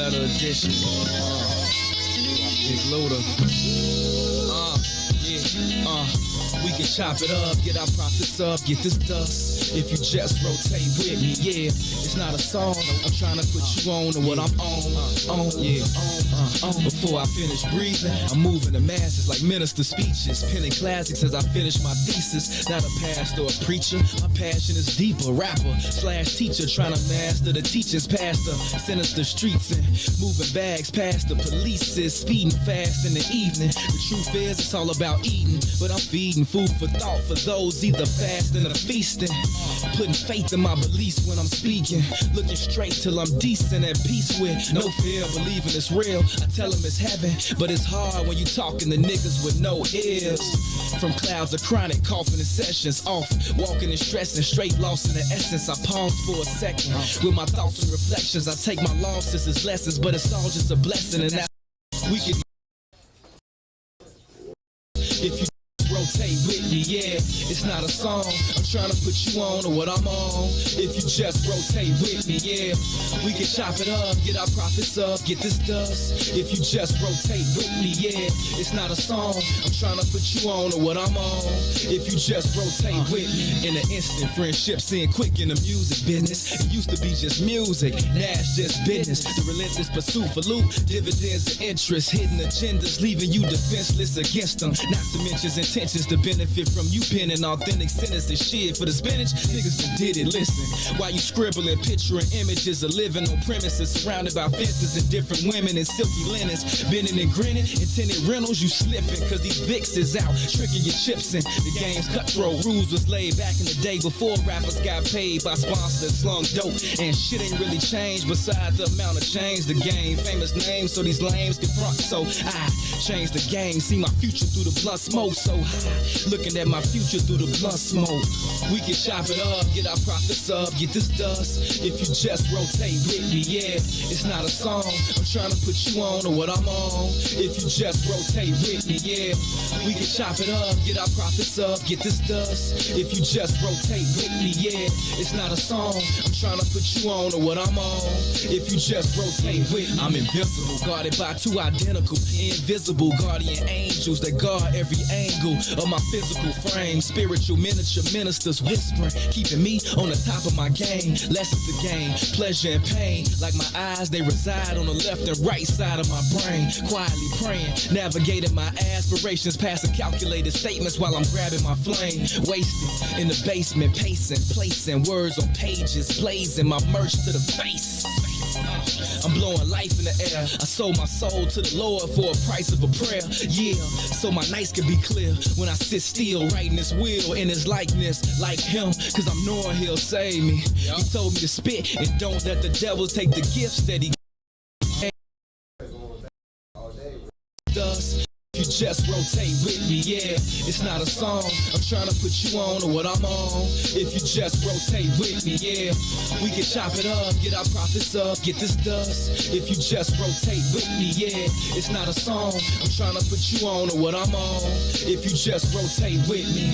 letter edition. Big loader. We can chop it up, get our profits up, get this dust. If you just rotate with me, yeah. It's not a song, I'm trying to put you on to what I'm on. Before I finish breathing, I'm moving the masses like minister speeches, penning classics as I finish my thesis. Not a pastor or a preacher, my passion is deeper. Rapper / teacher, trying to master the teachings past the sinister streets and moving bags past the police is speeding fast in the evening. The truth is, it's all about eating, but I'm feeding food for thought for those either fasting or feasting. Putting faith in my beliefs when I'm speaking, looking straight till I'm decent at peace with no fear, believing it's real. I tell them it's heaven, but it's hard when you talking to niggas with no ears. From clouds of chronic coughing and sessions off, walking and stressing, straight lost in the essence. I pause for a second with my thoughts and reflections. I take my losses as lessons, but it's all just a blessing. And now we can, if you rotate with me, yeah. It's not a song, I'm trying to put you on to what I'm on. If you just rotate with me, yeah. We can chop it up, get our profits up, get this dust. If you just rotate with me, yeah. It's not a song, I'm trying to put you on to what I'm on. If you just rotate with me. In an instant, friendships in quick in the music business. It used to be just music, now it's just business. The relentless pursuit for loot, dividends and interest, hidden agendas, leaving you defenseless against them. Not to mention intentions to benefit from you penning authentic sentences. Shit for the spinach, niggas that did it. Listen, while you scribbling, picturing images of living on premises surrounded by fences and different women in silky linens, bending and grinning, intended rentals, you slipping, cause these Vicks is out, tricking your chips in. The game's cutthroat, rules was laid back in the day before rappers got paid by sponsors that slung dope. And shit ain't really changed besides the amount of change the game. Famous names so these lames can front, so I changed the game. See my future through the blunt smoke so high, looking at my future through the blunt smoke. We can chop it up, get our profits up, get this dust. If you just rotate with me, yeah. It's not a song, I'm trying to put you on to what I'm on. If you just rotate with me, yeah. We can chop it up, get our profits up, get this dust. If you just rotate with me, yeah. It's not a song, I'm trying to put you on to what I'm on. If you just rotate with me, I'm invincible, guarded by two identical, invisible guardian angels that guard every angle of my physical frame. Spiritual miniature ministers whispering, keeping me on the top of my game. Lessons to gain, pleasure and pain. Like my eyes, they reside on the left and right side of my brain. Quietly praying, navigating my aspirations, passing calculated statements while I'm grabbing my flame. Wasted in the basement, pacing, placing words on pages, blazing my merch to the face. I'm blowing life in the air. I sold my soul to the Lord for a price of a prayer. Yeah, so my nights can be clear when I sit still, writing this will in his likeness, like him, cause I'm knowing he'll save me. He told me to spit and don't let the devil take the gifts that he does. You just rotate with me, yeah. It's not a song, I'm trying to put you on to what I'm on. If you just rotate with me, yeah. We can chop it up, get our profits up, get this dust. If you just rotate with me, yeah. It's not a song, I'm trying to put you on to what I'm on. If you just rotate with me.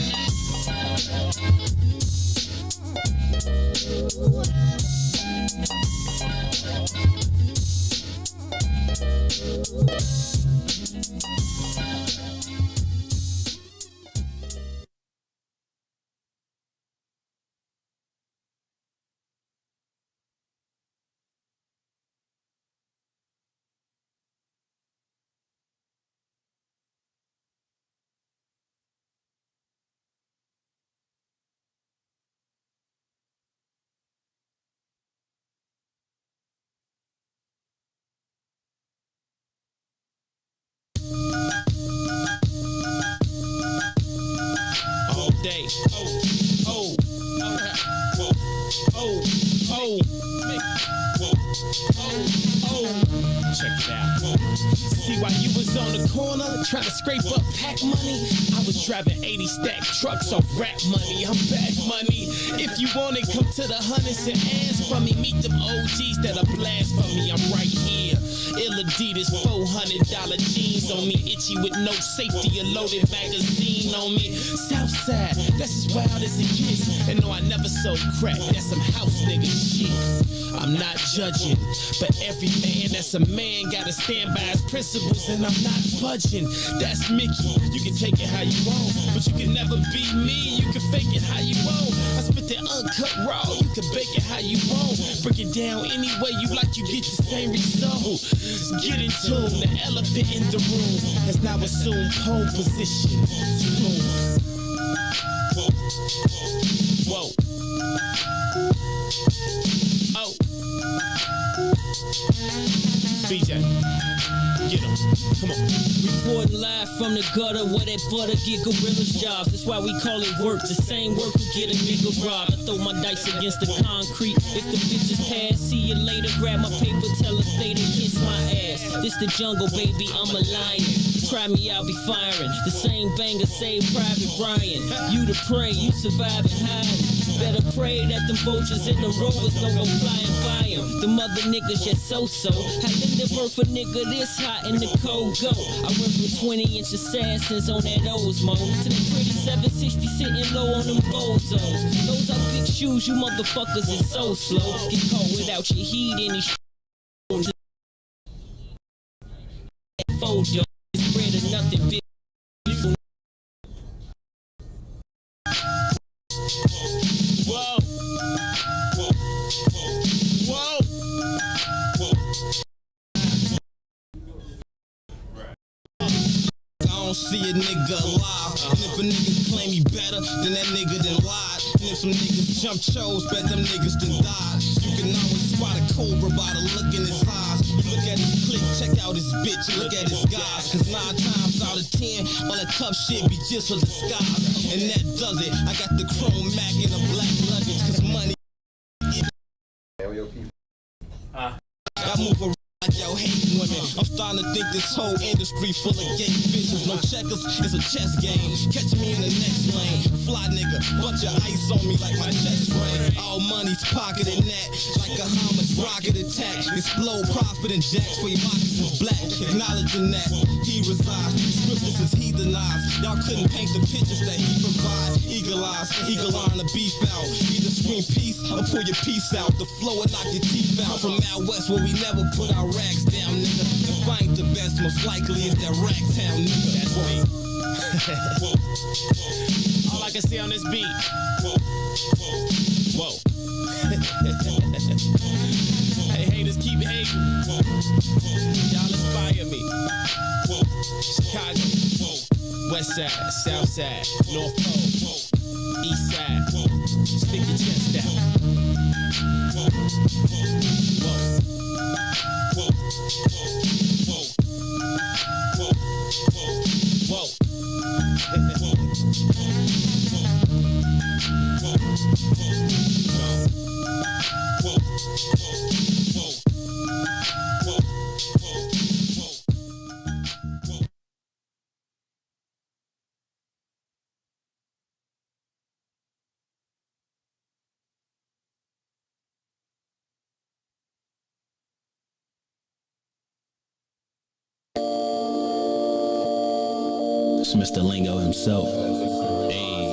Day. Check it out. See, while you was on the corner trying to scrape up pack money, I was driving 80 stack trucks off rap money. I'm back money. If you want it, come to the hundreds and ask from me. Meet them OGs that are blast for me. I'm right here. Ill Adidas, $400 jeans on me. Itchy with no safety, a loaded magazine on me. Southside, that's as wild as it gets. And no, I never sold crack, that's some house nigga shit. I'm not judging, but every man that's a man gotta stand by his principles, and I'm not budging. That's Mickey. You can take it how you want, but you can never be me. You can fake it how you want. I spit that uncut raw. You can bake it how you want. Break it down any way you like, you get the same result. Get in tune. The elephant in the room has now assumed pole position. Whoa. Oh. BJ, get him. Come on. Reporting live from the gutter where that butter get gorillas jobs. That's why we call it work. The same work will get a nigga robbed. I throw my dice against the concrete. If the bitches pass, see you later. Grab my paper, tell her stay to kiss my ass. This the jungle, baby, I'm a lion. Try me, I'll be firing. The same banger saved Private Brian. You the prey, you survive and hide. Better pray that them vultures and the rovers don't go flying by him. The mother niggas just so-so. How Linda birth a nigga this hot in the cold go? I went from 20-inch assassins on that Osmo to the pretty 760 sitting low on them bozos. Those are big shoes, you motherfuckers is so slow. Get caught without your heat in these photo. It's bread or nothing, bitch. Whoa. Whoa. I don't see a nigga alive. And if a nigga claim he better, then that nigga done lied. And if some niggas jump chose, bet them niggas done died. You can always spot a cobra by the look in his eyes. You look at his click, check out his bitch, and look at his guys. Cause 9 times out of 10, all that tough shit be just a disguise. And that does it. I got the chrome Mac in a black luggage, cause money. I move around like y'all hate women. I'm starting to think this whole industry full of gay bitches. No checkers, it's a chess game. Catch me in the next lane. Fly nigga, bunch of ice on me like my chest ring. All money's pocketing that like a Hamas rocket attack. Explode profit and jacks for your moccasins black. Acknowledging that he resides. Scriptures is heathenized. Y'all couldn't paint the pictures that he provides. Eagle eyes, eagle eye on the beef out. Either scream peace or pull your piece out. The flow will knock your teeth out. From out west where we never put our rags down, nigga. If I ain't the best, most likely it's that Ragtown, nigga. That's me. All I can see on this beat. Whoa. Hey, haters, keep hating. Y'all inspire me. Chicago, West Side, South Side, North Pole, East Side. Stick your chest out. It's Mr. Lingo himself. Hey.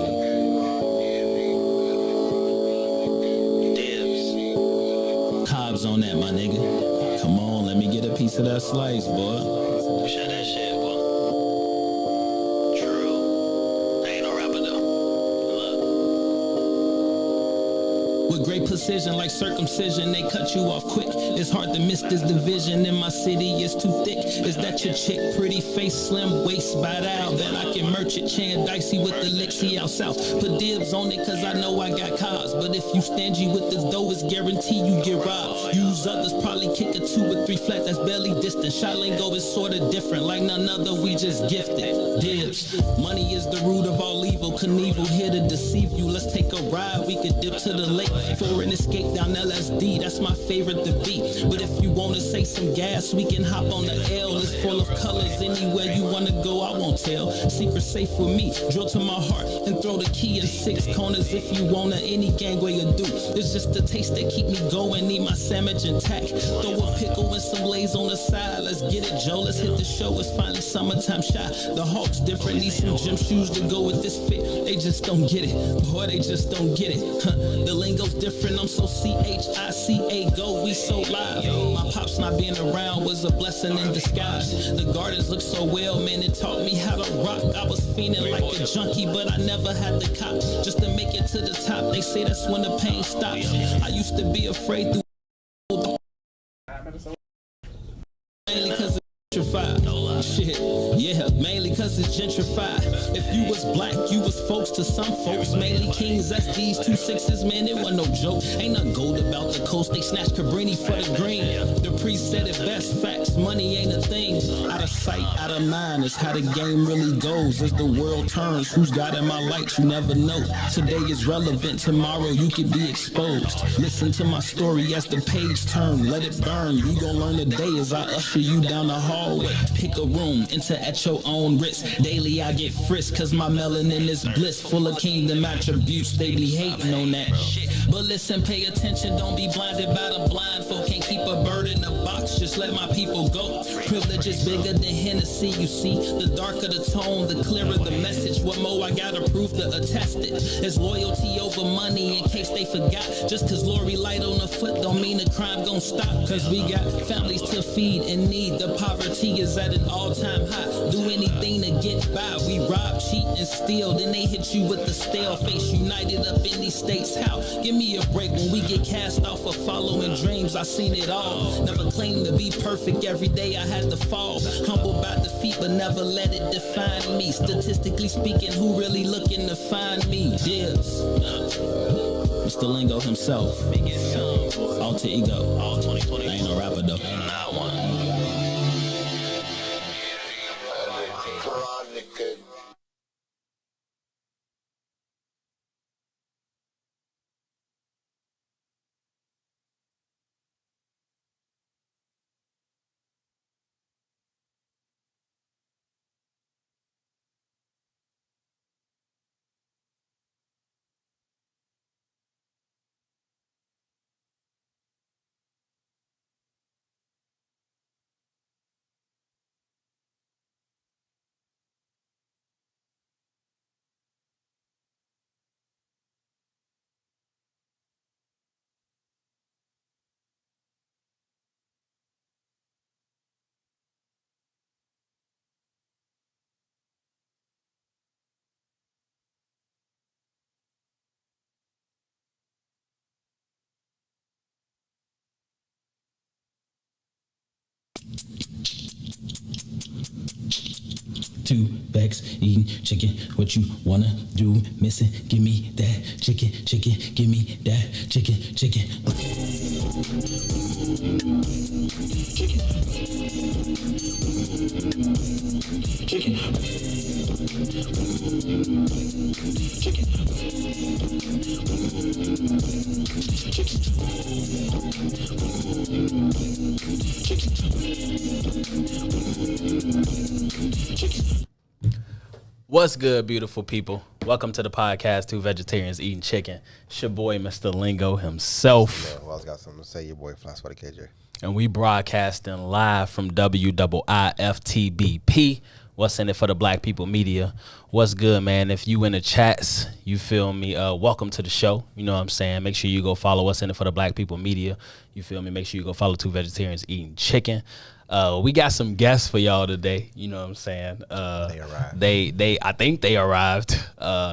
Cobb's on that, my nigga. Come on, let me get a piece of that slice, boy. Shut that shit, boy. True. I ain't no rapper though. Look. With great precision, like circumcision, they cut you off quick. It's hard to miss this division. In my city, it's too thick. Is that your chick? Pretty face, slim waist, bite out. Bet I can merch it, Chan Dicey with the Lixie out south. Put dibs on it, cause I know I got cars. But if you stingy with this dough, it's guaranteed you get robbed. Use others, probably kick a 2 or 3 flat, that's barely distant. Shot lingo is sorta different, like none other, we just gifted. Dibs. Money is the root of all evil. Knievel here to deceive you. Let's take a ride, we could dip to the lake for an escape down LSD. That's my favorite to beat. But if you wanna say some gas, we can hop on the L. It's full of colors, anywhere you wanna go, I won't tell. Secret safe with me, drill to my heart and throw the key in 6 corners. If you wanna, any gangway you do. It's just the taste that keep me going, need my sandwich intact. Throw a pickle and some shoelace on the side. Let's get it, Joe. Let's hit the show. It's finally summertime shot. The Hawks different. Need some gym shoes to go with this fit. They just don't get it. Boy, they just don't get it. The lingo's different. I'm so CHICA. Go, we so live. My pops not being around was a blessing in disguise. The gardens look so well, man. It taught me how to rock. I was feeling like a junkie, but I never had the cop. Just to make it to the top, they say that's when the pain stops. I used to be afraid to mainly cause it's gentrified. Shit, yeah, mainly cause it's gentrified. If you was black, you was folks to some folks. Mainly kings, SDs, 2 6s, man, it wasn't no joke. Ain't nothing gold about the coast, they snatched Cabrini for the green. The priest said it best, facts, money ain't a thing. Out of sight, out of mind, is how the game really goes. As the world turns, who's got in my light, you never know. Today is relevant, tomorrow you could be exposed. Listen to my story as the page turn, let it burn. You gon' learn today as I usher you down the hallway. Pick a room, enter at your own risk. Daily I get frisked, cause my melanin is bliss. Full of kingdom attributes, they be hating on that. But listen, pay attention, don't be blinded by the blind folk. Can't keep a bird in a box, just let my people go. Privilege is bigger than Hennessy, you see. The darker the tone, the clearer the message. What more I gotta prove to attest it? It's loyalty over money, in case they forgot. Just cause Lori light on the foot don't mean the crime gon' stop. Cause we got families to feed and need. The poverty is at an all-time high. Do anything to get by. We rob, cheat, and steal. Then they hit you with the stale face. United up in these states. How? Give me a break when we get cast off of following dreams. I seen it all. Never claimed to be perfect. Every day I had to fall. Humble by defeat, but never let it define me. Statistically speaking, who really looking to find me? Dibs. Mr. Lingo himself. Alter ego. All 2020. I ain't no rapper though. Not one. Two bags eating chicken. What you wanna do? Missing? Give me that chicken, chicken. Give me that chicken, chicken. Chicken. What's good, beautiful people? Welcome to the podcast, Two Vegetarians Eating Chicken. It's your boy, Mr. Lingo himself. Yeah, well, I got something to say. Your boy Fly Sweaty KJ. And we broadcasting live from WIIFTBP. What's in it for the Black People Media? What's good, man? If you in the chats, you feel me? Welcome to the show. You know what I'm saying? Make sure you go follow What's in it for the Black People Media. You feel me? Make sure you go follow Two Vegetarians Eating Chicken. We got some guests for y'all today. You know what I'm saying? They arrived. I think they arrived.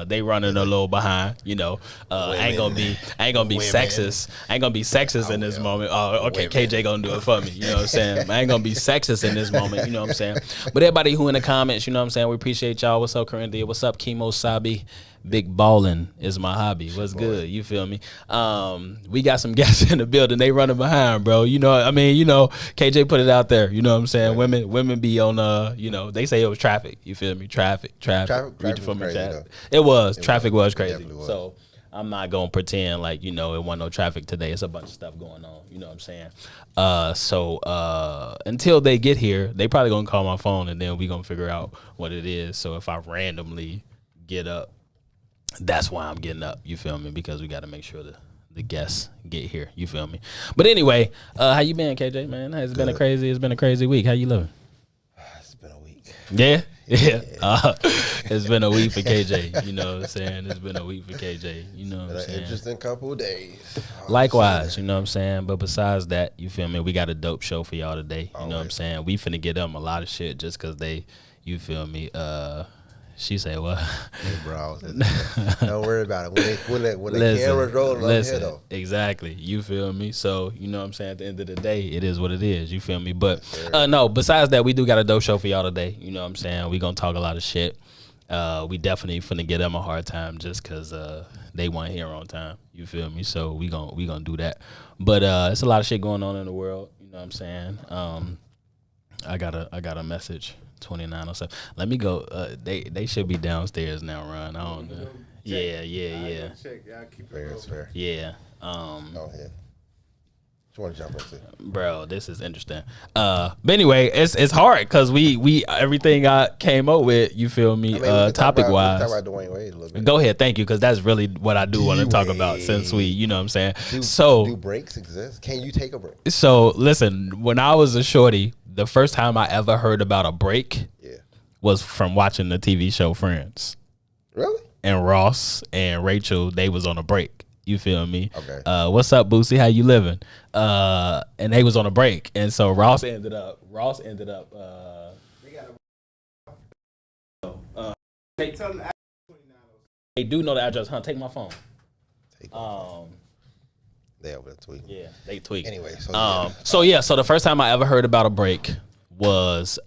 They running a little behind. You know, I ain't gonna be sexist. I ain't gonna be sexist in this moment. Oh, okay, KJ gonna do it for me. You know what I'm saying? I ain't gonna be sexist in this moment. You know what I'm saying? But everybody who in the comments, you know what I'm saying? We appreciate y'all. What's up, Corinthia? What's up, Chemo Sabi? Big ballin' is my hobby. What's good? You feel me? We got some guests in the building. They running behind, bro. You know, I mean, you know, KJ put it out there. You know what I'm saying? Right. Women be on, you know, they say it was traffic. You feel me? Traffic. Traffic was crazy, it was. Traffic was crazy. Was. So I'm not going to pretend like, you know, it wasn't no traffic today. It's a bunch of stuff going on. You know what I'm saying? So until they get here, they probably going to call my phone and then we going to figure out what it is. So if I randomly get up, that's why I'm getting up, you feel me? Because we got to make sure the guests get here. You feel me? But anyway, how you been, KJ? Man, it's been a crazy week. How you living? It's been a week. Yeah. It's been a week for KJ. You know what I'm saying? It's been a week for KJ. You know what I'm saying? Interesting couple of days. Likewise, you know what I'm saying? But besides that, you feel me? We got a dope show for y'all today. You know what I'm saying? We finna get them a lot of shit just because they, you feel me? She said what? Hey, bro, don't worry about it. When the camera's rolling, I'm here though. Exactly. You feel me? So, you know what I'm saying? At the end of the day, it is what it is. You feel me? But no, besides that, we do got a dope show for y'all today. You know what I'm saying? We gonna talk a lot of shit. We definitely finna give them a hard time just because they weren't here on time. You feel me? So we gonna do that. But it's a lot of shit going on in the world. You know what I'm saying? I got a message. 2907. Let me go. They should be downstairs now, Ron. I don't know. Yeah. Fair. Yeah. Go ahead. What you want to jump into? Bro, this is interesting. But anyway, it's hard because we everything I came up with. You feel me? Topic wise. Talk about Dwayne Wade a little bit. Go ahead, thank you, because that's really what I do want to talk about. Since we, you know what I'm saying. Do breaks exist? Can you take a break? So listen, when I was a shorty, the first time I ever heard about a break was from watching the TV show Friends. Really? And Ross and Rachel, they was on a break. You feel me? Okay. What's up, Boosie? How you living? And they was on a break, and so Ross ended up. They do know the address, huh? Take my phone. They over there tweaking. Yeah, they tweak. Anyway, so the first time I ever heard about a break was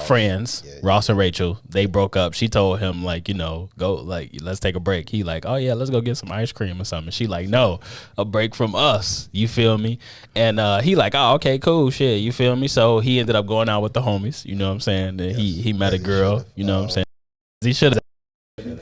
Friends. Yeah. Ross and Rachel, they broke up. She told him, like, you know, go, like, let's take a break. He like, oh yeah, let's go get some ice cream or something. She like, no, a break from us. You feel me? And he like, oh, okay, cool, shit. You feel me? So he ended up going out with the homies. You know what I'm saying? And he met a girl. You know what I'm saying? He should have.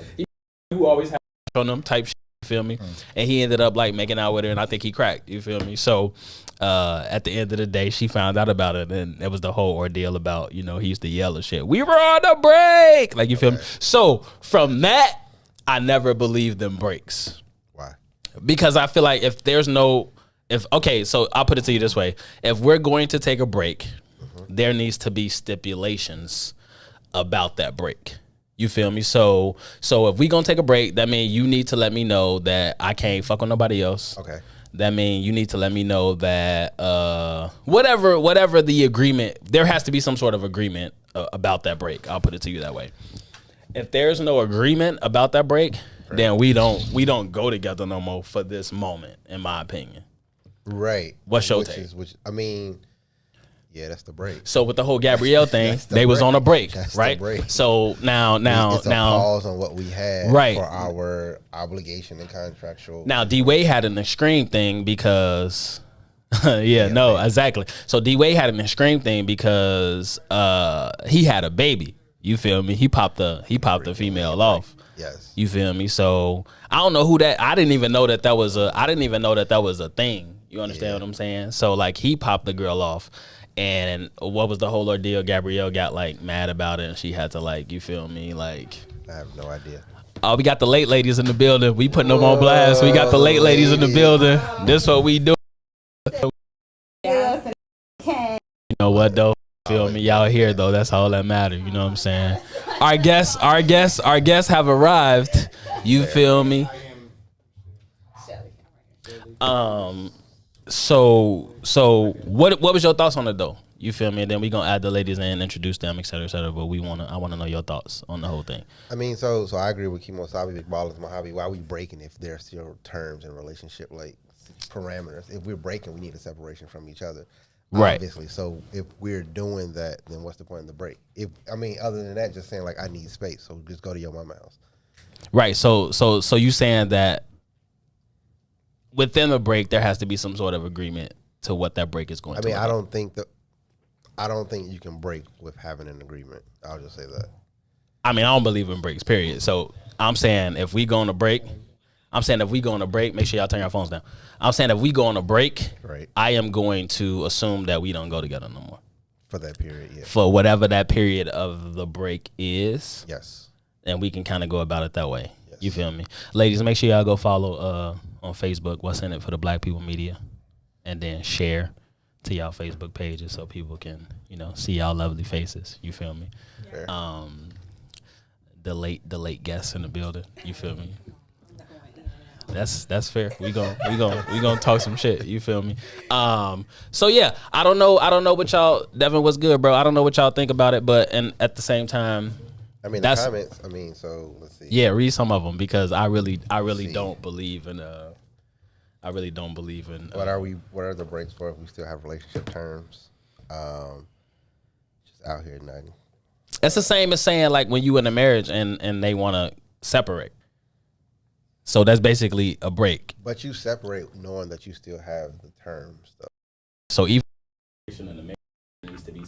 You always have on them type shit. You feel me? And he ended up like making out with her, and I think he cracked. You feel me? So at the end of the day, she found out about it, and it was the whole ordeal about, you know, he used to yell and shit. We were on a break, like, you feel me? So from that, I never believed them breaks. Why? Because I feel like so I'll put it to you this way: if we're going to take a break, there needs to be stipulations about that break. You feel me? So if we gonna take a break, that means you need to let me know that I can't fuck with nobody else. Okay. That means you need to let me know that whatever the agreement, there has to be some sort of agreement about that break. I'll put it to you that way. If there's no agreement about that break, then we don't go together no more for this moment, in my opinion. Right. What's your take? Yeah, that's the break. So with the whole Gabrielle thing, they was on a break, that's right? The break. So now it's a pause on what we had for our obligation and contractual. Now D Wade had an extreme thing because exactly. So D Wade had an extreme thing because he had a baby. You feel me? He popped the female off. Yes. You feel me? So I don't know who that. I didn't even know that was a thing. You understand what I'm saying? So like he popped the girl off. And what was the whole ordeal? Gabrielle got like mad about it, and she had to, like, you feel me? Like, I have no idea. Oh, we got the late ladies in the building. We putting them on blast. We got the late ladies in the building. This what we do. You know what though? Feel me? Y'all here though. That's all that matters. You know what I'm saying? Our guests have arrived. You feel me? So what was your thoughts on it though? You feel me? And then we gonna add the ladies in, introduce them, et cetera, et cetera. But I wanna know your thoughts on the whole thing. I mean, so I agree with Kimo Sabi, Big Ballers, Mojave. Why are we breaking if there's still terms in relationship, like parameters? If we're breaking, we need a separation from each other. Right. Obviously. So if we're doing that, then what's the point of the break? Other than that, just saying like I need space, so just go to your mama house. Right. So you saying that within a break there has to be some sort of agreement to what that break is going to be. I don't think you can break with having an agreement. I'll just say that. I don't believe in breaks, period. So I'm saying if we go on a break, make sure y'all turn your phones down. I'm saying if we go on a break, right, I am going to assume that we don't go together no more. For that period, yeah. For whatever that period of the break is. Yes. And we can kind of go about it that way. Yes. You feel me? Ladies, make sure y'all go follow on Facebook, What's in It for the Black People Media, and then share to y'all Facebook pages so people can, see y'all lovely faces. You feel me? Fair. The late guests in the building. You feel me? That's fair. We gonna talk some shit. You feel me? So yeah, I don't know what y'all. Devin, what's good, bro? I don't know what y'all think about it, but and at the same time, the comments. So let's see. Yeah, read some of them because I really don't believe in. I really don't believe in. What are the breaks for if we still have relationship terms? Just out here nothing. It's the same as saying like when you in a marriage and they want to separate. So that's basically a break. But you separate knowing that you still have the terms, though. So even in the marriage needs to be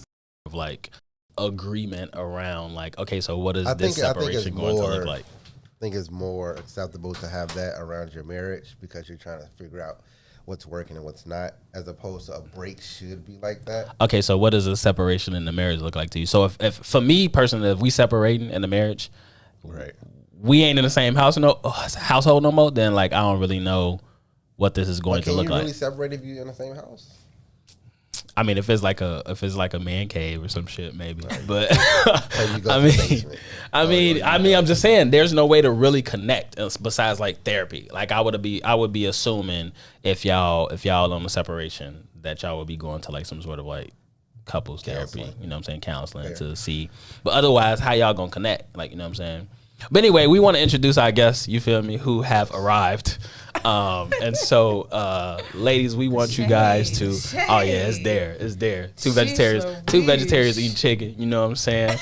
of like agreement around like, okay, so what is this separation going to look like? I think it's more acceptable to have that around your marriage because you're trying to figure out what's working and what's not, as opposed to a break should be like that. Okay, so what does a separation in the marriage look like to you? So if for me personally, if we separating in the marriage, right, we ain't in the same household no more, then like I don't really know what this is going to look like. Can you really separate if you're in the same house? I mean, if it's like a man cave or some shit, maybe. Right. But I'm just saying, there's no way to really connect besides like therapy. Like I would be assuming if y'all on a separation that y'all would be going to like some sort of like couples therapy. You know what I'm saying? Counseling to see. But otherwise, how y'all gonna connect? Like, you know what I'm saying? But anyway, we want to introduce our guests, you feel me, who have arrived. And so, ladies, we want you guys to, oh yeah, it's there. Two vegetarians eating chicken, you know what I'm saying?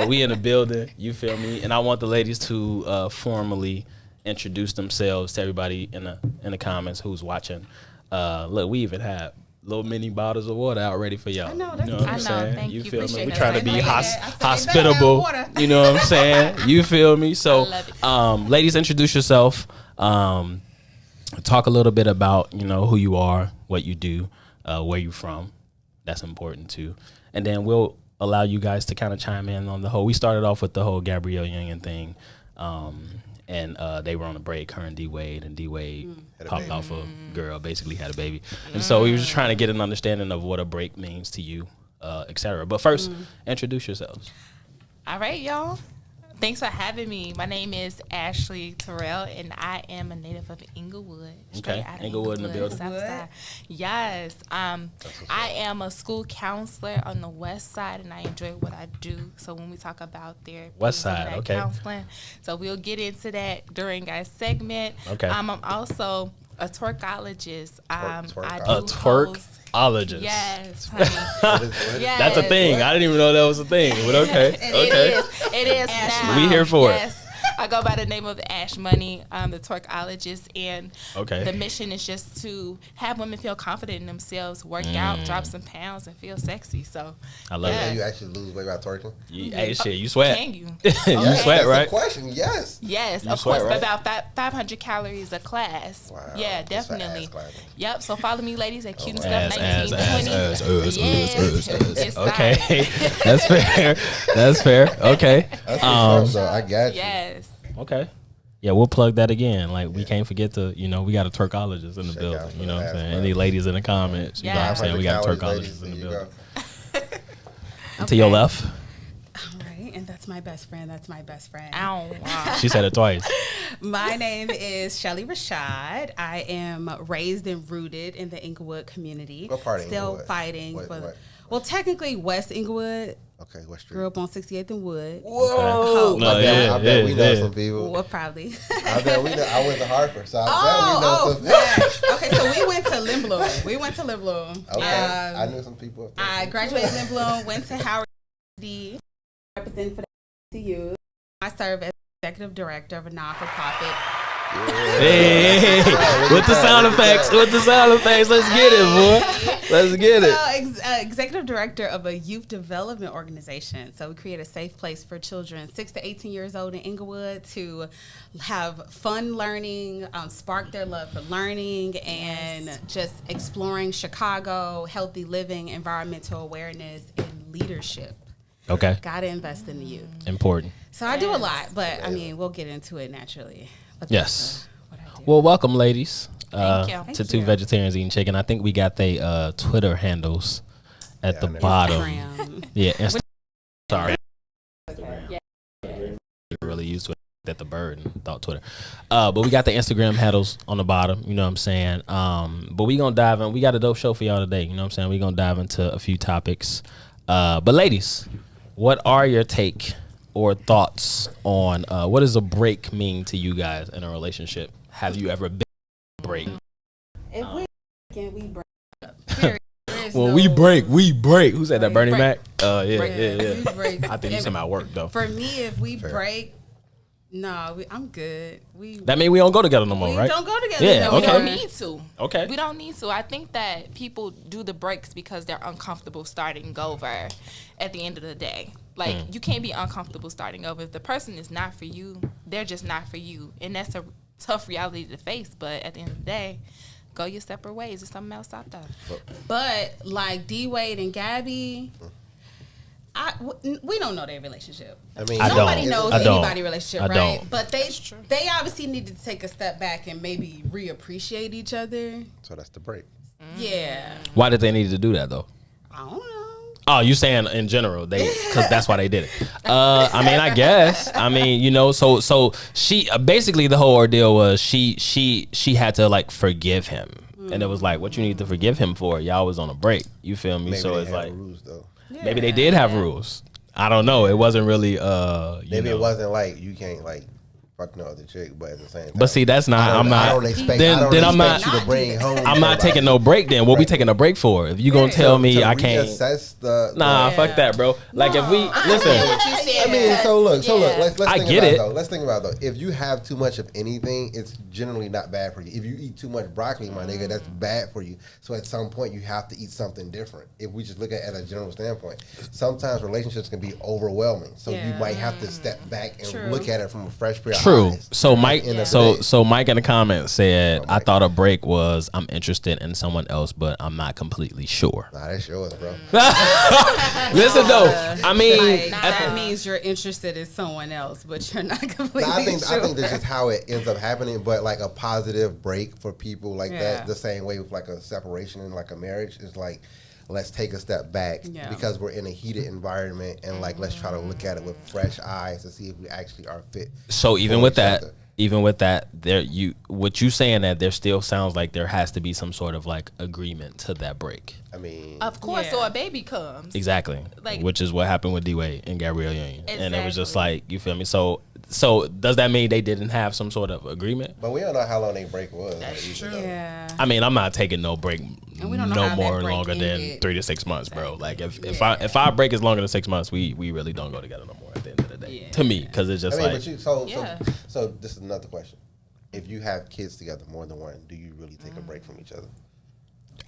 We in the building, you feel me? And I want the ladies to formally introduce themselves to everybody in the comments who's watching. Look, we even have little mini bottles of water out ready for y'all. I know, you know what I'm saying? Thank you. Feel me? We're that. trying to be hospitable. You know what I'm saying? You feel me? So, ladies, introduce yourself. Talk a little bit about, who you are, what you do, where you're from. That's important too. And then we'll allow you guys to kind of chime in on the whole. We started off with the whole Gabrielle Union thing. And they were on a break, her and D-Wade, and D-Wade popped off a girl, basically had a baby. And so we were just trying to get an understanding of what a break means to you, et cetera. But first, introduce yourselves. All right, y'all. Thanks for having me. My name is Ashley Terrell, and I am a native of Inglewood. Okay, Inglewood in the building. Southside. Yes. I am a school counselor on the west side, and I enjoy what I do. So when we talk about therapy, west side, okay, counseling, so we'll get into that during our segment. Okay. I'm also a twerkologist. I do twerkologist. Yes, honey. Yes. That's a thing. I didn't even know that was a thing. But okay. It is now. We here for it. I go by the name of Ash Money. I'm the twerkologist, and the mission is just to have women feel confident in themselves, work out, drop some pounds, and feel sexy. So I love it. You actually lose weight by twerking? Hey, shit, you sweat. Can you? You sweat, right? That's the question. Yes. Yes, you of sweat, course. Right? About 500 calories a class. Wow. Yeah, definitely. Yep. So follow me, ladies, at Cute Stuff 1920. Okay, that's fair. Okay. So I got you. Yes. Okay. Yeah, we'll plug that again. Like, we can't forget to, we got a twerkologist in the building. You know what I'm saying? Any ladies in the comments, you know what I'm saying? We got a twerkologist in the building. To your left. All right, and that's my best friend. Ow. Wow. She said it twice. My name is Shelly Rashad. I am raised and rooted in the Inglewood community. What part of Still Inglewood? fighting What? Well, technically West Inglewood. Okay, West Street. Grew up on 68th and Wood. Whoa! Okay. No, I bet we know some people. Well, probably. I bet we know. I went to Hartford, so I bet we know some people. Okay, so we went to Lindblom. Okay, I knew some people. I graduated Lindblom, went to Howard D. Representing for the CU. I serve as executive director of a non-for-profit. Hey, with the sound effects, let's get it, boy. Let's get it. So, executive director of a youth development organization. So we create a safe place for children 6 to 18 years old in Inglewood to have fun learning, spark their love for learning, and just exploring Chicago, healthy living, environmental awareness, and leadership. Okay. Gotta invest in the youth. Important. So I do a lot, but I mean, we'll get into it naturally. But yes. Well, welcome, ladies. Thank you. To Two Vegetarians Eating Chicken. I think we got the Twitter handles at the bottom. Instagram. Yeah, sorry. Really used to it at the bird and thought Twitter. But we got the Instagram handles on the bottom, you know what I'm saying? But we gonna dive in. We got a dope show for y'all today, you know what I'm saying? We gonna dive into a few topics. But ladies, what are your take or thoughts on what does a break mean to you guys in a relationship? Have you ever been a break? If we break up. Period. When we break. Who said that? Bernie Break. Mac? Yeah. We break. I think you said my work though. For me, if we break, I'm good. That means we don't go together no more, we right? don't go together. Yeah, no We okay. more. don't need to. Okay. We don't need to. I think that people do the breaks because they're uncomfortable starting over at the end of the day. Like, you can't be uncomfortable starting over. If the person is not for you, they're just not for you. And that's a tough reality to face. But at the end of the day, go your separate ways. There's something else out there. But like D Wade and Gabby, we don't know their relationship. I mean, Nobody knows I don't. anybody's relationship, I right? don't. But they obviously need to take a step back and maybe reappreciate each other. So that's the break. Yeah. Why did they need to do that though? I don't know. Oh, you saying in general because that's why they did it. I mean, I guess. I mean, you know, so she basically the whole ordeal was she had to like forgive him, and it was like, what you need to forgive him for? Y'all was on a break. You feel me? Maybe So they it's had like rules though. maybe they did have rules. I don't know. It wasn't really. Maybe it wasn't like you can't like fuck no other chick, but at the same time. But see, that's not. I'm I not. don't expect. Then I'm not. you to bring home. I'm not taking no break. Then what we taking a break for? If you gonna tell me I can't. Reassess the. Nah, fuck that, bro. Like if we listen. I mean, so look. Let's I think get about it. it though. Let's think about it though. If you have too much of anything, it's generally not bad for you. If you eat too much broccoli, my nigga, that's bad for you. So at some point, you have to eat something different. If we just look at a general standpoint, sometimes relationships can be overwhelming. So you might have to step back and look at it from a fresh pair of True. eyes. So Mike, In the so day. so Mike in the comments said, I Mike. thought a break was I'm interested in someone else, but I'm not completely sure. Nah, that's yours, bro. Listen though, I mean, Like, that means you're interested in someone else, but you're not completely I think sure. that's just how it ends up happening. But like a positive break for people like Yeah. that, the same way with like a separation and like a marriage is like, let's take a step back because we're in a heated environment and like let's try to look at it with fresh eyes to see if we actually are fit. so even for with each that, other. what you saying that there still sounds like there has to be some sort of like agreement to that break. I mean, Of course, Yeah. or a baby comes. Exactly. Like- Which is what happened with D-Wade and Gabrielle Union. And it was just Exactly. like, you feel me? So does that mean they didn't have some sort of agreement? but we don't know how long they break was. That's like, true. though. Yeah. I mean, I'm not taking no break we don't know no how that more break longer than ended. 3 to 6 months, bro. Like if our break is longer than 6 months, we really don't go together no more at the end of the day. Yeah. To me, because it's just I mean, like but you Yeah. so this is another question. If you have kids together, more than one, do you really take a break from each other?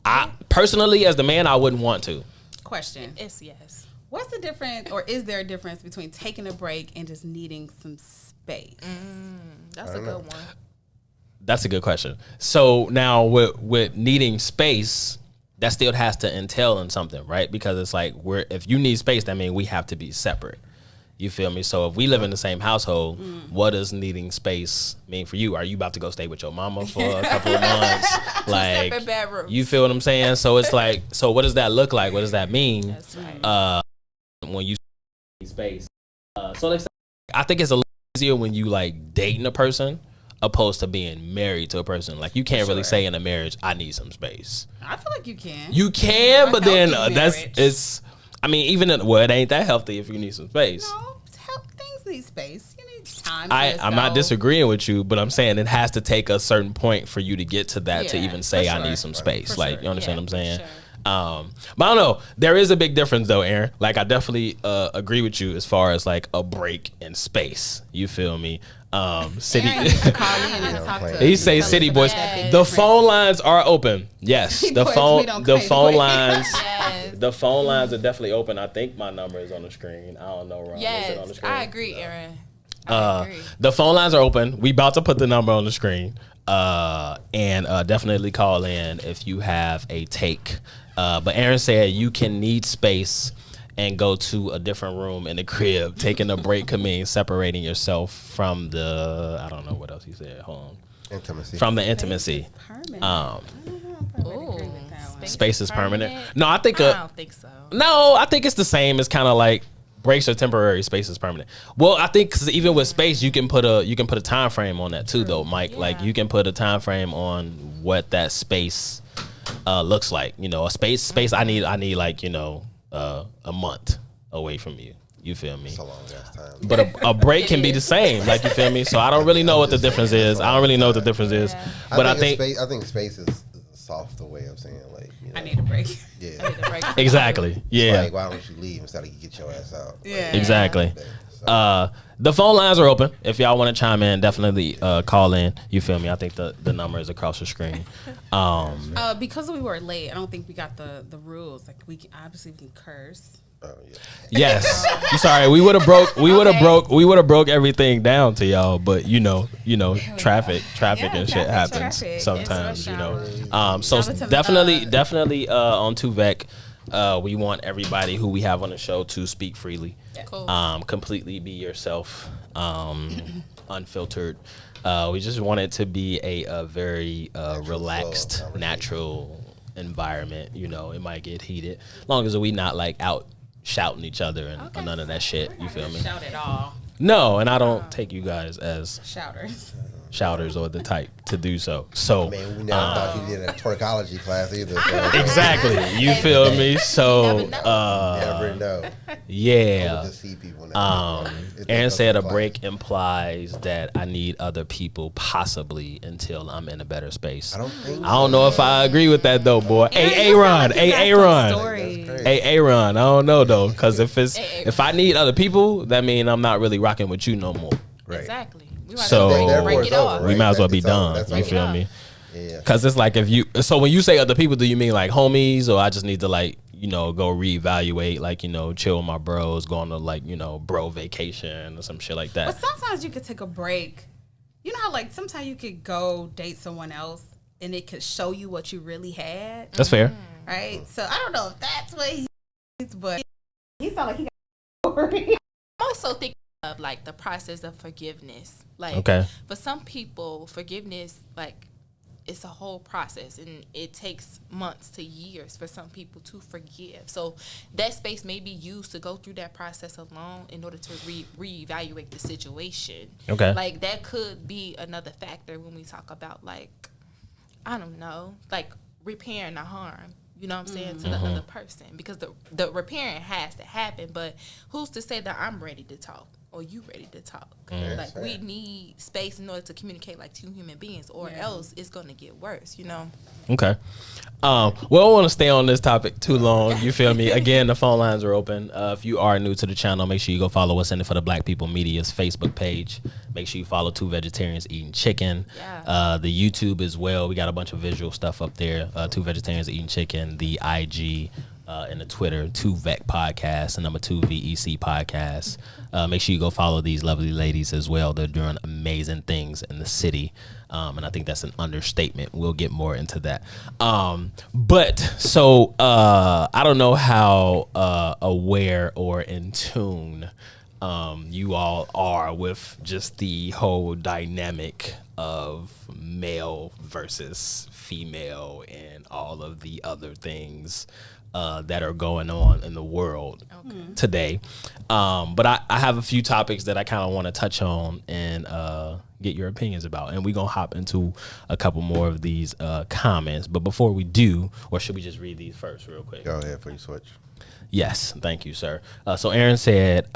I personally, as the man, I wouldn't want to. Question. It's yes. What's the difference, or is there a difference between taking a break and just needing some space? That's a good one. That's a good question. So now with needing space, that still has to entail in something, right? Because it's like if you need space, that means we have to be separate. You feel me? So if we live in the same household, what does needing space mean for you? Are you about to go stay with your mama for a couple of months? Like, separate bedrooms. you feel what I'm saying? So it's like, so what does that look like? What does that mean? That's right. When you need space? So I think it's a little easier when you like dating a person opposed to being married to a person. Like you can't really say in a marriage, I need some space. I feel like you can. You can, but then healthy marriage. it's. I mean, even it ain't that healthy if you need some space. No, things need space. You need time. I'm not disagreeing with you, but I'm saying it has to take a certain point for you to get to that to Yeah, even say for I sure. need some space. For Like sure. you understand Yeah, what I'm saying? for sure. But I don't know. There is a big difference though, Aaron. Like I definitely agree with you as far as like a break in space. You feel me? City. Aaron used to call in and talk to us He and say tell us city about boys. that big The difference. phone lines are open. Yes, the Boys, phone. we don't The claim phone boys. lines. Yes. The phone lines are definitely open. I think my number is on the screen. I don't know, Ron. Is it on the Yes, screen? I agree, Aaron. I agree. The phone lines are open. We about to put the number on the screen. And definitely call in if you have a take. But Aaron said you can need space and go to a different room in the crib. Taking a break could mean separating yourself from the, I don't know what else he said. Hold on. Intimacy. From the intimacy. Permanent. I don't know if I would agree with that one. Space is permanent. No, I think I don't think so. no, I think it's the same. It's kind of like breaks are temporary, space is permanent. Well, I think because even with space, you can put a time frame on that too, though, Mike. Yeah. Like you can put a time frame on what that space looks like. You know, a space. I need like a month away from you. You feel me? It's a long ass time. But a break can be the same. Like you feel me? So I don't really know what the difference is. I don't really know what the difference is. But I think space is a softer way of saying like. I need a break. Yeah. exactly. Yeah. Like, why don't you leave instead of get your ass out? Yeah. Exactly. So, The phone lines are open. If y'all want to chime in, definitely call in. You feel me? I think the number is across the screen. Because we were late, I don't think we got the rules. Like we can curse. oh, yeah. Yes. I'm sorry. We would have broke everything down to y'all, but traffic and shit happens traffic. sometimes, It's rush hour. So Shout out to, definitely on Tuvek, we want everybody who we have on the show to speak freely. Cool. Completely be yourself, unfiltered. We just want it to be a very relaxed, flow, natural environment. It might get heated, as long as we not like out shouting each other and none of that shit. You feel me? Shout it all. No, and I don't take you guys as Shouters. shouters or the type to do so. So Man, we never thought you did a twerkology class either. So exactly, you feel me? So never know. yeah. Just see people now. Aaron said a break implies that I need other people possibly until I'm in a better space. I don't think. I don't know if I agree with that though, boy. Hey, Aaron. Hey, Aaron. Hey, Aaron. I don't know though, because if I need other people, that means I'm not really rocking with you no more. Right. Exactly. We might So- as well Therefore, break it's it over, off. right? We might as well be It's over. done. That's You over. feel me? Yeah. Because it's like so when you say other people, do you mean like homies, or I just need to like go reevaluate, like chill with my bros, go on to like bro vacation or some shit like that. But sometimes you could take a break. You know how like sometimes you could go date someone else and it could show you what you really had, That's fair. right? So I don't know if that's what he's, but he sound like he got worried. I'm also thinking of like the process of forgiveness. Like Okay. for some people, forgiveness like it's a whole process and it takes months to years for some people to forgive. So that space may be used to go through that process alone in order to reevaluate the situation. Okay. Like that could be another factor when we talk about like, I don't know, like repairing the harm. You know what I'm saying, to the other person, because the repairing has to happen. But who's to say that I'm ready to talk or you ready to talk? Like we need space in order to communicate like two human beings, or else it's gonna get worse. Okay. Well, I don't want to stay on this topic too long. You feel me? Again, the phone lines are open. If you are new to the channel, make sure you go follow us in it for the Black People Media's Facebook page. Make sure you follow Two Vegetarians Eating Chicken. Yeah. The YouTube as well. We got a bunch of visual stuff up there. Two Vegetarians Eating Chicken. The IG and the Twitter, 2VEC Podcast, and number 2 VEC Podcast. Make sure you go follow these lovely ladies as well. They're doing amazing things in the city. And I think that's an understatement. We'll get more into that. But so I don't know how aware or in tune you all are with just the whole dynamic of male versus female and all of the other things that are going on in the world today. But I have a few topics that I kind of want to touch on and get your opinions about. And we're going to hop into a couple more of these comments. But before we do, or should we just read these first real quick? Go ahead before you switch. Yes, thank you, sir. So Aaron said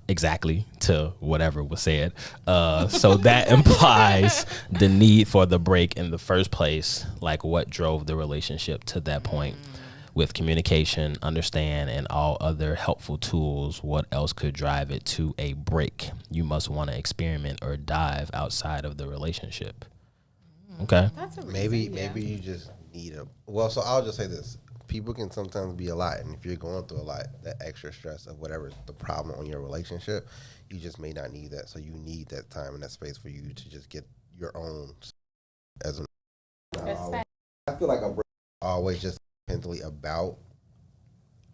exactly to whatever was said. So that implies the need for the break in the first place, like what drove the relationship to that point. With communication, understand, and all other helpful tools, what else could drive it to a break? You must want to experiment or dive outside of the relationship. Okay. That's a reason, Maybe you just need so I'll just say this. People can sometimes be a lot, and if you're going through a lot, that extra stress of whatever the problem on your relationship, you just may not need that. So you need that time and that space for you to just get your own. As I feel like a break is always just mentally about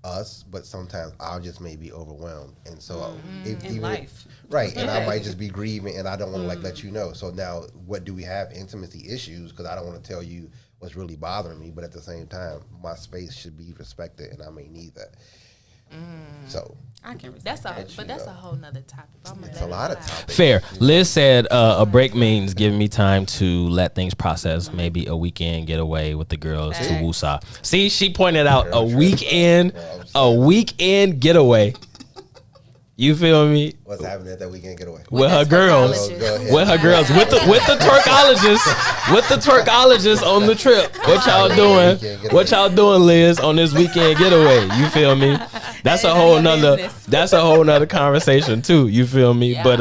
us, but sometimes I'll just maybe overwhelmed, and so In life. right, and I might just be grieving, and I don't want to like let you know. So now, what do we have? Intimacy issues, because I don't want to tell you what's really bothering me, but at the same time, my space should be respected, and I may need that. So I can respect That's a whole nother topic. it's a lot of topics. Fair. Liz said a break means giving me time to let things process. Maybe a weekend getaway with the girls to Woosah. See, she pointed out a weekend getaway. You feel me? What's happening at that weekend getaway? With her girls. Oh, go ahead. With her girls. With the twerkologist. With the twerkologist on the trip. What y'all doing? What y'all doing, Liz, on this weekend getaway? You feel me? That's a whole nother conversation too. You feel me? Yeah. But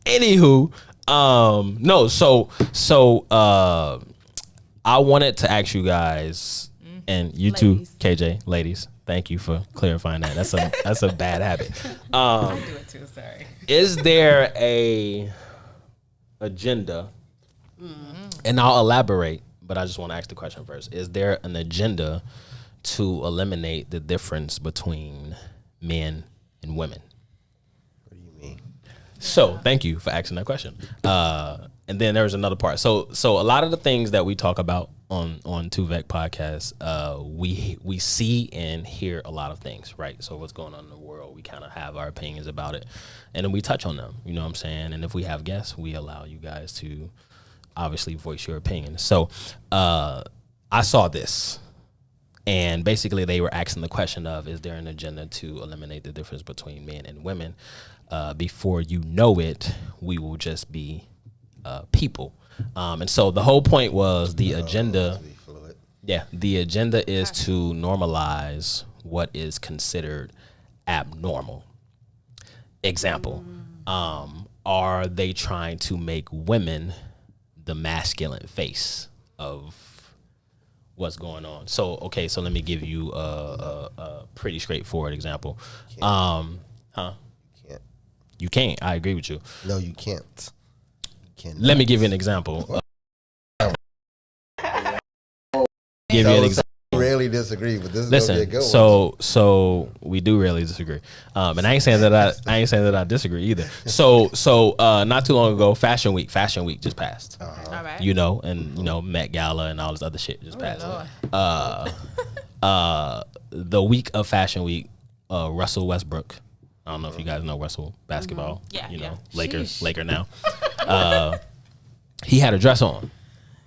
anywho, no, so I wanted to ask you guys and you too, Ladies. KJ, ladies. Thank you for clarifying that. That's a bad habit. I do it too, sorry. Is there a agenda? And I'll elaborate, but I just want to ask the question first. Is there an agenda to eliminate the difference between men and women? What do you mean? So thank you for asking that question. And then there's another part. So a lot of the things that we talk about on Two Vec podcast, we see and hear a lot of things, right? So what's going on in the world, we kind of have our opinions about it, and then we touch on them. You know what I'm saying? And if we have guests, we allow you guys to obviously voice your opinion. So I saw this. And basically, they were asking the question of, is there an agenda to eliminate the difference between men and women? Before you know it, we will just be people. And so the whole point was the agenda. Yeah, the agenda is to normalize what is considered abnormal. Example, are they trying to make women the masculine face of what's going on? So, okay, so let me give you a pretty straightforward example. Can't. You can't. I agree with you. No, you can't. Let me give you an example. Give you an example. Rarely disagree, but this is gonna be a good one. So we do rarely disagree, and I ain't saying that I disagree either. So not too long ago, Fashion Week just passed. All right. You know, and Met Gala and all this other shit just passed. The week of Fashion Week, Russell Westbrook. I don't know if you guys know Russell basketball. Yeah, yeah. Laker now. He had a dress on.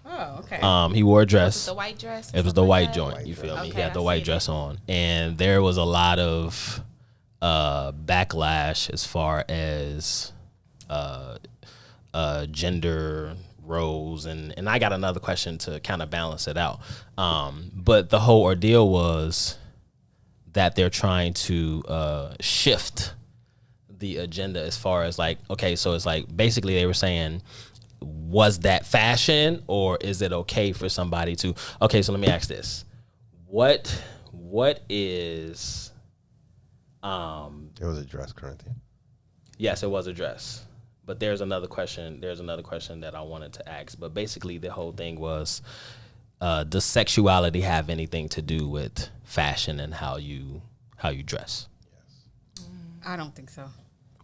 Oh, okay. He wore a dress. Was it the white dress? It was the white joint. You feel me? He Okay, had the I white see dress on, and there was a lot of backlash as far as gender roles, and I got another question to kind of balance it out. But the whole ordeal was that they're trying to shift the agenda as far as like, okay, so it's like basically they were saying, was that fashion or is it okay for somebody to, okay, so let me ask this. What is It was a dress, Corinthian. yes, it was a dress. But there's another question that I wanted to ask. But basically the whole thing was, does sexuality have anything to do with fashion and how you dress? I don't think so.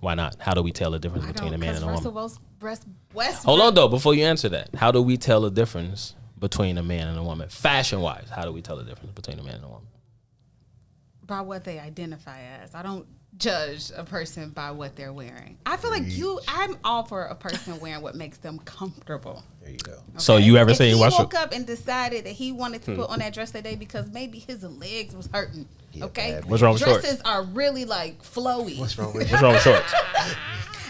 Why not? How do we tell the difference between a man and a woman? Hold On though, before you answer that, how do we tell the difference between a man and a woman? Fashion wise, how do we tell the difference between a man and a woman? By what they identify as. I don't judge a person by what they're wearing. I feel like I'm all for a person wearing what makes them comfortable. There you go. Okay? So you ever if seen he Russell? woke up and decided that he wanted to put on that dress that day because maybe his legs was hurting. Okay, bad What's wrong with shorts? dresses are really like flowy. What's wrong with What's wrong with shorts?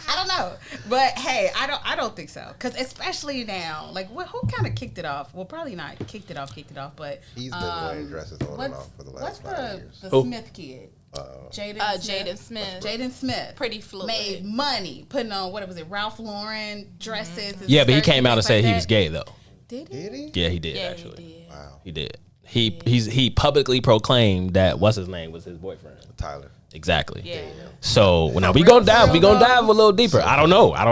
I don't know, but hey, I don't think so. Because especially now, like who kind of kicked it off? Well, probably not kicked it off, but He's been wearing dresses on and off for the last 5 years. the Who? Smith kid? Jaden Smith. Jaden Smith. Pretty fluid. Made money putting on what was it? Ralph Lauren dresses. And Yeah, but he skirts came out and things said like he that. was gay though. Did he? Did he? Yeah, he did Yeah, actually. he did. Wow. He did. He publicly proclaimed that what's his name was his boyfriend. Tyler. Exactly. Yeah. So now we gonna dive a little deeper. I don't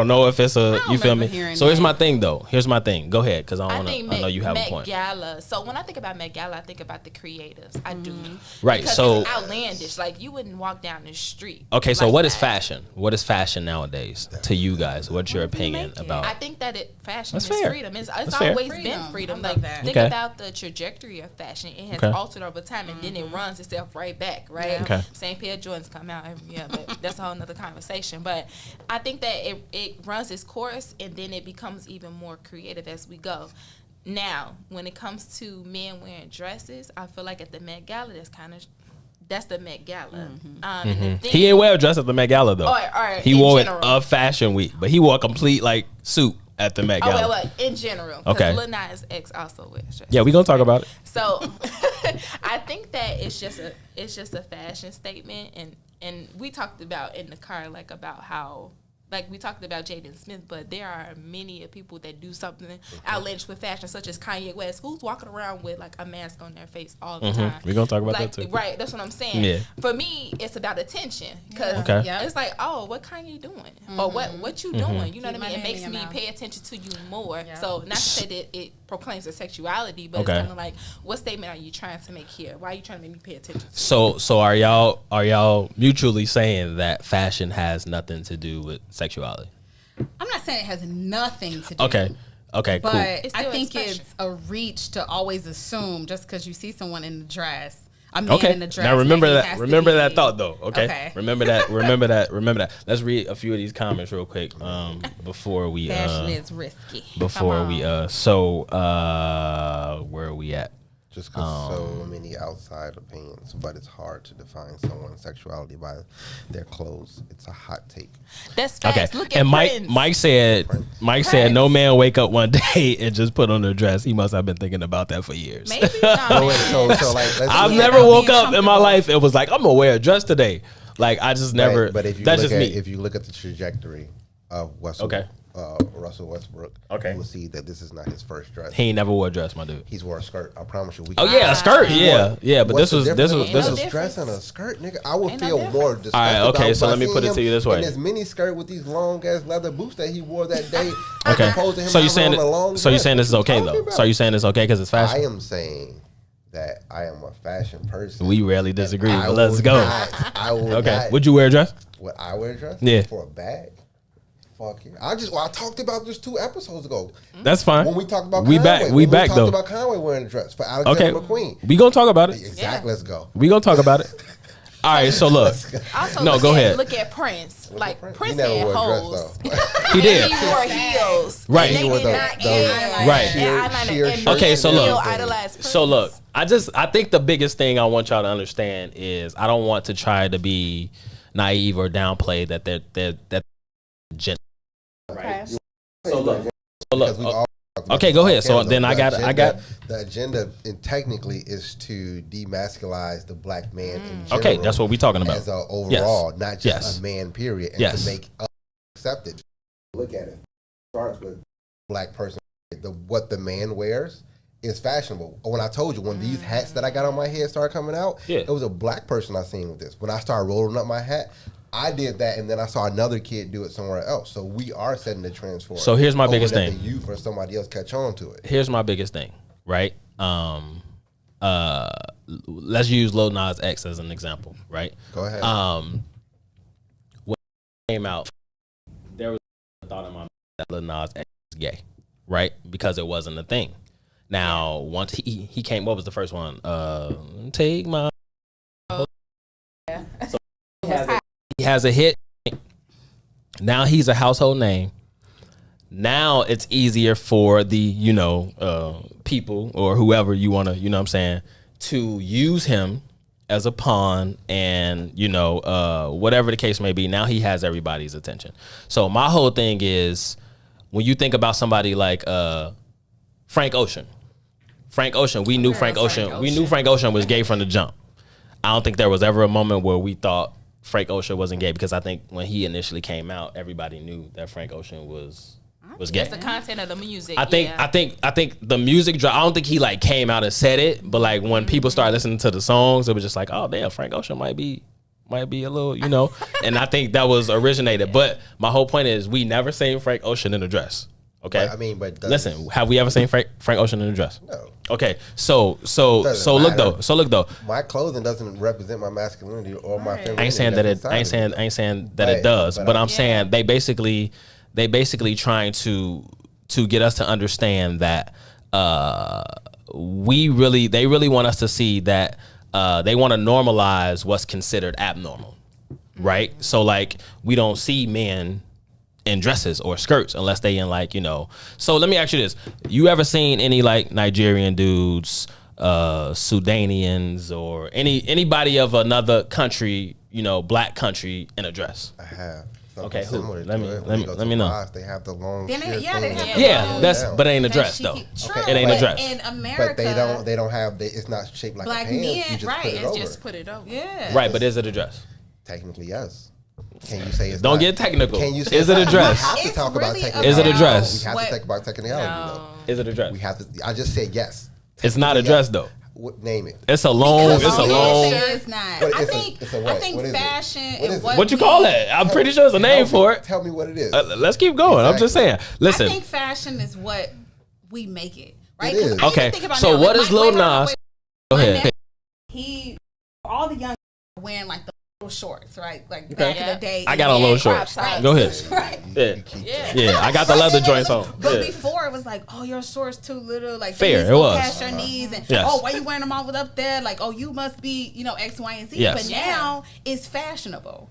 know if it's a, you feel me? hearing So here's that. my thing though. Here's my thing. Go ahead, because I know you have a Met point. Gala. So when I think about Met Gala, I think about the creatives. I do. Right, Because so- it's outlandish. Like you wouldn't walk down the street. Okay, so like what is that. fashion? What is fashion nowadays to you guys? What's your opinion make it? about? I think that fashion That's is fair. freedom. It's That's fair. always Freedom. been freedom. I love Like that. think Okay. about the trajectory of fashion. It has Okay. altered over time, and then it runs itself right back. Right. Okay. Same pair of Jordans come out every year, but that's a whole nother conversation. But I think that it runs its course, and then it becomes even more creative as we go. Now, when it comes to men wearing dresses, I feel like at the Met Gala, that's the Met Gala. And the thing- He ain't wear a dress at the Met Gala though. Or He in wore it general. a fashion week, but he wore a complete like suit at the Met Oh, Gala. well, in general. Okay. Because Lil Nas X also wears dresses. Yeah, we gonna talk about it. So I think that it's just a fashion statement, and we talked about in the car about how. Like we talked about Jaden Smith, but there are many people that do something outlandish with fashion, such as Kanye West, who's walking around with like a mask on their face all the time. We gonna talk about Like, that too. Right, that's what I'm saying. Yeah. For me, it's about attention because Okay. Yeah. it's like, oh, what Kanye doing, or what you doing? You know Keep what I mean? my It name makes in me your mouth. pay attention to you more. Yeah. So not to say that it proclaims their sexuality, but Okay. it's kind of like, what statement are you trying to make here? Why are you trying to make me pay attention to? So are y'all mutually saying that fashion has nothing to do with sexuality? I'm not saying it has nothing to do. Okay, But cool. It's I still think expression. it's a reach to always assume just because you see someone in the dress, a man Okay. in the dress. Now remember he that. has to Remember be- that thought though. Okay. Okay. Remember that. Remember that. Remember that. Let's read a few of these comments real quick before we Fashion is risky. before we where are we at? Just because so many outside opinions, but it's hard to define someone's sexuality by their clothes. It's a hot take. That's facts. Okay. Look at And Prince. Mike said no man wake up one day and just put on a dress. He must have been thinking about that for years. Maybe So, no, so like, let's I've look never at- woke being up in my comfortable. life and was like, I'm gonna wear a dress today. Like I just never. But if you that's look just at, me. if you look at the trajectory of Russell Westbrook, Okay. you will see that this is not his first dress. He ain't never wore a dress, my dude. He's wore a skirt. I promise you. Oh yeah, a skirt. Yeah, yeah. But What's this the was difference this between was. no a dress and a difference. skirt, nigga. I would Ain't no feel more difference. disgusted. All right, okay, about so let me seeing put it him to you this way. In his mini skirt with these long ass leather boots that he wore that day. Okay. opposed to him So you having saying on a long so you dress. saying this is What you okay talking though? about? So you saying it's okay because it's I fashion? am saying that I am a fashion person. We rarely disagree, I but let's will go. I will Okay. not- Would you wear a dress? Would I wear a dress? Yeah. For a bag? Fuck yeah. I talked about this 2 episodes ago. That's fine. When we talked about we Conway. back. When We back talked though. about Conway wearing a dress for Alexander Okay. McQueen. We gonna talk about it. Exactly. Let's go. We gonna talk about it. All right. So look. Also, No, look go at, ahead. Look at Prince. Like Prince? Prince He never had wore a hoes. dress though. He did. He wore heels. Right. And He they wore did the- not the care. Right. sheer And shirt Okay, men so still look. idolize Prince. So look. I think the biggest thing I want y'all to understand is I don't want to try to be naive or downplay that that gen- Okay. So look. Because we all talked about Okay, this go on ahead. So camera, then though. I got The agenda technically is to demasculize the black man in general. Okay, that's what we talking about. As a overall, not just Yes. a man, period. And Yes. to make us accepted. Look at it. Starts with black person. What the man wears is fashionable. When I told you, when these hats that I got on my head started coming out, Yeah. it was a black person I seen with this. When I started rolling up my hat, I did that, and then I saw another kid do it somewhere else. So we are setting the trends for it. So here's my Or biggest let thing. The youth or somebody else catch on to it. Here's my biggest thing, right? Let's use Lil Nas X as an example, right? Go ahead. When it came out, there was a thought in my mind that Lil Nas X was gay, right? Because it wasn't a thing. Now, once he came, what was the first one? Take my. So he has a hit. Now he's a household name. Now it's easier for the, people or whoever you want to, you know what I'm saying, to use him as a pawn and, whatever the case may be. Now he has everybody's attention. So my whole thing is when you think about somebody like Frank Ocean. We knew Frank Ocean was gay from the jump. I don't think there was ever a moment where we thought Frank Ocean wasn't gay, because I think when he initially came out, everybody knew that Frank Ocean was gay. It's the content of the music. I think the music I don't think he came out and said it, but when people started listening to the songs, it was just like, oh damn, Frank Ocean might be might be a little, you know, and I think that was originated. But my whole point is we never seen Frank Ocean in a dress. Okay. But, I mean, but listen, have we ever seen Frank Ocean in a dress? No. Okay. So look though. My clothing doesn't represent my masculinity or my femininity. I ain't saying that it. I ain't saying that it does. But I'm saying they basically trying to get us to understand that they really want us to see that they want to normalize what's considered abnormal, right? So like we don't see men in dresses or skirts unless they in like, you know. So let me ask you this: you ever seen any like Nigerian dudes, Sudanians, or anybody of another country, you know, black country in a dress? I have. Okay, who? Similar Let to me it. When let you me go let to me know. Ross, they have the long. Then sheer they have thing. the Yeah, long that's down. but it ain't a that dress she though. keep- It True, ain't a but dress. in America, But they don't have. It's not shaped like Black a pants. men, You just right, put it It's over. just put it over. Yeah. Right, but is it a dress? Technically, yes. Can you say it's Don't not? get technical. Can you say Is it a it's not? dress? We have to It's talk about really technicality. Is it a about dress? We have what- to talk about technicality. No. Is it a dress? Though. We have to. I just said yes. It's not a dress though. Name it. It's a long. Because It's a men long. say it's not. What- I it's a- think it's a I what? think What is it? fashion What and is it? what What you we- call that? I'm pretty sure there's a name for it. Tell me what it is. Let's keep going. I'm just saying. Exactly. Listen. I think fashion is what we make it, right? It 'Cause is. I Okay, even think about so now, what like is my- Lil wait, hold on, Nas? wait. Go My ahead. nephew, he, all the young are wearing like the little shorts, right? Like back in the day. I got on little crop shorts. tops. Go ahead. Right. Yeah, I got the leather joints on. But Yeah. before it was like, oh, your shorts too little, like Fair, these it go was. past your knees, and Yes. oh, why you wearing them all the way up there? Like, oh, you must be, you know, X, Y, and Z. Yes. But Yeah. now it's fashionable.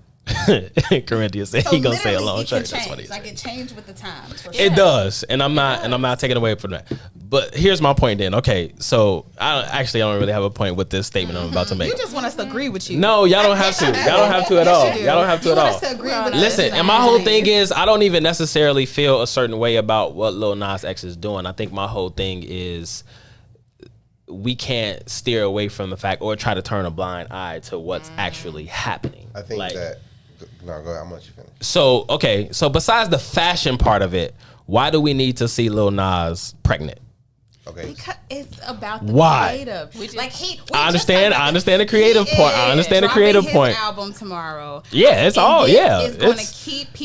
Corinthians said So he gonna say a literally, long it can shirt. That's what he change. Like said. it changed with the times. For It sure. does, and I'm not taking away from that. But here's my point. Then, okay, so I don't really have a point with this statement I'm about to make. You just want us to agree with you. No, y'all don't have to. Y'all don't have to at all. Yes, you do. Y'all don't have to You at want all. us to agree with Listen, us. and my whole thing is I don't even necessarily feel a certain way about what Lil Nas X is doing. I think my whole thing is we can't steer away from the fact or try to turn a blind eye to what's actually happening. I think Like, that. No, go ahead. I'm gonna let you finish. So, okay, so besides the fashion part of it, why do we need to see Lil Nas pregnant? Okay. Because it's about the Why? creative. We just- Like I understand the creative point. I understand the creative point. Album tomorrow. Yeah, it's And all this yeah. It's going to It's keep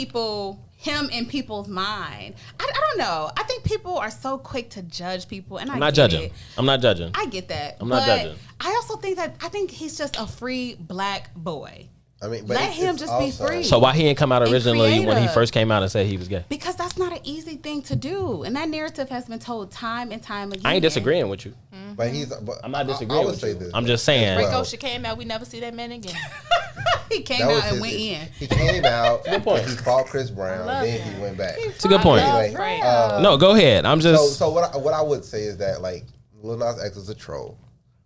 him in people's mind. I don't know. I think people are so quick to judge people, and I'm not judging. I'm not judging. I get that. I'm not but judging. I also think he's just a free black boy. I mean, but Let him it's just be also- free. So why he didn't come out And originally when he creative. first came out and said he was gay? Because that's not an easy thing to do, and that narrative has been told time and time again. I ain't disagreeing with you. But he's. But I'm not I disagreeing would with say you. this. I'm just saying. Frank Well, Ocean came out. We never see that man again. He came that was out and his went issue. in. He came out. Good point. He fought Chris Brown. love Then him. he went back. It's a good point. Anyway, Frank. No, go ahead. I'm just So what I would say is that like Lil Nas X is a troll.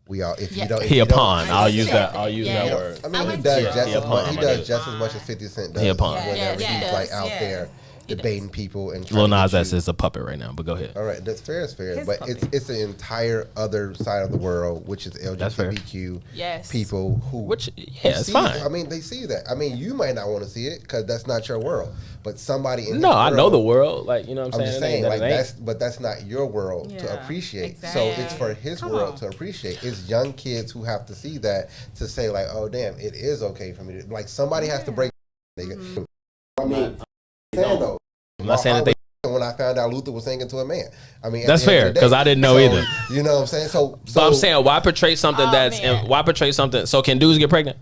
We all if you Yeah. don't if he you a don't- pawn. I'll use Yeah. that. I'll use Yeah. that word. I mean, I he like does that. just He a as pawn, much. He my does nigga. just as much as 50 Cent does. He a pawn. Whenever Yes, he's yes, like out yes. there He debating people and Lil trying to Nas get X you- is a puppet right now, but go ahead. All right, that's fair. It's fair, His but puppet. it's the entire other side of the world, which is That's fair. LGBTQ Yes. people who Which yeah, it's see- fine. I mean, they see that. I mean, you might not want to see it because that's not your world, but somebody in No, this I know world- the world. Like you know what I'm I'm saying. just It ain't saying, that like it ain't. that's not your world to Yeah, appreciate. exactly. So it's for his Come world on. to appreciate. It's young kids who have to see that to say like, oh damn, it is okay for me to like. Somebody has to break. Nigga. I mean, saying though, I'm not saying that they. when I found out Luther was singing to a man. I mean, at That's the end of fair, the day. 'cause I didn't know So, either. You know what I'm saying? So But I'm saying why portray something Oh, that's man. why portray something? So can dudes get pregnant?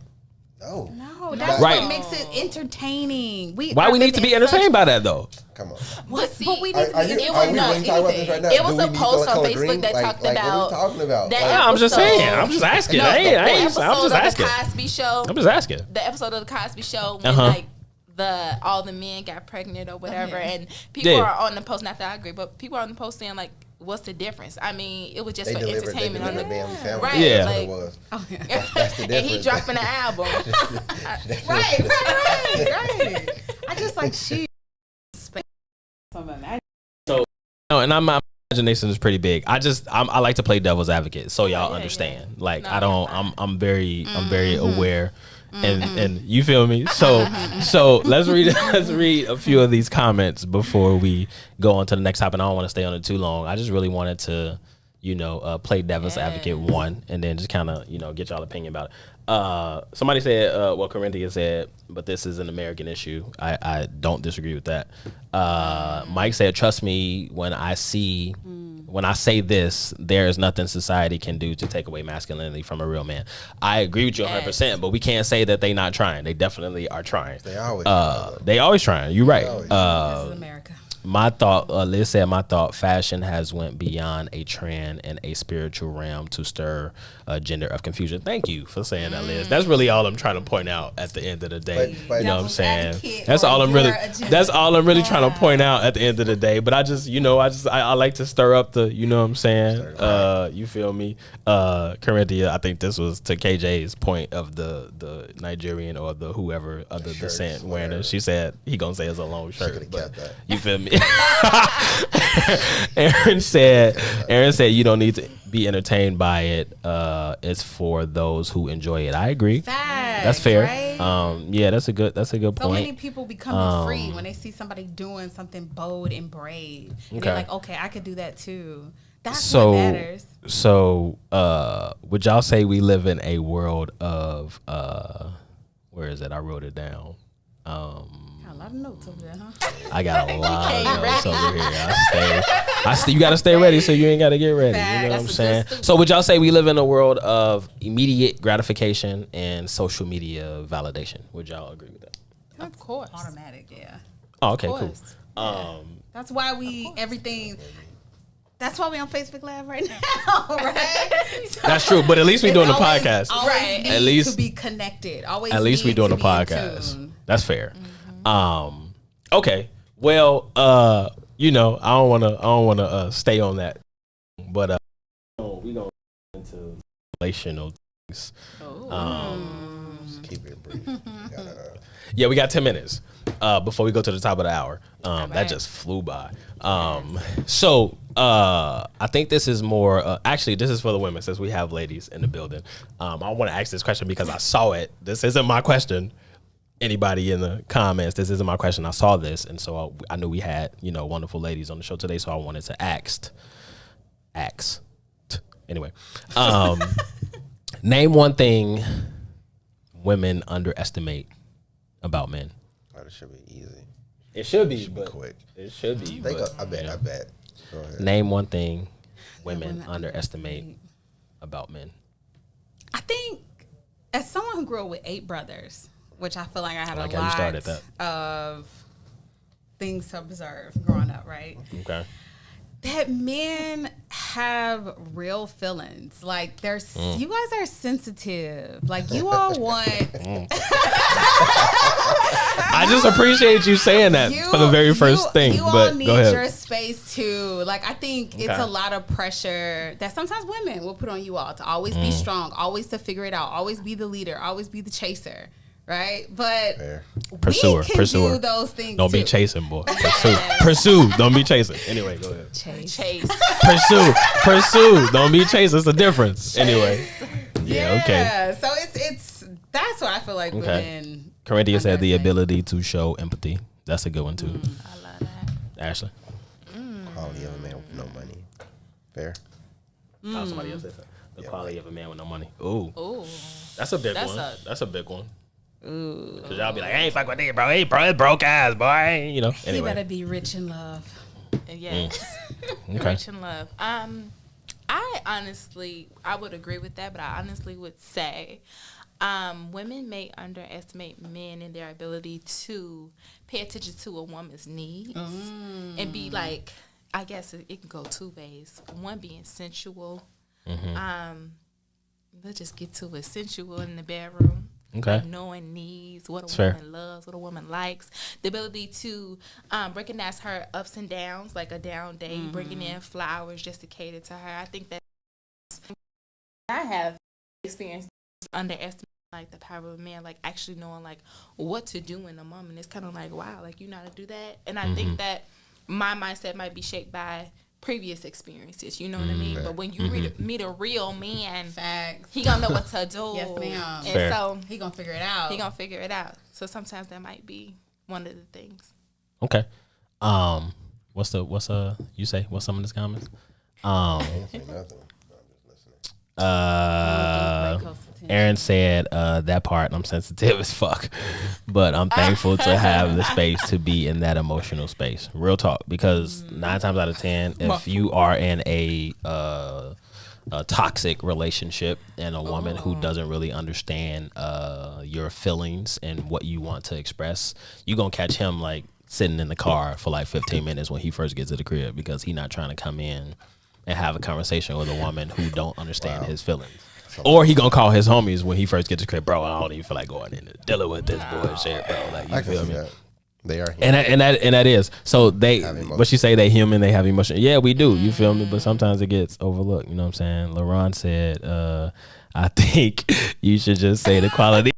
no, No, that's Right. what makes it entertaining. Why we need to be entertained by that though? come on. But see, But we need Are, to are be you, it are was we not really talking about this right now? It was Do a we need post to on color Facebook green? that talked like, about What are we talking about? that Like, Yeah, I'm just episode- saying. I'm just asking. No, I ain't. the I'm episode just of the asking. Cosby Show. I'm just asking. The episode of the Cosby Show when Uh-huh. like all the men got pregnant or whatever, and people Yeah. are on the post. Not that I agree, but people are on the post saying like, "What's the difference?" I mean, it was just they for delivered entertainment. On the family sandwich. Right, Yeah. That's like- what it was. Oh, yeah. That's the and he difference. dropping an album. right. I just like she. No, and my imagination is pretty big. I like to play devil's advocate, so y'all yeah, understand. Like No, I don't. you're fine. I'm very aware, and you feel me. So let's read a few of these comments before we go on to the next topic. I don't want to stay on it too long. I just really wanted to, play devil's advocate one, and then just kind of get y'all opinion about it. Somebody said what Corinthia said, but this is an American issue. I don't disagree with that. Mike said, trust me when I say this, there is nothing society can do to take away masculinity from a real man. I agree with you 100%, but we can't say that they not trying. They definitely are trying. They always trying. They always trying. You're right. This is America. My thought, Liz said, my thought, fashion has went beyond a trend and a spiritual realm to stir a gender of confusion. Thank you for saying that, Liz. That's really all I'm trying to point out at the end of the day. But you know what I'm saying? That's all I'm really trying to point out at the end of the day. But I like to stir up the, you know what I'm saying? You feel me? Corinthia, I think this was to KJ's point of the Nigerian or the whoever of the descent wearing it. She said he gonna say it's a long shirt. But that. You feel me? Aaron said you don't need to be entertained by it. It's for those who enjoy it. I agree. That's fair. Right? Yeah, that's a good point. So many people becoming free when they see somebody doing something bold and brave. And they're like, okay, I could do that too. That's what matters. So would y'all say we live in a world of where is it? I wrote it down. A lot of notes over there, huh? I got a lot of notes over here. You got to stay ready so you ain't got to get ready. You know what I'm saying? So would y'all say we live in a world of immediate gratification and social media validation? Would y'all agree with that? Of course. Automatic, yeah. Oh, okay, cool. That's why that's why we on Facebook Live right now, right? So that's true, but at least we doing the podcast. Right. At least to be connected. At least we doing the podcast. That's fair. Okay. Well, I don't wanna stay on that, but we gonna get into relational things. Keep it brief. Yeah, we got 10 minutes before we go to the top of the hour. That just flew by. So I think this is more, actually, this is for the women since we have ladies in the building. I want to ask this question because I saw it. This isn't my question. Anybody in the comments, this isn't my question. I saw this, and so I knew we had, wonderful ladies on the show today, so I wanted to ask. Anyway, name one thing women underestimate about men. Oh, this should be easy. It should be, but quick. It should be. I bet. Go ahead. Name one thing women underestimate about men. I think, as someone who grew up with 8 brothers, which I feel like I had a lot of things to observe growing up, right? Okay. That men have real feelings. Like you guys are sensitive. Like you all want. I just appreciate you saying that for the very first thing. You but all need go ahead. your space too. Like I think it's a lot of pressure that sometimes women will put on you all to always be strong, always to figure it out, always be the leader, always be the chaser. Right, but pursuer. Do those things. Don't be chasing, boy. Pursue. Don't be chasing. Anyway, go ahead. Chase. Pursue. Don't be chasing. It's the difference. Anyway. Yeah. Okay. So it's that's what I feel like women. Corinthia said the ability to show empathy. That's a good one too. I love that. Ashley. Quality of a man with no money. Fair. Oh, somebody else said that. The quality of a man with no money. Ooh. That's a big one. That's a big one. Ooh. Cause y'all be like, I ain't fuck with nigga, bro. Hey, bro, it's broke ass, boy. Anyway. You better be rich in love. Yes. Okay. Rich in love. I would agree with that, but I honestly would say, women may underestimate men in their ability to pay attention to a woman's needs and be like, I guess it can go 2 ways. One being sensual. Let's just get to it. Sensual in the bedroom. Okay. Like knowing needs, what a woman loves, what a woman likes, the ability to recognize her ups and downs, like a down day, bringing in flowers just to cater to her. I think that I have experienced underestimating like the power of a man, like actually knowing like what to do in a moment. It's kind of like, wow, like you know how to do that. And I think that my mindset might be shaped by previous experiences, you know what I mean? But when you meet a real man, he gonna know what to do. Yes, ma'am. And so he gonna figure it out. So sometimes that might be one of the things. Okay. What's some of the comments? I ain't say nothing. I'm just listening. Aaron said that part. I'm sensitive as fuck, but I'm thankful to have the space to be in that emotional space. Real talk, because 9 times out of 10, if you are in a toxic relationship and a woman who doesn't really understand your feelings and what you want to express, you gonna catch him like sitting in the car for like 15 minutes when he first gets to the crib, because he's not trying to come in and have a conversation with a woman who don't understand his feelings. Or he gonna call his homies when he first gets to the crib, bro, I don't even feel like going in and dealing with this bullshit, bro. Like, you feel me? That. They are human. And that is. So they, what you say, they human, they have emotion. Yeah, we do. You feel me? But sometimes it gets overlooked. You know what I'm saying? LaRon said, I think you should just say the quality.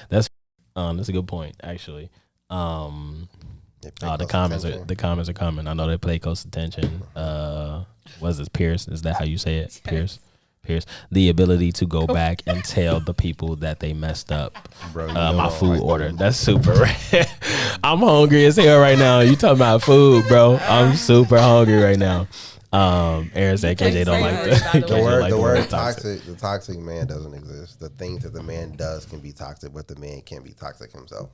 That's a good point, actually. The comments are coming. I know they play close attention. What's this, Pierce? Is that how you say it? Pierce. The ability to go back and tell the people that they messed up. Bro, my food order. That's super rare. I'm hungry as hell right now. You talking about food, bro? I'm super hungry right now. Aaron said KJ don't like the word toxic. The toxic man doesn't exist. The things that the man does can be toxic, but the man can't be toxic himself.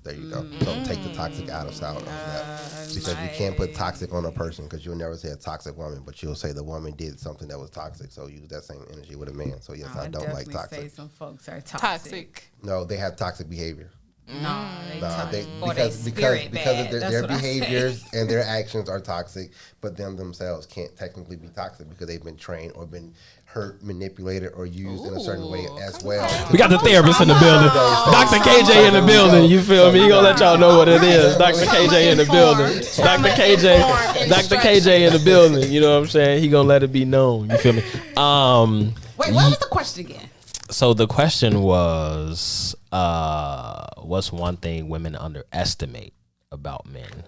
There you go. So take the toxic out of that, because you can't put toxic on a person, because you'll never say a toxic woman, but you'll say the woman did something that was toxic. So use that same energy with a man. So yes, I don't like toxic. Say some folks are toxic. No, they have toxic behavior. No, because of their behaviors and their actions are toxic, but them themselves can't technically be toxic because they've been trained or been hurt, manipulated, or used in a certain way as well. We got the therapist in the building. Dr. KJ in the building. You feel me? He gonna let y'all know what it is. Dr. KJ in the building. Dr. KJ in the building. You know what I'm saying? He gonna let it be known. You feel me? Wait, what was the question again? So the question was, what's one thing women underestimate about men?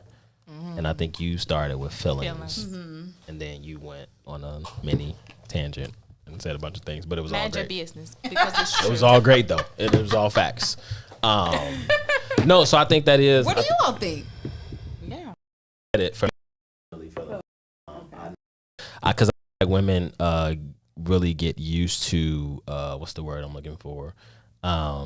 And I think you started with feelings, and then you went on a mini tangent and said a bunch of things, but it was all great. Your business, because it's true. It was all great though. It was all facts. No, so I think that is. What do you all think? Yeah. Because I like women really get used to what's the word I'm looking for? I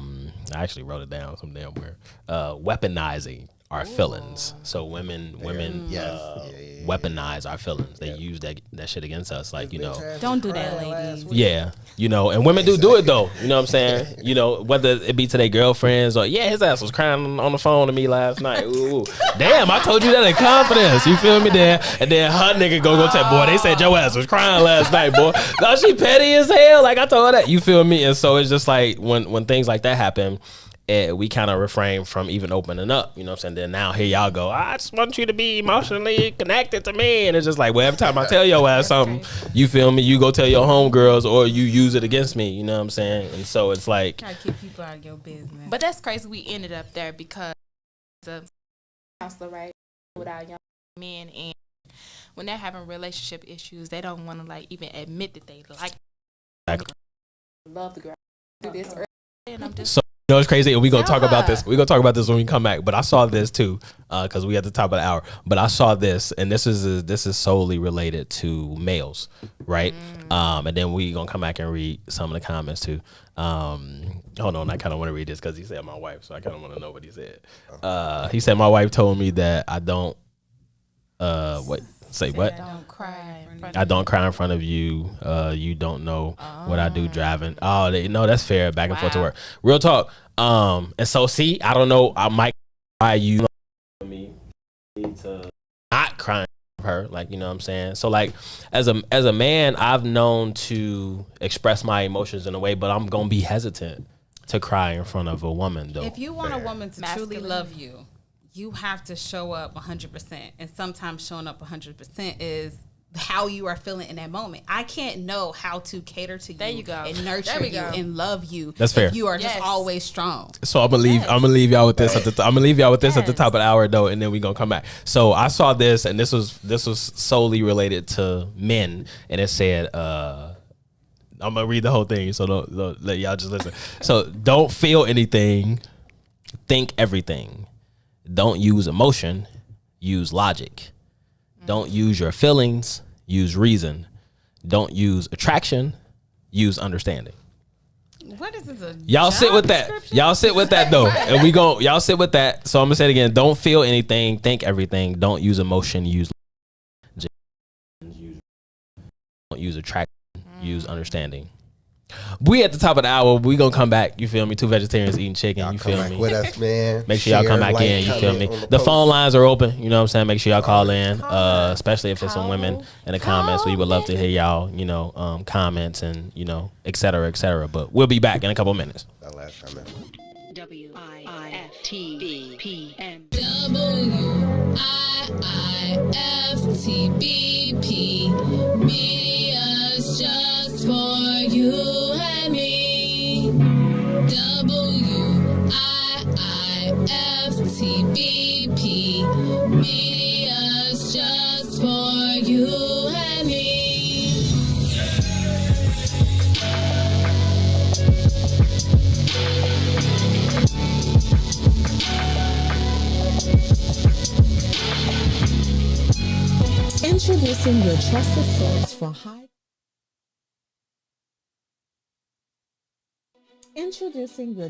actually wrote it down some damn where. Weaponizing our feelings. So women weaponize our feelings. They use that shit against us. Like, you know. Don't do that, ladies. Yeah. You know, and women do it though. You know what I'm saying? You know, whether it be to their girlfriends or, yeah, his ass was crying on the phone to me last night. Ooh. Damn, I told you that in confidence. You feel me there? And then her nigga go tell, boy, they said your ass was crying last night, boy. No, she petty as hell. Like, I told her that. You feel me? And so it's just like when things like that happen, we kind of refrain from even opening up, you know what I'm saying? Then now here y'all go, I just want you to be emotionally connected to me. And it's just like, well, every time I tell your ass something, you feel me? You go tell your homegirls or you use it against me, you know what I'm saying? And so it's like. Try to keep people out of your business. But that's crazy we ended up there because of counselor, right? With our young men, and when they're having relationship issues, they don't want to like even admit that they like love the girl. Do this early, and I'm just. You know, it's crazy, and we're gonna talk about this. We're gonna talk about this when we come back. But I saw this too, because we at the top of the hour. But I saw this, and this is solely related to males, right? And then we gonna come back and read some of the comments too. Hold on, I kind of want to read this because he said my wife, so I kind of want to know what he said. He said my wife told me that I don't. What? Say what? Don't cry. I don't cry in front of you. You don't know what I do driving. Oh, no, that's fair. Back and forth to work. Real talk. And so, see, I don't know. I might cry you. Me to not crying for her, like, you know what I'm saying. So, like, as a man, I've known to express my emotions in a way, but I'm gonna be hesitant to cry in front of a woman, though. If you want a woman to truly love you, you have to show up 100%. And sometimes showing up 100% is how you are feeling in that moment. I can't know how to cater to you, and nurture you and love you. That's fair. If you are just always strong. So I'm gonna leave y'all with this at the I'm gonna leave y'all with this at the top of the hour though, and then we gonna come back. So I saw this, and this was solely related to men, and it said I'm gonna read the whole thing, so don't let y'all just listen. So don't feel anything, think everything. Don't use emotion, use logic. Don't use your feelings, use reason. don't use attraction, use understanding. What is this? Y'all sit with that. Y'all sit with that though. And y'all sit with that. So I'm gonna say it again. Don't feel anything, think everything. Don't use emotion, use don't use attraction, use understanding. We at the top of the hour. We gonna come back. You feel me? Two vegetarians eating chicken. Y'all You come feel back me? with us, man. Make sure y'all come back in. You feel me? The phone lines are open. You know what I'm saying? Make sure y'all call in, especially if there's some women in the comments. We would love to hear y'all, comments and, et cetera, et cetera. But we'll be back in a couple minutes. That last comment. WIIFTBPM. WIIFTBP. Media's just for you and me. WIIFTBP. Media's just for you and me. Introducing your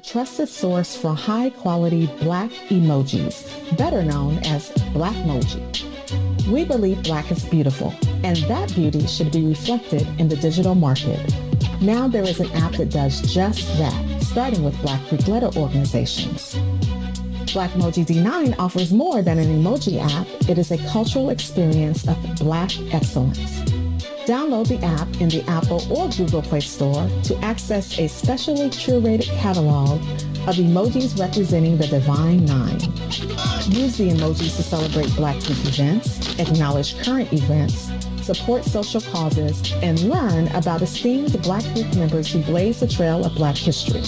trusted source for high quality Black emojis, better known as Blackmoji. We believe Black is beautiful, and that beauty should be reflected in the digital market. Now there is an app that does just that, starting with Black Greek letter organizations. Blackmoji D9 offers more than an emoji app. It is a cultural experience of Black excellence. Download the app in the Apple or Google Play Store to access a specially curated catalog of emojis representing the Divine Nine. Use the emojis to celebrate Black Greek events, acknowledge current events, support social causes, and learn about esteemed Black Greek members who blaze the trail of Black history.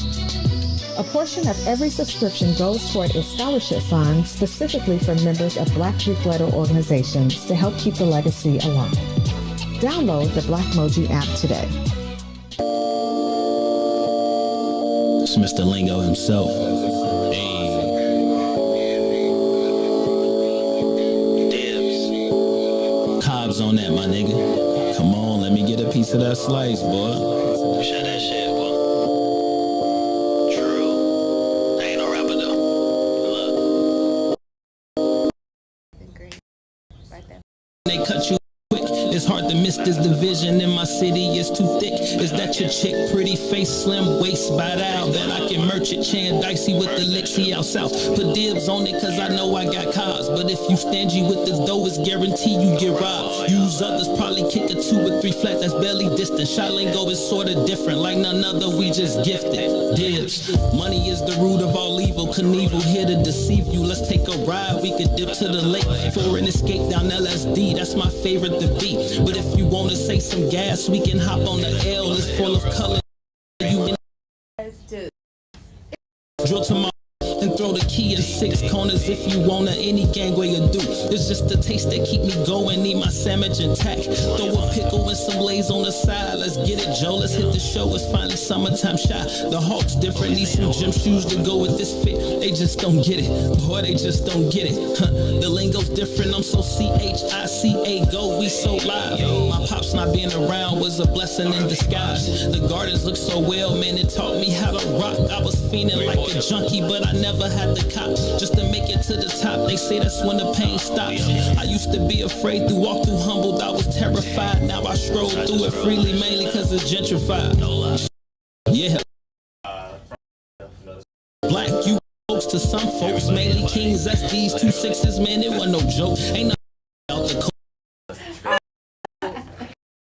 A portion of every subscription goes toward a scholarship fund specifically for members of Black Greek letter organizations to help keep the legacy alive. Download the Blackmoji app today. It's Mr. Lingo himself. Cobbs on that, my nigga. Come on, let me get a piece of that slice, boy. Shut that shit, boy. True. I ain't no rapper though. Look. They cut you quick. It's hard to miss this division in my city. It's too thick. Is that your chick? Pretty face, slim waist, bite out. Bet I can merch it. Chan dicey with the Lixie out south. Put dibs on it cause I know I got cars. But if you stingy with this dough, it's guaranteed you get robbed. Use others, probably kick a 2 or 3 flat. That's barely distant. Shot lingo is sorta different. Like none other, we just gifted. Dibs. Money is the root of all evil. Knievel here to deceive you. Let's take a ride. We could dip to the lake for an escape down LSD. That's my favorite to beat. But if you wanna say some gas, we can hop on the L. It's full of color. You can drill to my and throw the key in 6 corners if you wanna. Any gangway or do. It's just the taste that keep me going. Need my sandwich intact. Throw a pickle and some lays on the side. Let's get it, Joe. Let's hit the show. It's finally summertime shot. The Hawks different. Need some gym shoes to go with this fit. They just don't get it. Boy, they just don't get it. The lingo's different. I'm so CHICA. Go, we so live. My pops not being around was a blessing in disguise. The gardens look so well, man. It taught me how to rock. I was fiending like a junkie, but I never had the cop just to make it to the top. They say that's when the pain stops. I used to be afraid to walk through humbled. I was terrified. Now I stroll through it freely, mainly cause it's gentrified. Yeah. Black you folks to some folks, mainly kings. That's these 2 6s, man. It wasn't no joke. Ain't no out the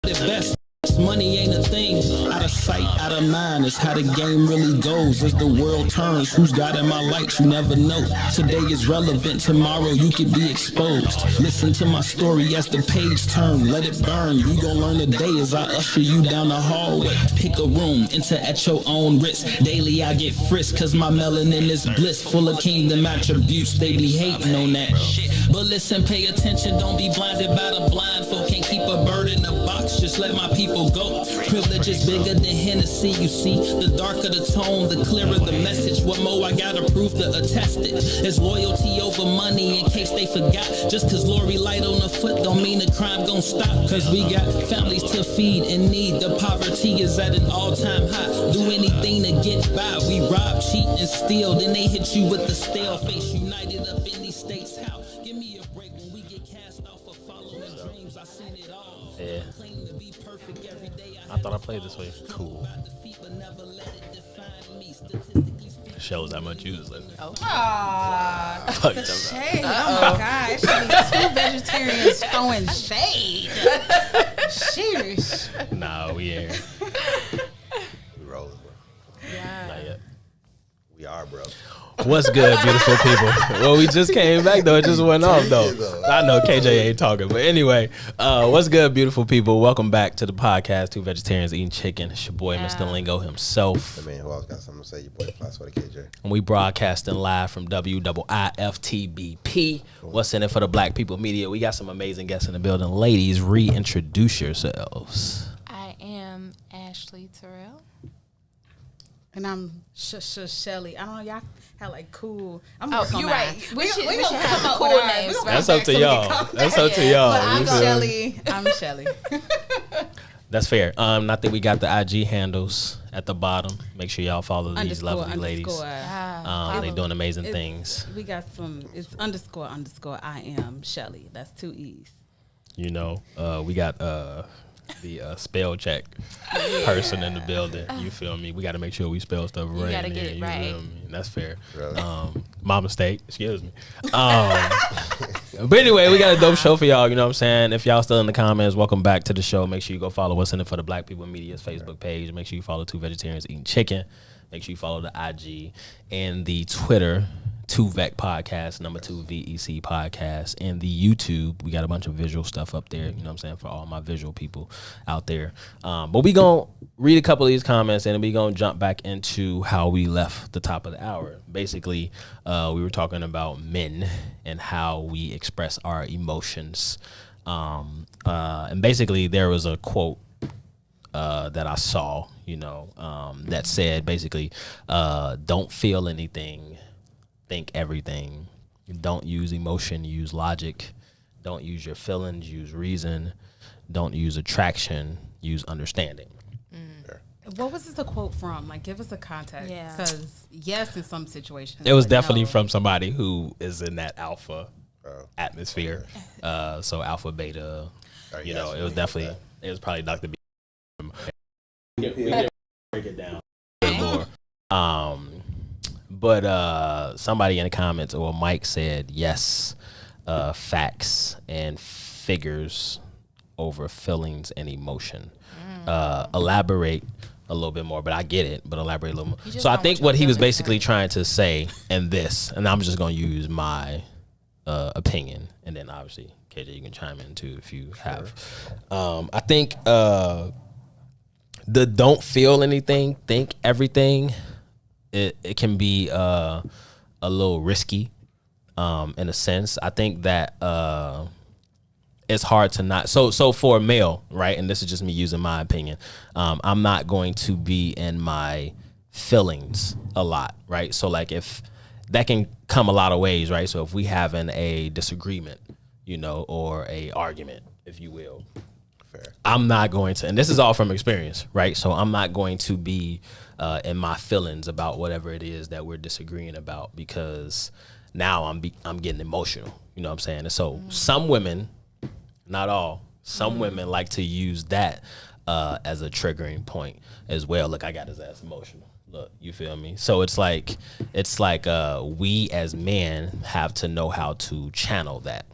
the best. Money ain't a thing. Out of sight, out of mind. It's how the game really goes. As the world turns, who's got in my light, you never know. Today is relevant, tomorrow you could be exposed. Listen to my story as the page turn. Let it burn. You gon' learn today as I usher you down the hallway. Pick a room, enter at your own risk. Daily I get frisked, cause my melanin is bliss. Full of kingdom attributes, they be hating on that shit. But listen, pay attention, don't be blinded by the blind folk. Can't keep a bird in a box, just just let my people go. Privilege is bigger than Hennessy, you see. The darker the tone, the clearer the message. What more I gotta prove to attest it? It's loyalty over money in case they forgot. Just cause Lori light on the foot don't mean the crime gon' stop. Cause we got families to feed and need. The poverty is at an all-time high. Do anything to get by. We rob, cheat, and steal. Then they hit you with the stale face. United up in these states. How? Give me a break when we get cast off of following dreams. I seen it all. Yeah. Claim to be perfect every day. I thought I played this way. Cool. Shows how much you was listening. Aww. Fuck them. Shade. Oh my gosh. Two vegetarians throwing shade. Sheesh. Nah, we ain't. We rolling, bro. Not yet. We are, bro. What's good, beautiful people? Well, we just came back, though. It just went off, though. I know KJ ain't talking. But anyway, what's good, beautiful people? Welcome back to the podcast, Two Vegetarians Eating Chicken. It's your boy, Mr. Lingo himself. The man who always got something to say, your boy Fly Sweaty KJ. And we broadcasting live from WIIFTBP. What's in it for the Black People Media? We got some amazing guests in the building. Ladies, reintroduce yourselves. I am Ashley Terrell. And I'm Shelly. I don't know, y'all have like cool. I'm Oh, working you're on right. mine. We should gonna have come up cool with ours. names, We gonna right? That's come up back to so we can y'all. come That's back. up to y'all. But I'm You feel me? Shelly. I'm Shelly. That's fair. I think we got the IG handles at the bottom. Make sure y'all follow these lovely ladies. They doing amazing things. We got some. It's __ I am Shelly. That's 2 E's. You know, we got the spell check person in the building. You feel me? We got to make sure we spell stuff right. gotta get it right. Feel me? That's fair. Really? My mistake. Excuse me. But anyway, we got a dope show for y'all. You know what I'm saying? If y'all still in the comments, welcome back to the show. Make sure you go follow What's in it for the Black People Media's Facebook page. Make sure you follow Two Vegetarians Eating Chicken. Make sure you follow the IG and the Twitter, 2VEC Podcast, number 2 VEC Podcast, and the YouTube. We got a bunch of visual stuff up there, you know what I'm saying, for all my visual people out there. But we going to read a couple of these comments, and then we going to jump back into how we left the top of the hour. Basically, we were talking about men and how we express our emotions. And basically, there was a quote that I saw, that said basically, don't feel anything, think everything. Don't use emotion, use logic. Don't use your feelings, use reason. Don't use attraction, use understanding. What was this a quote from? Like, give us a context. Yeah. Because yes, in some situations. It was but definitely no. from somebody who is in that alpha atmosphere. So alpha, beta, it was definitely, it was probably Dr. B. We can break it down a bit more. But somebody in the comments, or Mike said, yes, facts and figures over feelings and emotion. Elaborate a little bit more, but I get it, but elaborate a little more. So I think what he was basically trying to say in this, and I'm just going to use my opinion, and then obviously, KJ, you can chime in too if you have. I think the don't feel anything, think everything, it can be a little risky in a sense. I think that it's hard to not. So for a male, right, and this is just me using my opinion, I'm not going to be in my feelings a lot, right? So like if that can come a lot of ways, right? So if we having a disagreement, or a argument, if you will, I'm not going to, and this is all from experience, right? So I'm not going to be in my feelings about whatever it is that we're disagreeing about, because now I'm getting emotional, you know what I'm saying? And so some women, not all, some women like to use that as a triggering point as well. Look, I got his ass emotional. Look, you feel me? So it's like we as men have to know how to channel that,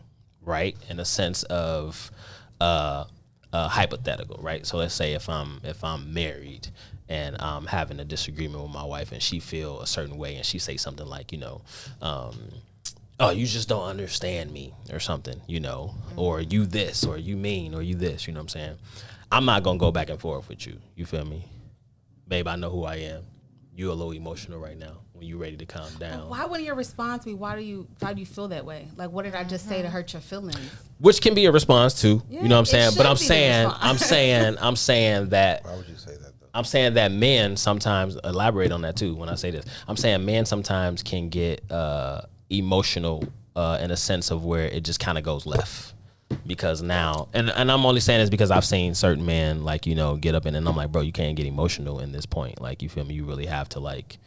right? In a sense of hypothetical, right? So let's say if I'm married and I'm having a disagreement with my wife and she feel a certain way and she say something like, oh, you just don't understand me or something, or you this, or you mean, or you this, you know what I'm saying? I'm not going to go back and forth with you. You feel me? Babe, I know who I am. you a little emotional right now when you ready to calm down. Why wouldn't your response be, why do you feel that way? Like, what did I just say to hurt your feelings? Which can be a response too. Yeah, you know what I'm it saying? But should I'm be the saying, response. I'm saying that. Why would you say that though? I'm saying that men sometimes elaborate on that too when I say this. I'm saying men sometimes can get emotional in a sense of where it just kind of goes left. Because now, and I'm only saying this because I've seen certain men, like, you know, get up and I'm like, bro, you can't get emotional in this point. Like, you feel me? You really have to, like,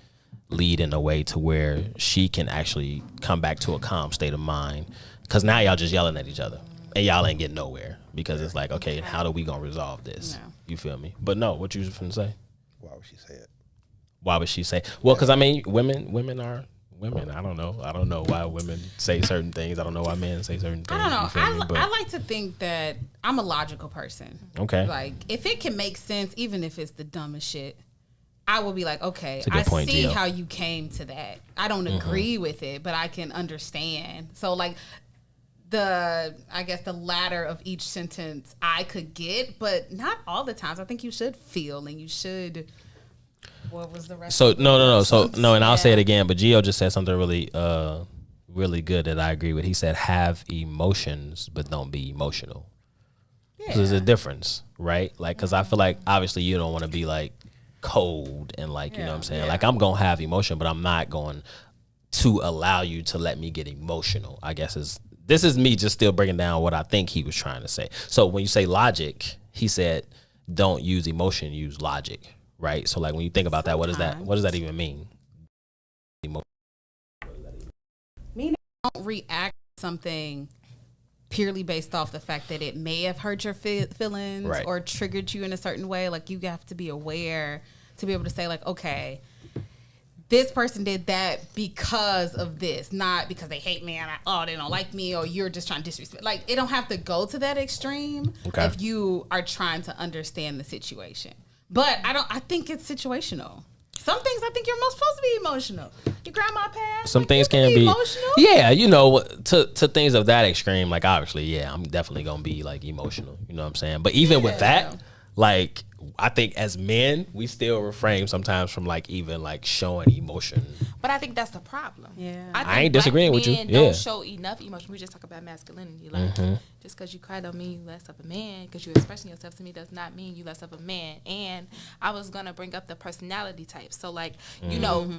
lead in a way to where she can actually come back to a calm state of mind. Because now y'all just yelling at each other. And y'all ain't getting nowhere. Because it's like, okay, how do we going to resolve this? No. You feel me? But no, what you was finna say? Why would she say it? Why would she say? Well, because, I mean, women are... Women, I don't know why women say certain things. I don't know why men say certain things. I don't know. You feel me? But I like to think that I'm a logical person. Okay. Like, if it can make sense, even if it's the dumbest shit, I will be like, okay, a good I point, see Gio. how you came to that. I don't agree with it, but I can understand. So, like, I guess the latter of each sentence I could get, but not all the times. I think you should feel and you should... What was the rest? So of the no. So response? no, and I'll say it Yeah. again. But Gio just said something really, really good that I agree with. He said, "Have emotions, but don't be emotional." Yeah. So there's a difference, right? Like, because I feel like obviously you don't want to be like cold and like you know what I'm saying. Yeah. Like I'm gonna have emotion, but I'm not going to allow you to let me get emotional. I guess this is me just still breaking down what I think he was trying to say. So when you say logic, he said, "Don't use emotion, use logic." Right. So like when you think about that, what does that even mean? Meaning don't react to something purely based off the fact that it may have hurt your feelings Right. or triggered you in a certain way. Like you have to be aware to be able to say like, okay, this person did that because of this, not because they hate me and they don't like me or you're just trying to disrespect. Like it don't have to go to that extreme if you are trying to understand the situation. But I think it's situational. Some things I think you're most supposed to be emotional. Your grandma passed. Some like, things you can can be emotional. Yeah, you know, to things of that extreme, like obviously, yeah, I'm definitely gonna be like emotional. You know what I'm saying? But even with that, like I think as men, we still refrain sometimes from like even like showing emotion. But I think that's the problem. Yeah. think I ain't disagreeing black with you. men Yeah. don't show enough emotion. We just talk about masculinity. Like, just because you cry don't mean you less of a man. Because you're expressing yourself to me does not mean you less of a man. And I was going to bring up the personality types. So, like, you know,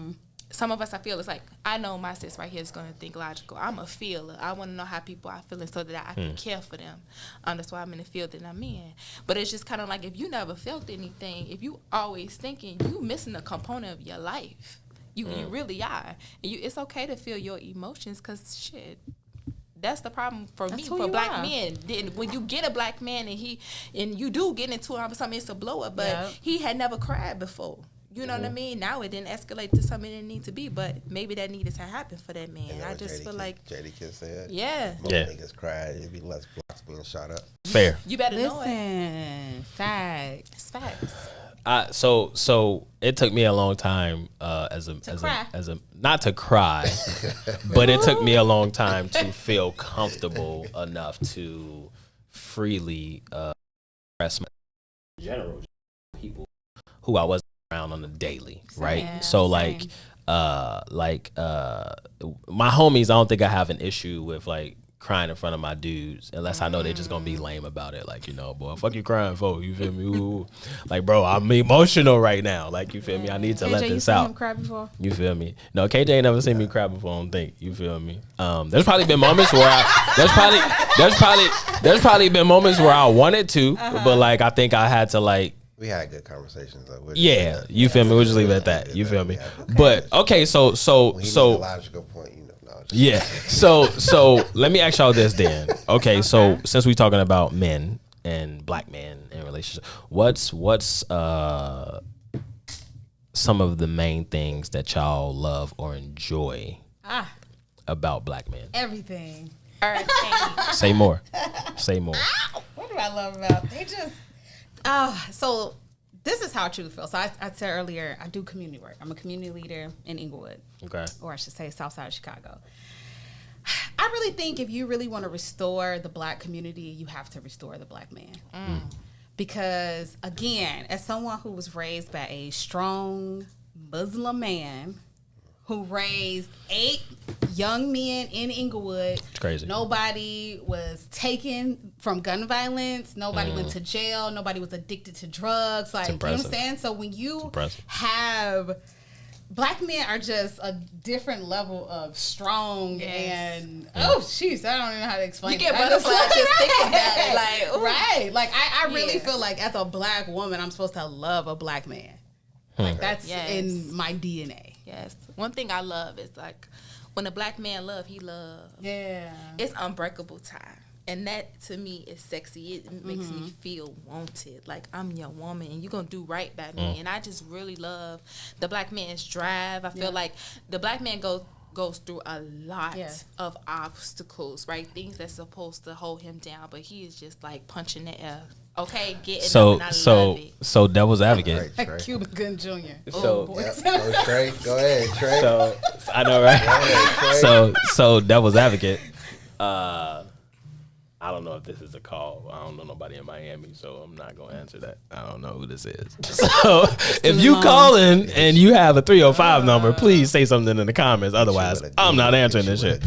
some of us, I feel, it's like, I know my sis right here is going to think logical. I'm a feeler. I want to know how people are feeling so that I can care for them. That's why I'm in the field that I'm in. But it's just kind of like, if you never felt anything, if you always thinking, you missing a component of your life. You really are. And it's okay to feel your emotions because, shit, that's the problem for me, for black men. Then when you get a black man and you do get into something, it's a blow up, but he had never cried before. You know what I mean? Now it didn't escalate to something it didn't need to be, but maybe that needed to happen for that man. I just feel like Jadakiss said. Yeah. Most niggas cried. It'd be less blocks being shot up. Fair. You better know it. Listen, facts. It's facts. So it took me a long time as a not to cry, but it took me a long time to feel comfortable enough to freely express my general people who I wasn't around on a daily, right? Yeah, so same. my homies, I don't think I have an issue with like crying in front of my dudes unless I know they're just gonna be lame about it. Like, you know, boy, fuck you crying for, you feel me? Ooh. Like, bro, I'm emotional right now. Like, you feel me? I need to let KJ, this you out. seen him cry before? You feel me? No, KJ ain't never seen me cry before, I don't think. You feel me? There's probably been moments where there's probably been moments where I wanted to, but like I think I had to like We had good conversations though. yeah, you feel me? We'll just leave it at that. You feel me? But okay, so When he made a logical point, you know. No, just- yeah. So let me ask y'all this then. Okay, so since we're talking about men and black men in relationships, what's some of the main things that y'all love or enjoy about black men? Everything. Say more. Say more. What do I love about they just so this is how I truly feel. So I said earlier, I do community work. I'm a community leader in Inglewood. Okay. Or I should say South Side of Chicago. I really think if you really want to restore the black community, you have to restore the black man. Because again, as someone who was raised by a strong Muslim man who raised 8 young men in Inglewood. It's crazy. Nobody was taken from gun violence. Nobody went to jail. Nobody was addicted to drugs. Like, you know what I'm saying? So when you have... Black men are just a different level of strong and jeez, I don't even know how to explain. You get butterflies just thinking about it, like right. Like I really feel like as a black woman, I'm supposed to love a black man. Like that's in my DNA. Yes. One thing I love is like when a black man love, he love. Yeah. It's unbreakable tie. And that, to me, is sexy. It makes me feel wanted. Like, I'm your woman, and you're going to do right by me. And I just really love the black man's drive. I feel like the black man goes through a lot of obstacles, right? Things that's supposed to hold him down. But he is just, like, punching the air. Okay, getting up, and I love it. So devil's advocate. Like Cuba Gooding Jr. So, Trey, go ahead, Trey. So, I know, right? Go ahead, Trey. So devil's advocate. I don't know if this is a call. I don't know nobody in Miami, so I'm not going to answer that. I don't know who this is. So if you call in and you have a 305 number, please say something in the comments. Otherwise, I'm not answering this shit.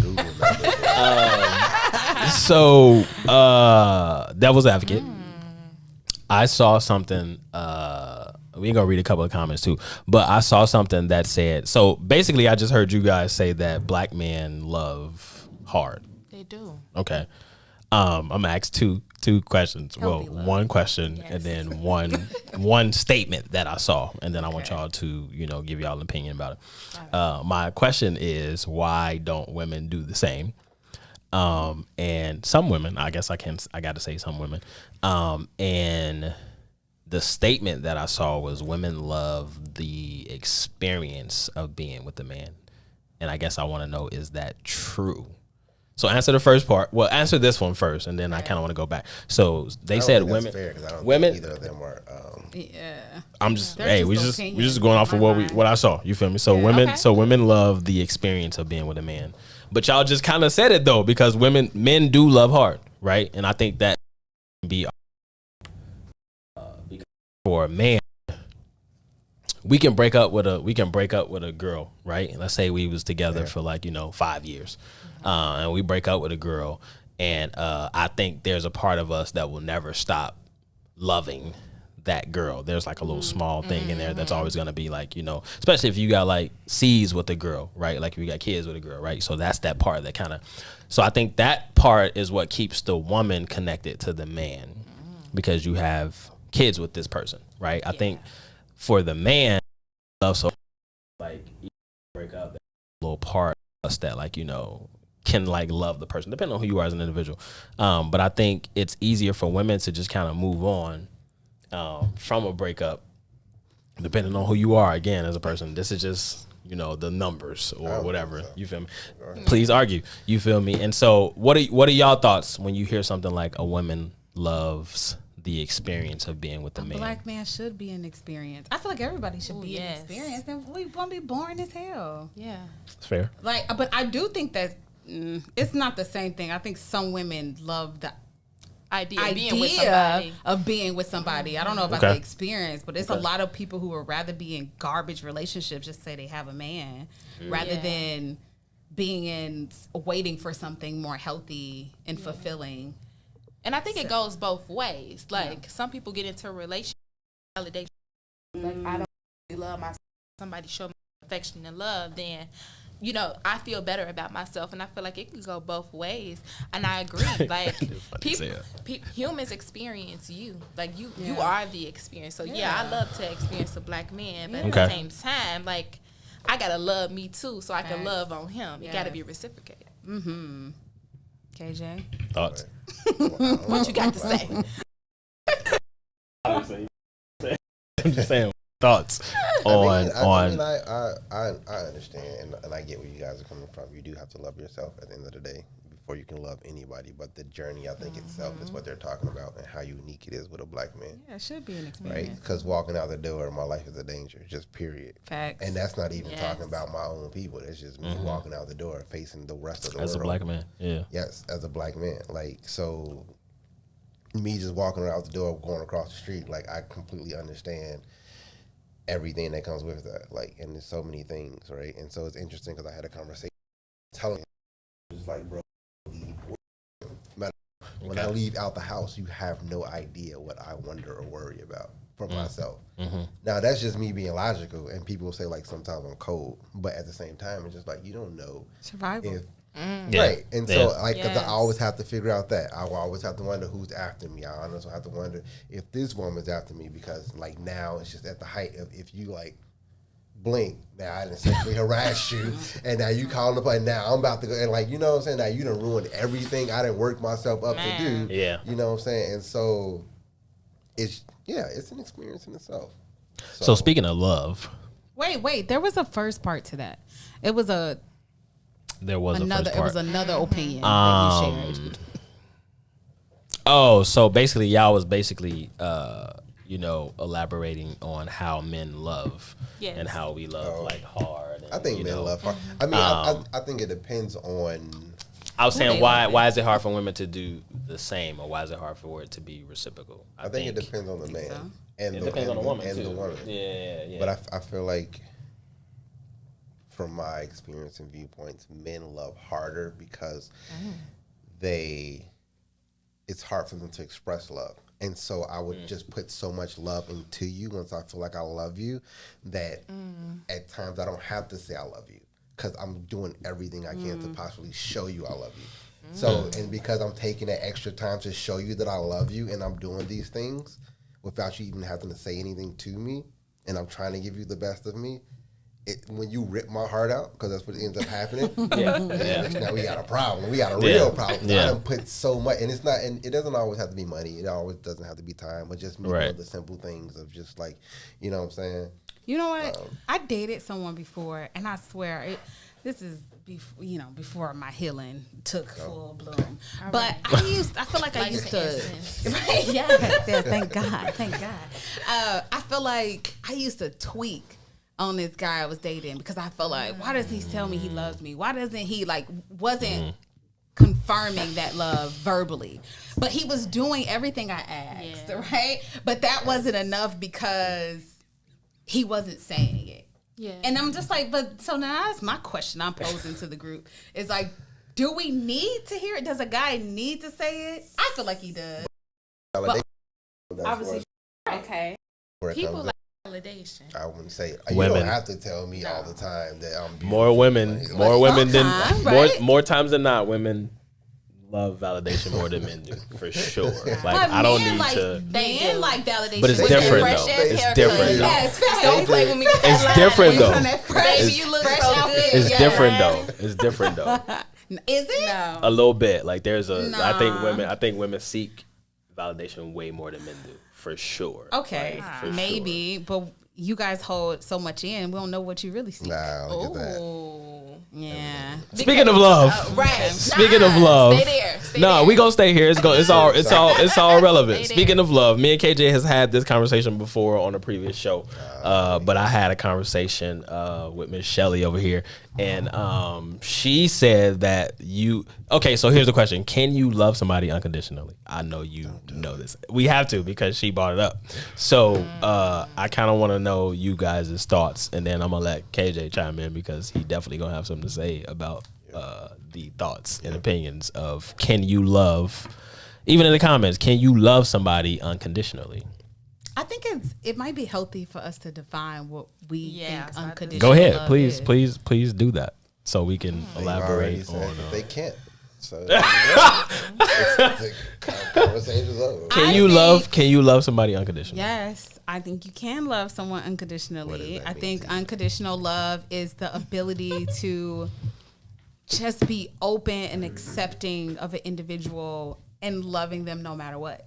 So devil's advocate. I saw something. We ain't going to read a couple of comments too, but I saw something that said, so basically I just heard you guys say that black men love hard. They do. Okay. I'm gonna ask two questions. Well, one question and then one statement that I saw, and then I want y'all to give y'all an opinion about it. My question is, why don't women do the same? And some women, I guess I got to say some women. And the statement that I saw was women love the experience of being with a man, and I guess I want to know, is that true? So answer the first part. Well, answer this one first, and then I kind of want to go back. So they said women. Fair, I don't women. Think either of them are. I'm just. Hey, we just going off of what I saw. You feel me? So women. Okay. So women love the experience of being with a man. But y'all just kind of said it though, because men do love hard, right? And I think that can be for a man. We can break up with a girl, right? And let's say we was together for 5 years. And we break up with a girl, and I think there's a part of us that will never stop loving that girl. There's like a little small thing in there that's always gonna be like, especially if you got like seeds with a girl, right? Like if you got kids with a girl, right? So that's that part that kind of. So I think that part is what keeps the woman connected to the man, because you have kids with this person, right? I think for the man, so like you break up that little part of us that can love the person, depending on who you are as an individual. But I think it's easier for women to just kind of move on from a breakup, depending on who you are. Again, as a person, this is just the numbers or whatever. You feel me? Please argue. You feel me? And so, what are y'all thoughts when you hear something like a woman loves the experience of being with a man? Black man should be an experience. I feel like everybody should be an experience, and we won't be boring as hell. Yeah, it's fair. But I do think that it's not the same thing. I think some women love the idea of being with somebody. I don't know about the experience, but it's a lot of people who would rather be in garbage relationships, just say they have a man, rather than being waiting for something more healthy and fulfilling. And I think it goes both ways. Like some people get into a relationship validation. Like I don't really love myself. Somebody show me affection and love, then I feel better about myself, and I feel like it could go both ways. And I agree. Like humans experience you. Like you are the experience. So I love to experience a black man, but at the same time, like I gotta love me too, so I can love on him. It gotta be reciprocated. KJ, thoughts? What you got to say? I'm just saying thoughts on. I understand and I get where you guys are coming from. You do have to love yourself at the end of the day before you can love anybody. But the journey, I think itself is what they're talking about, and how unique it is with a black man. Yeah, it should be an experience. Right? Because walking out the door, my life is a danger. Just period. Facts. And that's not even talking about my own people. It's just me walking out the door, facing the rest of the world. As a black man, Yes, as a black man. So me just walking out the door, going across the street, I completely understand everything that comes with that. Like, and there's so many things, right? And so it's interesting because I had a conversation telling him, just like, bro, when I leave out the house, you have no idea what I wonder or worry about for myself. Now, that's just me being logical, and people say, like, sometimes I'm cold, but at the same time, it's just like, you don't know. Survival. If, Yeah. Right. And so, like, because I Yes. always have to figure out that. I will always have to wonder who's after me. I also have to wonder if this woman's after me because, like, now it's just at the height of if you, like, blink, now I done sexually harassed you, and now you calling the and now I'm about to go, and, like, you know what I'm saying? Now you done ruined everything I didn't work myself up to do. Yeah. You know what I'm saying? And so, it's an experience in itself. So speaking of love, Wait. There was a first part to that. It was there was another. a first It was part. another opinion that you shared. Oh, so basically, y'all was basically, elaborating on how men love Yes. and how we love like hard. And, I think men love hard. I mean, I think it depends on. I was saying they why love why is it hard for women to do the same, or why is it hard for it to be reciprocal? I think it depends on the man so. and It depends on the woman and too. the woman. Yeah. But I feel like, from my experience and viewpoints, men love harder because it's hard for them to express love. And so I would just put so much love into you once I feel like I love you that at times I don't have to say I love you because I'm doing everything I can to possibly show you I love you. So, and because I'm taking that extra time to show you that I love you and I'm doing these things without you even having to say anything to me, and I'm trying to give you the best of me, when you rip my heart out, because that's what ends up happening. Now we got a problem. We got a real problem. I done put so much, and it's not, and it doesn't always have to be money. It always doesn't have to be time, but just me doing the simple things of just like, you know what I'm saying? You know what? I dated someone before, and I swear this is before my healing took full bloom. But I feel like I used to. Right? Yeah. Thank God. I feel like I used to tweak on this guy I was dating because I felt like, why doesn't he tell me he loves me? Why doesn't he wasn't confirming that love verbally? But he was doing everything I asked, right? But that wasn't enough because he wasn't saying it. Yeah. And I'm just like, but so now that's my question I'm posing to the group. Is like, do we need to hear it? Does a guy need to say it? I feel like he does. But obviously, okay. People like validation. I wouldn't say Women. You don't have to tell me all the time that I'm beautiful. More women than right? more times than not, women love validation more than men do, for sure. Like, But I don't men need to. They like validation, But it's with different their though. fresh ass It's haircut. different though. Yes, Don't play with me. With It's that different line. though. Baby, you look so good. It's Yeah. different though. It's different though. Is it? No. A little bit. Like there's a. Nah. I think women seek validation way more than men do, for sure. Okay, Like, for maybe, but you guys hold so much in. We don't know what you really see. Nah, I don't get that. Oh. Yeah. Speaking of love, Right. Speaking of love, Stay there. no, we gonna stay here. It's all relevant. Stay Speaking of love, me and KJ has had this conversation before on a previous show, but I had a conversation with Miss Shelley over here, and she said that you. Okay, so here's the question: can you love somebody unconditionally? I know you know this. We have to because she brought it up. So I kind of want to know you guys' thoughts, and then I'm gonna let KJ chime in because he definitely gonna have something to say about the thoughts and opinions of can you love, even in the comments, can you love somebody unconditionally? I think it might be healthy for us to define what we think unconditional Go ahead, love please, is. please do that so we can They've already elaborate said on. that they can't. So the conversation's over. Can you love somebody unconditionally? Yes, I think you can love someone unconditionally. that I mean think to you? unconditional love is the ability to just be open and accepting of an individual and loving them no matter what.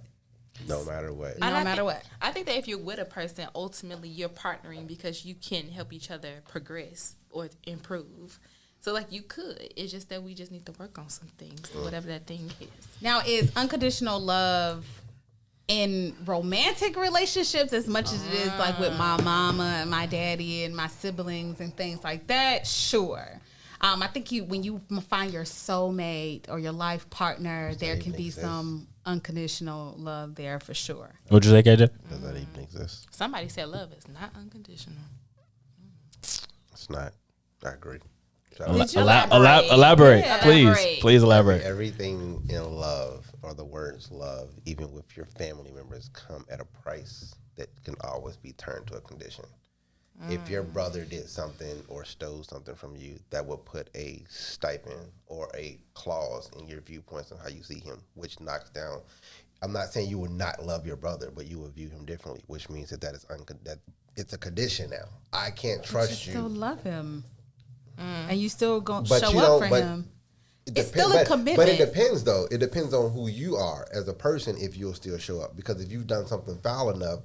No matter what. No matter what. I think that if you're with a person, ultimately you're partnering because you can help each other progress or improve. So, like, you could. It's just that we just need to work on some things, whatever that thing is. Now, is unconditional love in romantic relationships as much as it is like with my mama and my daddy and my siblings and things like that? Sure. I think when you find your soulmate or your life partner, there can be some unconditional love there for sure. What'd you say, KJ? Does that even exist? Somebody said love is not unconditional. It's not. I agree. Did you elaborate? Elaborate, Yeah. please. Elaborate. Please elaborate. Everything in love, or the words love, even with your family members, come at a price that can always be turned to a condition. If your brother did something or stole something from you, that will put a stipend or a clause in your viewpoints on how you see him, which knocks down. I'm not saying you will not love your brother, but you will view him differently, which means that that it's a condition now. I can't trust you you. still love him. And you still gonna But show you up don't- for but him. It It's depends- still a but commitment. it depends, though. It depends on who you are as a person if you'll still show up. Because if you've done something foul enough,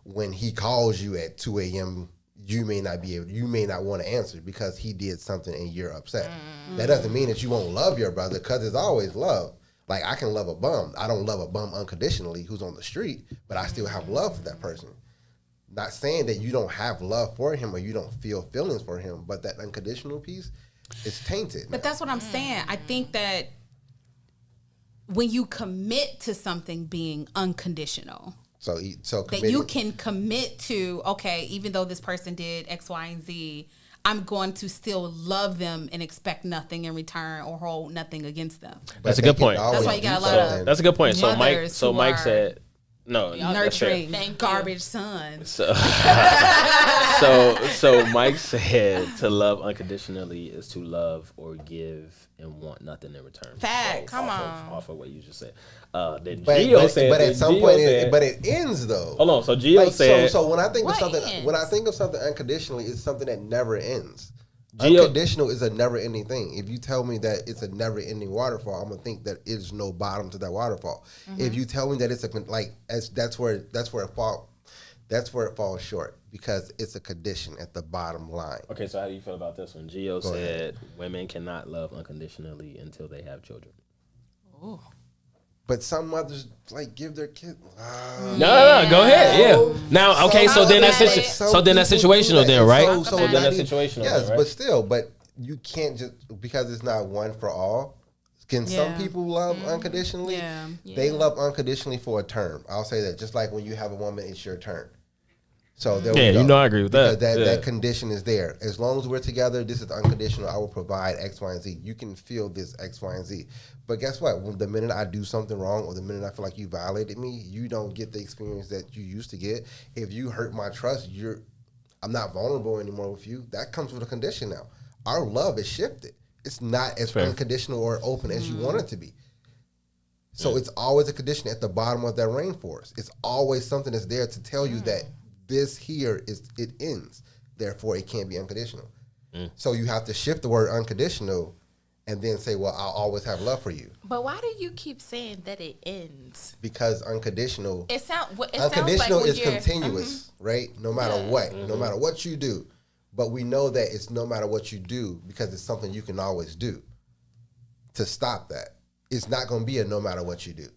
when he calls you at 2 a.m., you may not want to answer because he did something and you're upset. That doesn't mean that you won't love your brother, because there's always love. Like, I can love a bum. I don't love a bum unconditionally who's on the street, but I still have love for that person. Not saying that you don't have love for him or you don't feel feelings for him, but that unconditional piece is tainted. But that's what I'm saying. I think that when you commit to something being unconditional, so that you can commit to, okay, even though this person did X, Y, and Z, I'm going to still love them and expect nothing in return or hold nothing against them. That's a good point. That's why you got a lot of That's a good point. So mothers Mike who said, no, that's fair. nurturing garbage sons. So Mike said to love unconditionally is to love or give and want nothing in return. Facts. Come Off of what you just said. Then But Gio said, but at some Gio point, said, but it ends though. Hold on. So Gio said, so when I think of What something, ends? when I think of something unconditionally, it's something that never ends. Gio- Unconditional is a never-ending thing. If you tell me that it's a never-ending waterfall, I'm gonna think that there's no bottom to that waterfall. If you tell me that it's that's where it falls short, because it's a condition at the bottom line. okay, so how do you feel about this one? Gio Go said ahead. women cannot love unconditionally until they have children. But some mothers give their kid. No, go ahead. Yeah. Now, okay, so then that's Some that's people do situational that. then, right? So So then not that's even- situational. Yes, then, right? but still, you can't just, because it's not one for all. Can some Yeah. people love unconditionally? Yeah. They love unconditionally for a term. I'll say that. Just like when you have a woman, it's your turn. So there Yeah, we go. you know I agree with that. Because Yeah. that condition is there. As long as we're together, this is unconditional. I will provide X, Y, and Z. You can feel this X, Y, and Z. But guess what? When the minute I do something wrong, or the minute I feel like you violated me, you don't get the experience that you used to get. If you hurt my trust, I'm not vulnerable anymore with you. That comes with a condition now. Our love is shifted. It's not as Fair. unconditional or open as you want it to be. So it's always a condition at the bottom of that rainforest. It's always something that's there to tell you that this here it ends. Therefore, it can't be unconditional. So you have to shift the word unconditional and then say, well, I'll always have love for you. But why do you keep saying that it ends? Because unconditional Sounds like unconditional when is you're- continuous, right? No matter what. No matter what you do. But we know that it's no matter what you do, because it's something you can always do. To stop that, it's not going to be a no matter what you do.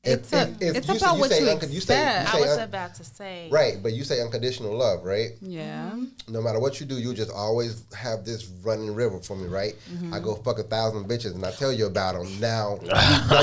It's about what you expect. I was about to say. Right, but you say unconditional love, right? Yeah. No matter what you do, you'll just always have this running river for me, right? I go fuck 1,000 bitches and I tell you about them. Now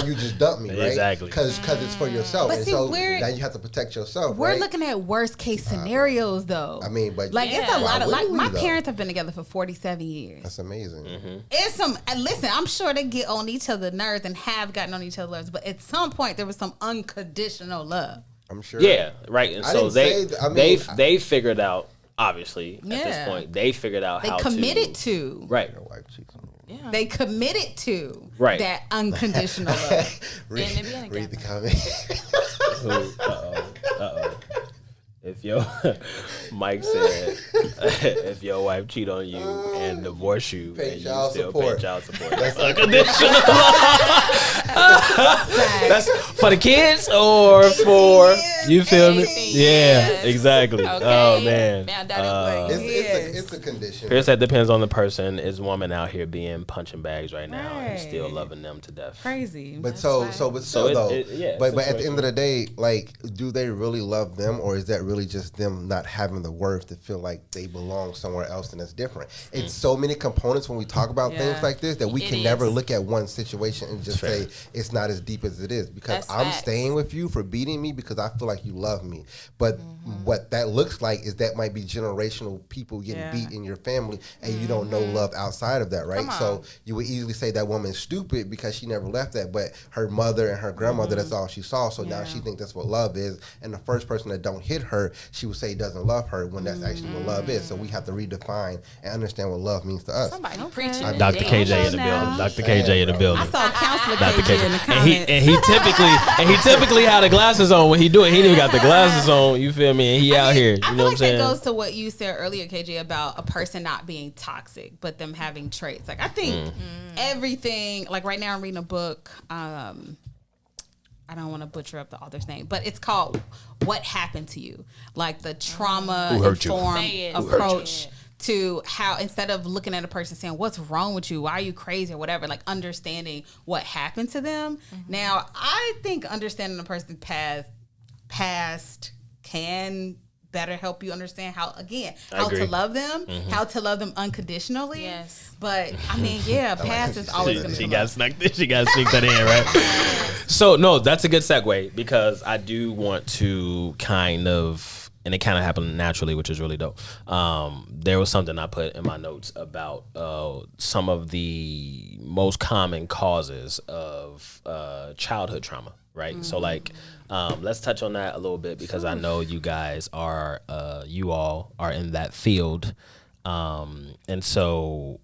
you just dump me, right? Exactly. Because it's for yourself. But and see, so we're- now you have to protect yourself, We're right? looking at worst case scenarios, though. I mean, but like it's a Yeah. lot of Why like wouldn't my we, though? parents have been together for 47 years. That's amazing. It's some listen. I'm sure they get on each other's nerves and have gotten on each other's nerves, but at some point there was some unconditional love. I'm sure. Yeah, right. And I so didn't say that- I mean, they figured out, obviously at this Yeah. point, they figured out They how committed to to. right. Your wife cheats on you. Yeah. They committed to Right. that unconditional love. Read, And they be read the together. comment. Uh-oh. If your Mike said if your wife cheat on you and divorce you Pay and you child still support. pay child support, That's unconditional. That's for the kids or for You feel me? 18 Yeah, years. exactly. Okay. Oh man. Found out it wasn't It's a condition. Pierce, that depends on the person. Is woman out here being punching bags right now and still Right. loving them to death? Crazy. But still though, yeah, but at the end of the day, like, do they really love them, or is that really just them not having the worth to feel like they belong somewhere else and it's different? It's so many components when we talk about things like this that we can never look at one situation and just say it's not as deep as it is, because I'm staying with you for beating me because I feel like you love me. But what that looks like is that might be generational people getting beat in your family, and you don't know love outside of that, right? So you would easily say that woman's stupid because she never left that, but her mother and her grandmother, that's all she saw. So now she thinks that's what love is, and the first person that don't hit her, she would say doesn't love her, when that's actually what love is. So we have to redefine and understand what love means to us. Somebody preaching. Dr. KJ in the building. Dr. KJ in the building. I saw counselor Dr. KJ in the KJ. comments. And he typically had the glasses on when he do it. He didn't even got the glasses on. You feel me? And he out here. You I know feel what I'm like saying? that goes to what you said earlier, KJ, about a person not being toxic, but them having traits. Like, I think everything, like right now I'm reading a book, I don't want to butcher up the author's name, but it's called What Happened to You? Like the trauma-informed approach to how, instead of looking at a person saying, what's wrong with you? Why are you crazy or whatever? Like understanding what happened to them. Now, I think understanding a person's past can better help you understand how to love them, how to love them unconditionally. Yes. But I mean, past is always going to be. She got sneak that in, right? So no, that's a good segue, because I do want to kind of, and it kind of happened naturally, which is really dope. There was something I put in my notes about some of the most common causes of childhood trauma, right? So like, let's touch on that a little bit, because I know you guys are, you all are in that field. And so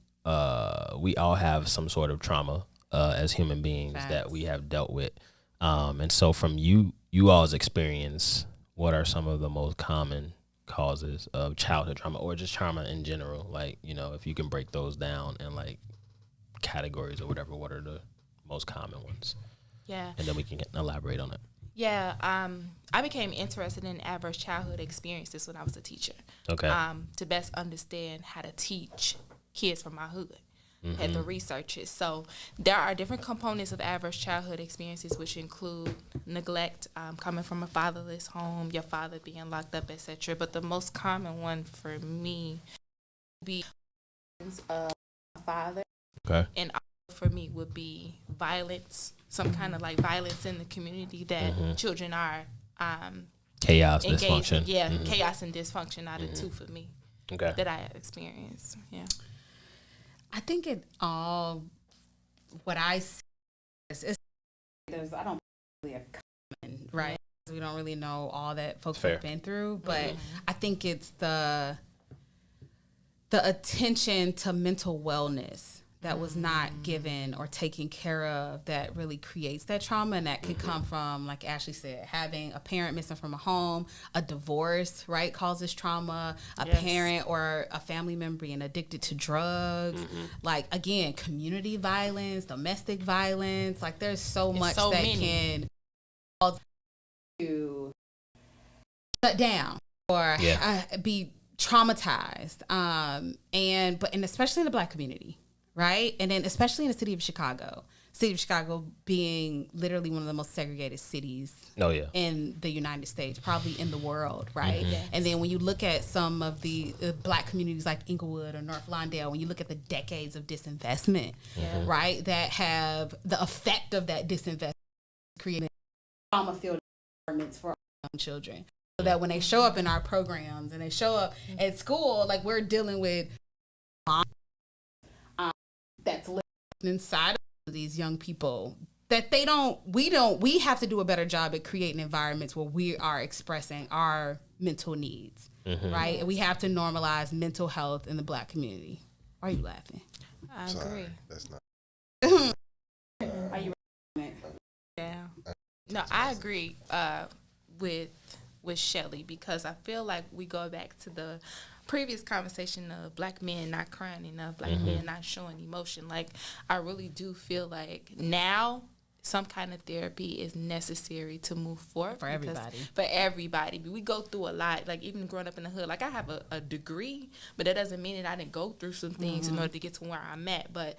we all have some sort of trauma as human beings that we have dealt with. And so from you all's experience, what are some of the most common causes of childhood trauma, or just trauma in general? Like, you know, if you can break those down in like categories or whatever, what are the most common ones? Yeah. And then we can elaborate on it. Yeah, I became interested in adverse childhood experiences when I was a teacher. Okay. To best understand how to teach kids from my hood. Had to research it. So there are different components of adverse childhood experiences, which include neglect, coming from a fatherless home, your father being locked up, etc. But the most common one for me would be a father. Okay. And for me would be violence, some kind of like violence in the community that children are Chaos, engaged dysfunction. in. Yeah, chaos and dysfunction are the two for me that I have experienced. Yeah. I think it all, what I see is I don't really a common, right? We don't really know all that folks have been through, but I think it's the attention to mental wellness that was not given or taken care of that really creates that trauma. And that can come from, like Ashley said, having a parent missing from a home, a divorce, right, causes trauma, a parent or a family member being addicted to drugs, like, again, community violence, domestic violence. Like, there's so much that can cause you to shut down or be traumatized. And especially in the Black community. Right? And then especially in the city of Chicago being literally one of the most segregated cities in the United States, probably in the world, right? And then when you look at some of the Black communities like Inglewood or North Lawndale, when you look at the decades of disinvestment, right, that have the effect of that disinvestment creating trauma-filled environments for our young children. So that when they show up in our programs and they show up at school, like, we're dealing with that's living inside of these young people that we have to do a better job at creating environments where we are expressing our mental needs, right? And we have to normalize mental health in the Black community. Why are you laughing? I agree. That's not. Are you? Yeah. No, I agree with Shelly, because I feel like we go back to the previous conversation of Black men not crying enough, Black men not showing emotion. Like, I really do feel like now some kind of therapy is necessary to move forward. For everybody. For everybody. We go through a lot. Like, even growing up in the hood, like, I have a degree, but that doesn't mean that I didn't go through some things in order to get to where I'm at. But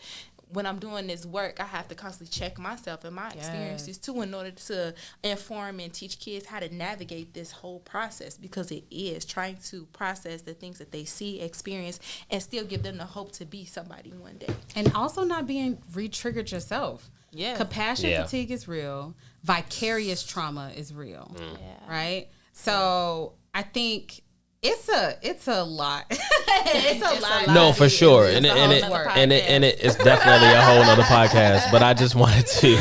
when I'm doing this work, I have to constantly check myself and my experiences, too, in order to inform and teach kids how to navigate this whole process, because it is trying to process the things that they see, experience, and still give them the hope to be somebody one day. And also not being re-triggered yourself. Yeah. Compassion fatigue is real. Vicarious trauma is real. Right? So I think it's a lot. It's a lot. No, for sure. And it's definitely a whole nother podcast. But I just wanted to,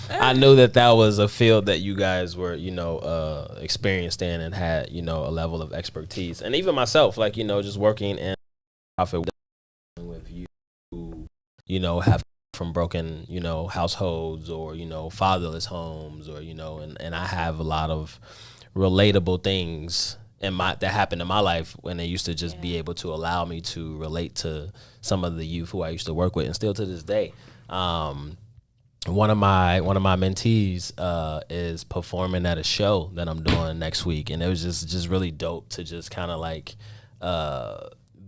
I knew that was a field that you guys were, experienced in and had, a level of expertise. And even myself, like, just working in profit with you, have from broken, households or, fatherless homes or, and I have a lot of relatable things that happened in my life when they used to just be able to allow me to relate to some of the youth who I used to work with, and still to this day. One of my mentees is performing at a show that I'm doing next week, and it was just really dope to just kind of like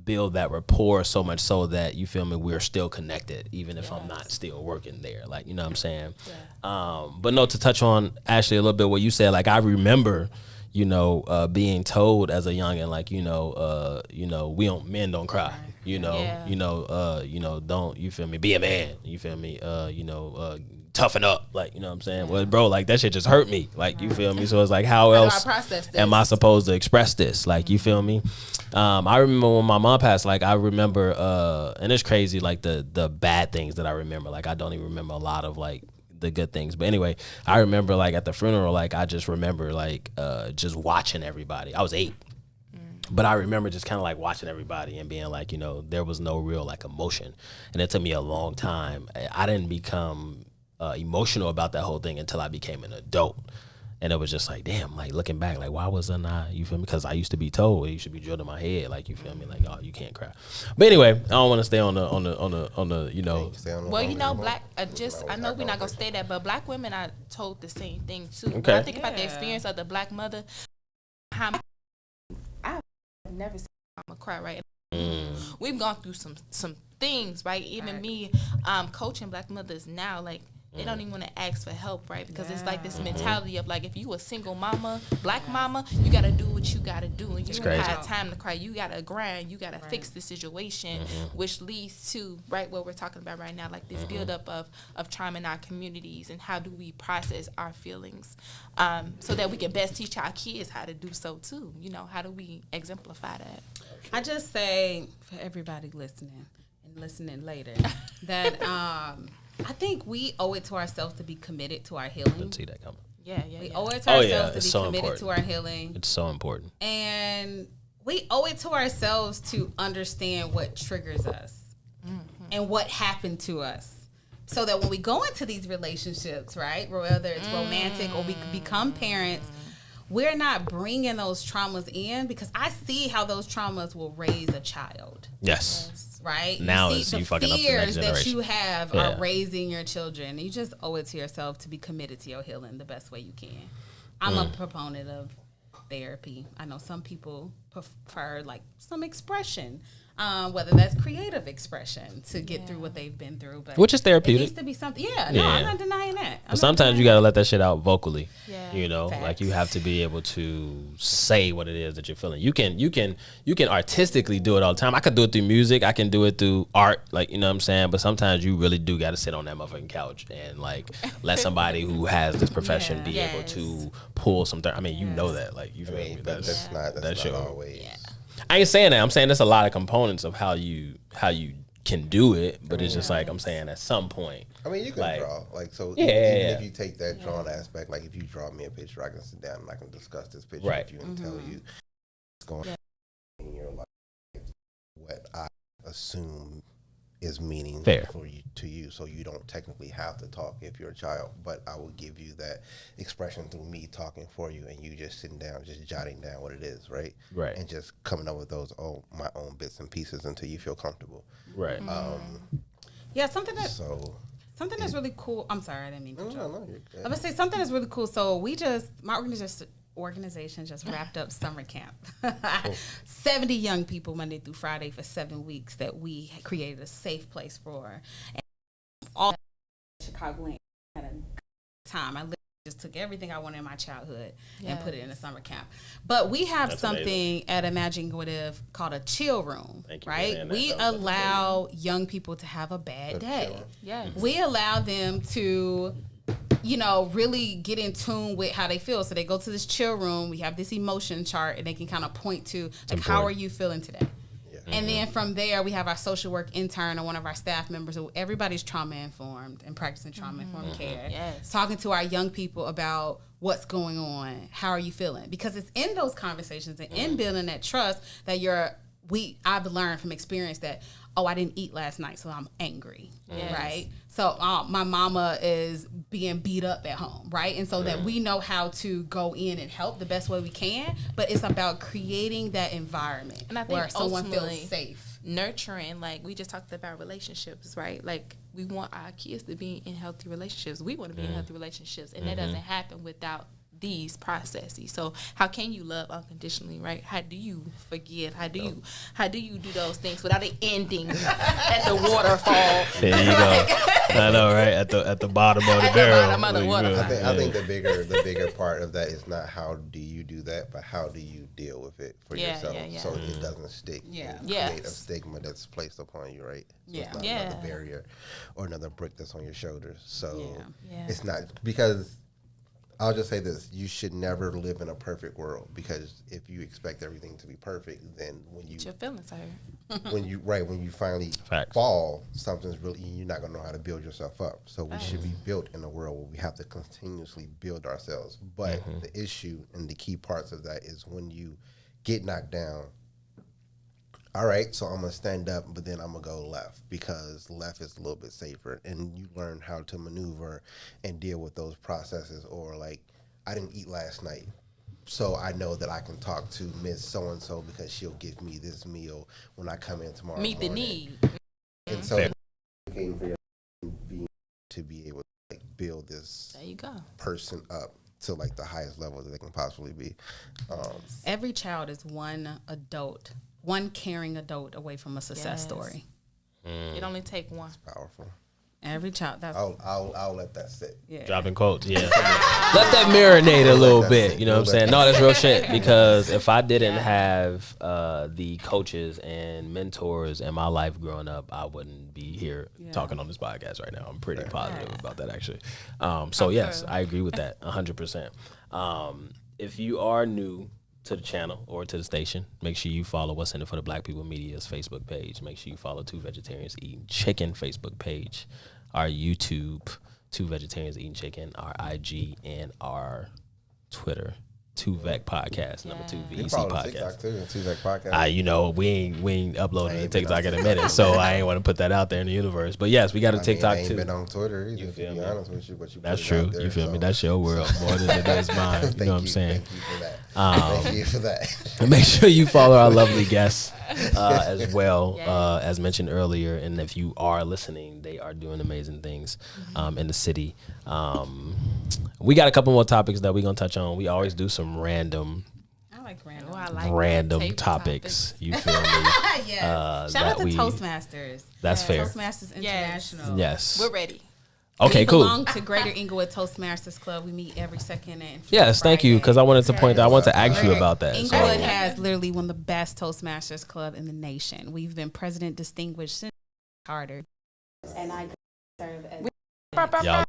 build that rapport so much so that, you feel me, we're still connected even if I'm not still working there, like, you know what I'm saying? But no, to touch on Ashley a little bit what you said, like, I remember being told as a youngin', like, men don't cry, don't, you feel me, be a man, you feel me, toughen up, like, you know what I'm saying? Well, bro, like, that shit just hurt me, like, you feel me? So it's like, how else am I supposed to express this? Like, you feel me? I remember when my mom passed, like, I remember, and it's crazy, like, the bad things that I remember, like, I don't even remember a lot of, like, the good things. But anyway, I remember, like, at the funeral, like, I just remember, like, just watching everybody. I was 8. But I remember just kind of like watching everybody and being like, there was no real, like, emotion. And it took me a long time. I didn't become emotional about that whole thing until I became an adult. And it was just like, damn, like, looking back, like, why wasn't I, you feel me? Because I used to be told, it should be drilled in my head, like, you feel me? Like, oh, you can't cry. But anyway, I don't want to stay on the, Well, black, I know we're not going to stay there, but black women are told the same thing, too. Okay. When I think about the experience of the black mother, I've never seen mama cry, right? We've gone through some things, right? Even me coaching black mothers now, like, they don't even want to ask for help, right? Because it's like this mentality of, like, if you a single mama, black mama, you got to do what you got to do. And you don't have time to cry. You got to grind. You got to fix the situation, which leads to, right, what we're talking about right now, like this buildup of trauma in our communities, and how do we process our feelings so that we can best teach our kids how to do so, too. How do we exemplify that? I just say, for everybody listening and listening later, that I think we owe it to ourselves to be committed to our healing. Didn't see that coming. We owe it to ourselves to be so committed important. to our healing. It's so important. And we owe it to ourselves to understand what triggers us and what happened to us. So that when we go into these relationships, right, whether it's romantic or we become parents, we're not bringing those traumas in, because I see how those traumas will raise a child. Yes. Right? Now you see you fucking up the next generation. that you have are raising your children. You just owe it to yourself to be committed to your healing the best way you can. I'm a proponent of therapy. I know some people prefer, like, some expression, whether that's creative expression to get through what they've been through. But which is therapeutic. It needs to be something. No, I'm not denying that. But sometimes you got to let that shit out vocally. Yeah. Facts. Like, you have to be able to say what it is that you're feeling. You can artistically do it all the time. I could do it through music. I can do it through art. Like, you know what I'm saying? But sometimes you really do got to sit on that motherfucking couch and, like, let somebody who has this profession be able to pull something. I mean, you know that. Like, you feel me? That's not always. I ain't saying that. I'm saying there's a lot of components of how you can do it, but it's just like, I'm saying at some point. I mean, you can draw. Like, so even if you take that drawing aspect, like, if you draw me a picture, I can sit down and I can discuss this picture with you and tell you what's going on in your life, what I assume is meaningful for you, to you, so you don't technically have to talk if you're a child, but I will give you that expression through me talking for you, and you just sitting down, just jotting down what it is, right, and just coming up with those my own bits and pieces until you feel comfortable, right. Something Something that's really cool. I'm sorry, I didn't mean to. No, I'm you're good. gonna say something that's really cool. So my organization just wrapped up summer camp. 70 young people Monday through Friday for 7 weeks that we created a safe place for. And all Chicago had a good time. I literally just took everything I wanted in my childhood and put it in a summer camp. But we have something at Imaginative called a chill room, right? We allow young people to have a bad day. Yes. We allow them to really get in tune with how they feel. So they go to this chill room. We have this emotion chart, and they can kind of point to, like, how are you feeling today? Yeah. And then from there, we have our social work intern or one of our staff members. So everybody's trauma-informed and practicing trauma-informed care. Yes. Talking to our young people about what's going on. How are you feeling? Because it's in those conversations and in building that trust that I've learned from experience that, I didn't eat last night, so I'm angry, right? So my mama is being beat up at home, right? And so that we know how to go in and help the best way we can, but it's about creating that environment and I think where someone feels safe. Nurturing, like we just talked about relationships, right? Like we want our kids to be in healthy relationships. We want to be in healthy relationships, and that doesn't happen without these processes. So how can you love unconditionally, right? How do you forgive? How do you do those things without it ending at the waterfall? There you go. I know, right? At the bottom of the barrel. Bottom of the waterfall. I think the bigger part of that is not how do you do that, but how do you deal with it for yourself so it doesn't stick and create a stigma that's placed upon you, right? So it's not another barrier or another brick that's on your shoulders. So it's not, because I'll just say this: you should never live in a perfect world, because if you expect everything to be perfect, then when your feelings hurt. when you finally fall, something's really, you're not gonna know how to build yourself up. So we should be built in a world where we have to continuously build ourselves. But the issue and the key parts of that is when you get knocked down. All right, so I'm gonna stand up, but then I'm gonna go left, because left is a little bit safer, and you learn how to maneuver and deal with those processes. Or like, I didn't eat last night, so I know that I can talk to Miss So and So because she'll give me this meal when I come in tomorrow. Meet the need. And so, to be able to like build this person up to like the highest level that they can possibly be. Every child is one caring adult away from a success story. It only take one. It's powerful. Every child. That's I'll let that sit. Yeah. Dropping quotes. Yeah. Let that marinate a little bit. You know what I'm saying? No, that's real shit. Because if I didn't have the coaches and mentors in my life growing up, I wouldn't be here talking on this podcast right now. I'm pretty positive about that, actually. So yes, I agree with that 100%. If you are new to the channel or to the station, make sure you follow What's in it for the Black People Media's Facebook page. Make sure you follow Two Vegetarians Eating Chicken Facebook page, our YouTube, Two Vegetarians Eating Chicken, our IG, and our Twitter, Two Vec Podcast, number 2 VEC Podcast. TikTok too, Two Vec Podcast. We ain't uploading to TikTok in a minute, so I ain't want to put that out there in the universe. But yes, we got a TikTok too. I ain't been on Twitter either, you feel to be me? honest with you, but you that's true. You feel me? That's your world more than it is mine. You know what I'm saying? Thank you for that. Thank you for that. Make sure you follow our lovely guests as well, as mentioned earlier. And if you are listening, they are doing amazing things in the city. We got a couple more topics that we're going to touch on. We always do some random topics. You feel me? Shout out to Toastmasters. That's fair. Toastmasters International. Yes. We're ready. Okay, we cool. belong to Greater Inglewood Toastmasters Club. We meet every second and yes, thank you, because I wanted to point that. I wanted to ask you about that. Inglewood has literally one of the best Toastmasters club in the nation. We've been president distinguished since Carter, and I serve as. Y'all.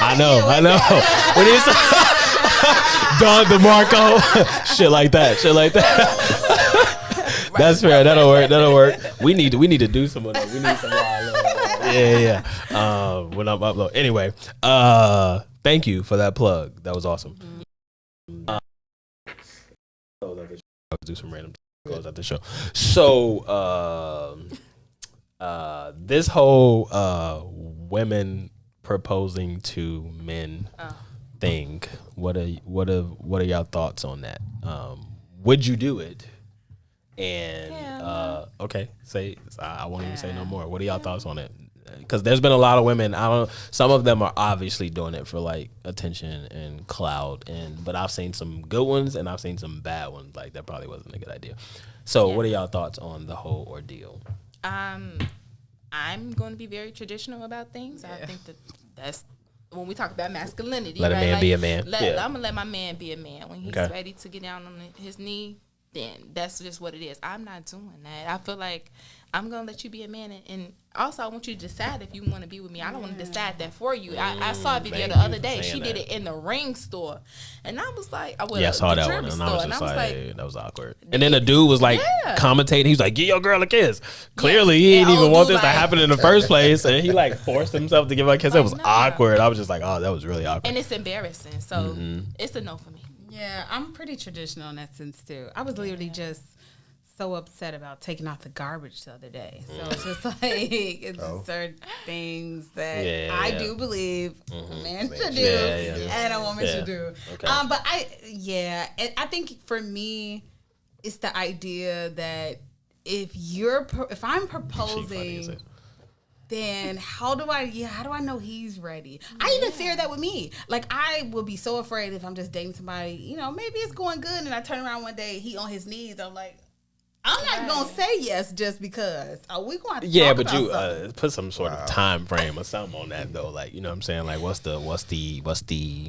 I know. When it's Don DeMarco, shit like that. That's fair. That'll work. We need to do some of that. We need some more. Yeah. When I'm uploading. Anyway, thank you for that plug. That was awesome. Do some random close out the show. So this whole women proposing to men thing. What are y'all thoughts on that? Would you do it? And okay, I won't even say no more. What are y'all thoughts on it? because there's been a lot of women. Some of them are obviously doing it for like attention and clout, but I've seen some good ones and I've seen some bad ones. Like that probably wasn't a good idea. So, what are y'all thoughts on the whole ordeal? I'm going to be very traditional about things. I think that's when we talk about masculinity. Let a man be a man. I'm going to let my man be a man. When he's ready to get down on his knee, then that's just what it is. I'm not doing that. I feel like I'm going to let you be a man. And also, I want you to decide if you want to be with me. I don't want to decide that for you. I saw a video the other day. She did it in the ring store. And I was like, I saw that one. And I was just like, hey, that was awkward. And then the dude was like commentating. He was like, give your girl a kiss. Clearly, he didn't even want this to happen in the first place. And he like forced himself to give her a kiss. It was awkward. I was just like, oh, that was really awkward. And it's embarrassing. So it's a no for me. Yeah, I'm pretty traditional in that sense, too. I was literally just so upset about taking out the garbage the other day. So it's just like, it's certain things that I do believe a man should do and a woman should do. Okay. But I think for me, it's the idea that if I'm proposing, then how do I know he's ready? I even fear that with me. Like, I will be so afraid if I'm just dating somebody, maybe it's going good and I turn around one day, he on his knees, I'm like, I'm not gonna say yes just because. We going to talk but you something. Put some sort of time frame or something on that though. Like, you know what I'm saying? Like, what's the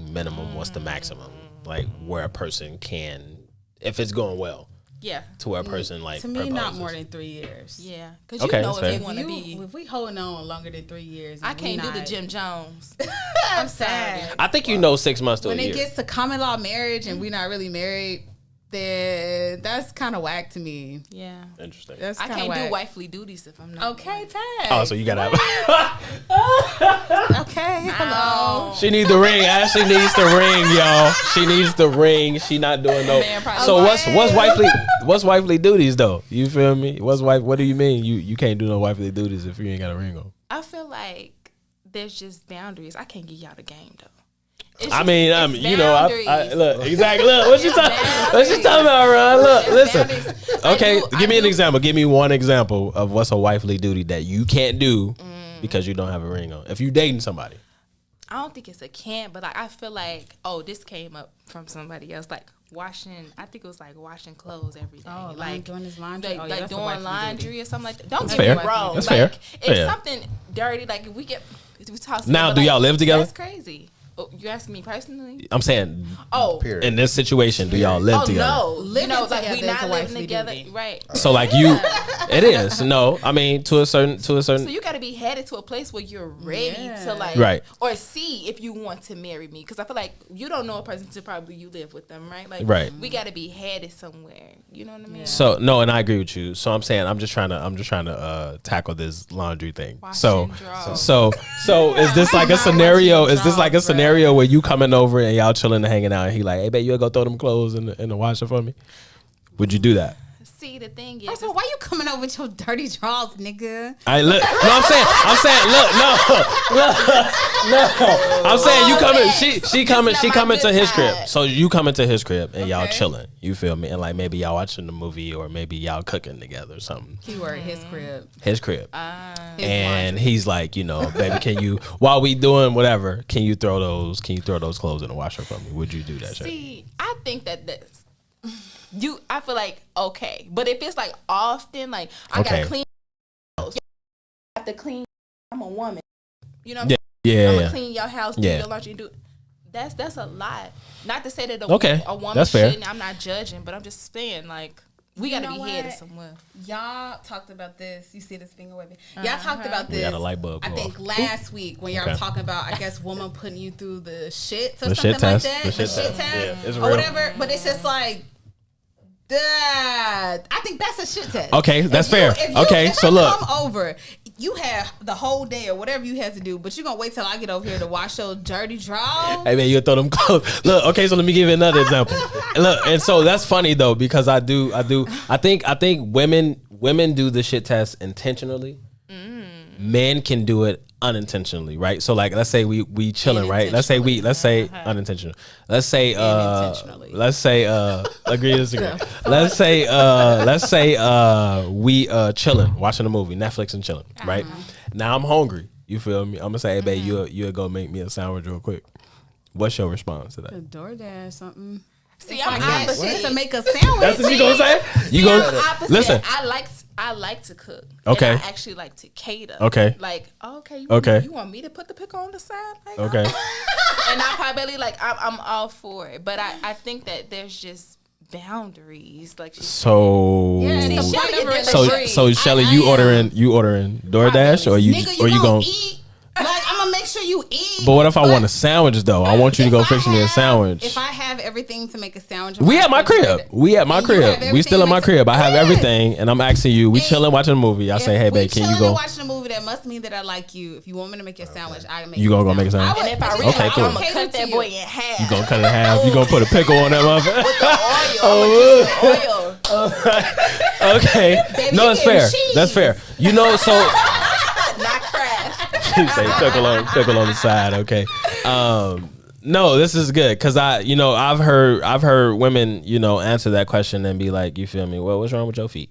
minimum? What's the maximum? Like, where a person can, if it's going well. Yeah. To where a person like to me, proposes. not more than 3 years. Yeah, because you know if they want to be. If we holding on longer than 3 years, I can't do the Jim Jones. I'm sad. I think 6 months to a year. When it gets to common law marriage and we're not really married, then that's kind of whack to me. Yeah. Interesting. That's I can't whack. do wifely duties if I'm not. Okay, Pat. Oh, so you gotta have. Okay. Hello. She needs the ring. Ashley needs the ring, y'all. She needs the ring. She not doing no. So what's wifely duties though? You feel me? What do you mean? You can't do no wifely duties if you ain't got a ring on? I feel like there's just boundaries. I can't give y'all the game though. I mean, I look exactly. Look, what you talking about, Ron? Look, listen. Okay, give me an example. Give me one example of what's a wifely duty that you can't do because you don't have a ring on. If you dating somebody, I don't think it's a can't, but like I feel like this came up from somebody else, like washing. I think it was like washing clothes every day, like doing his laundry, like doing laundry or something like that. Don't that's get fair. me wrong. That's like, fair. If something dirty, like if we toss. Now, do y'all live together? That's crazy. You asking me personally? I'm saying, Period. in this situation, do y'all live together? No, living like we together not is a living wifely together, duty. right? So like it is. No, I mean to a certain. So you got to be headed to a place where you're ready to like, right, or see if you want to marry me, because I feel like you don't know a person until probably you live with them, right? Like, right. We got to be headed somewhere. You know what I mean? So no, and I agree with you. So I'm saying I'm just trying to tackle this laundry thing. So is this like a scenario? Is this like a scenario where you coming over and y'all chilling and hanging out, and he like, hey, babe, you go throw them clothes in the washer for me? Would you do that? See, the thing is, why you coming over with your dirty drawers, nigga? Look. No, I'm saying, look, I'm saying you coming. She coming to his crib. So you coming to his crib and y'all chilling. You feel me? And like maybe y'all watching the movie or maybe y'all cooking together or something. Keyword his crib. His crib. And he's like, baby, can you, while we doing whatever, can you throw those clothes in the washer for me? Would you do that? See, I think that's. I feel like okay, but if it's like often, like I gotta clean, I have to clean. I'm a woman, you know. I'm gonna clean your house, do your laundry, do. That's a lot. Not to say that a woman shouldn't. I'm not judging, but I'm just saying like we gotta be headed somewhere. Y'all talked about this. You see this finger waving. Y'all talked about this. We got a light bulb. I think last week when y'all were talking about, I guess, woman putting you through the shit or the something shit like test. that, the shit test, or real. whatever. But it's just like. I think that's a shit test. Okay, that's fair. If so I look. come over, you have the whole day or whatever you have to do, but you're going to wait till I get over here to wash your dirty drawers? Hey, man, you throw them clothes. Look, okay, so let me give you another example. Look, and so that's funny, though, because I think women do the shit test intentionally. Men can do it unintentionally, right? So like, let's say we chilling, right? Let's say unintentional. Let's say agree to disagree. Let's say we chilling, watching a movie, Netflix and chilling, right? Now I'm hungry. You feel me? I'm gonna say, hey, babe, you'll go make me a sandwich real quick. What's your response to that? A DoorDash something. See, I'm opposite. To make a sandwich. That's what you gonna say? You gonna listen? I like to cook. Okay. And I actually like to cater. Okay. Like, okay. You want me to put the pickle on the side? Like, Okay. And I probably I'm all for it, but I think that there's just boundaries. Like, so Shelly, you ordering DoorDash or you gonna eat? Like, I'm gonna make sure you eat. But what if I want a sandwich though? I want you to go fix me a sandwich. If I have everything to make a sandwich, we at my crib. We still at my crib. I have everything, and I'm asking you. We chilling watching a movie. I say, hey babe, can you go watching a movie? That must mean that I like you. If you want me to make your sandwich, I can make. You gonna go make a sandwich? And if I really cool. I'm gonna cut that boy in half. You gonna cut it in half? You gonna put a pickle on that motherfucker? With the oil. Okay. Baby, No, that's fair. That's fair. You know, so. Not crab. She say pickle on the side. Okay. No, this is good because I've heard women answer that question and be like, you feel me? Well, what's wrong with your feet?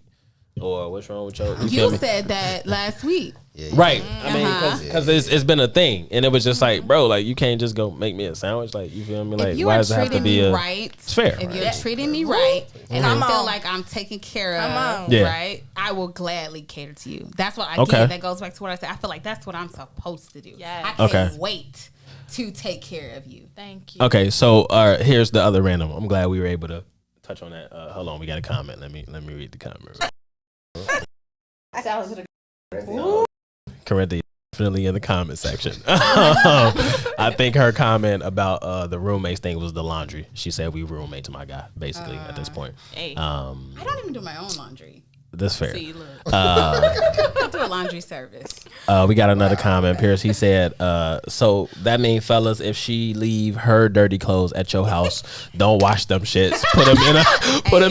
Or what's wrong with your? You said that last week. Right. I mean, because it's been a thing, and it was just like, bro, like you can't just go make me a sandwich, like you feel me? Like, why does it have to be right? It's fair. If you're treating me right, and I feel like I'm taken care of, right? I will gladly cater to you. That's what I did. That goes back to what I said. I feel like that's what I'm supposed to do. Yeah. I can't wait to take care of you. Thank you. Okay, so here's the other random. I'm glad we were able to touch on that. Hold on, we got a comment. Let me read the comment. Corinthia definitely in the comment section. I think her comment about the roommates thing was the laundry. She said we roommates, my guy, basically at this point. Hey. I don't even do my own laundry. That's fair. See, look. I do a laundry service. We got another comment. Pierce, he said, so that means, fellas, if she leave her dirty clothes at your house, don't wash them shits. Put them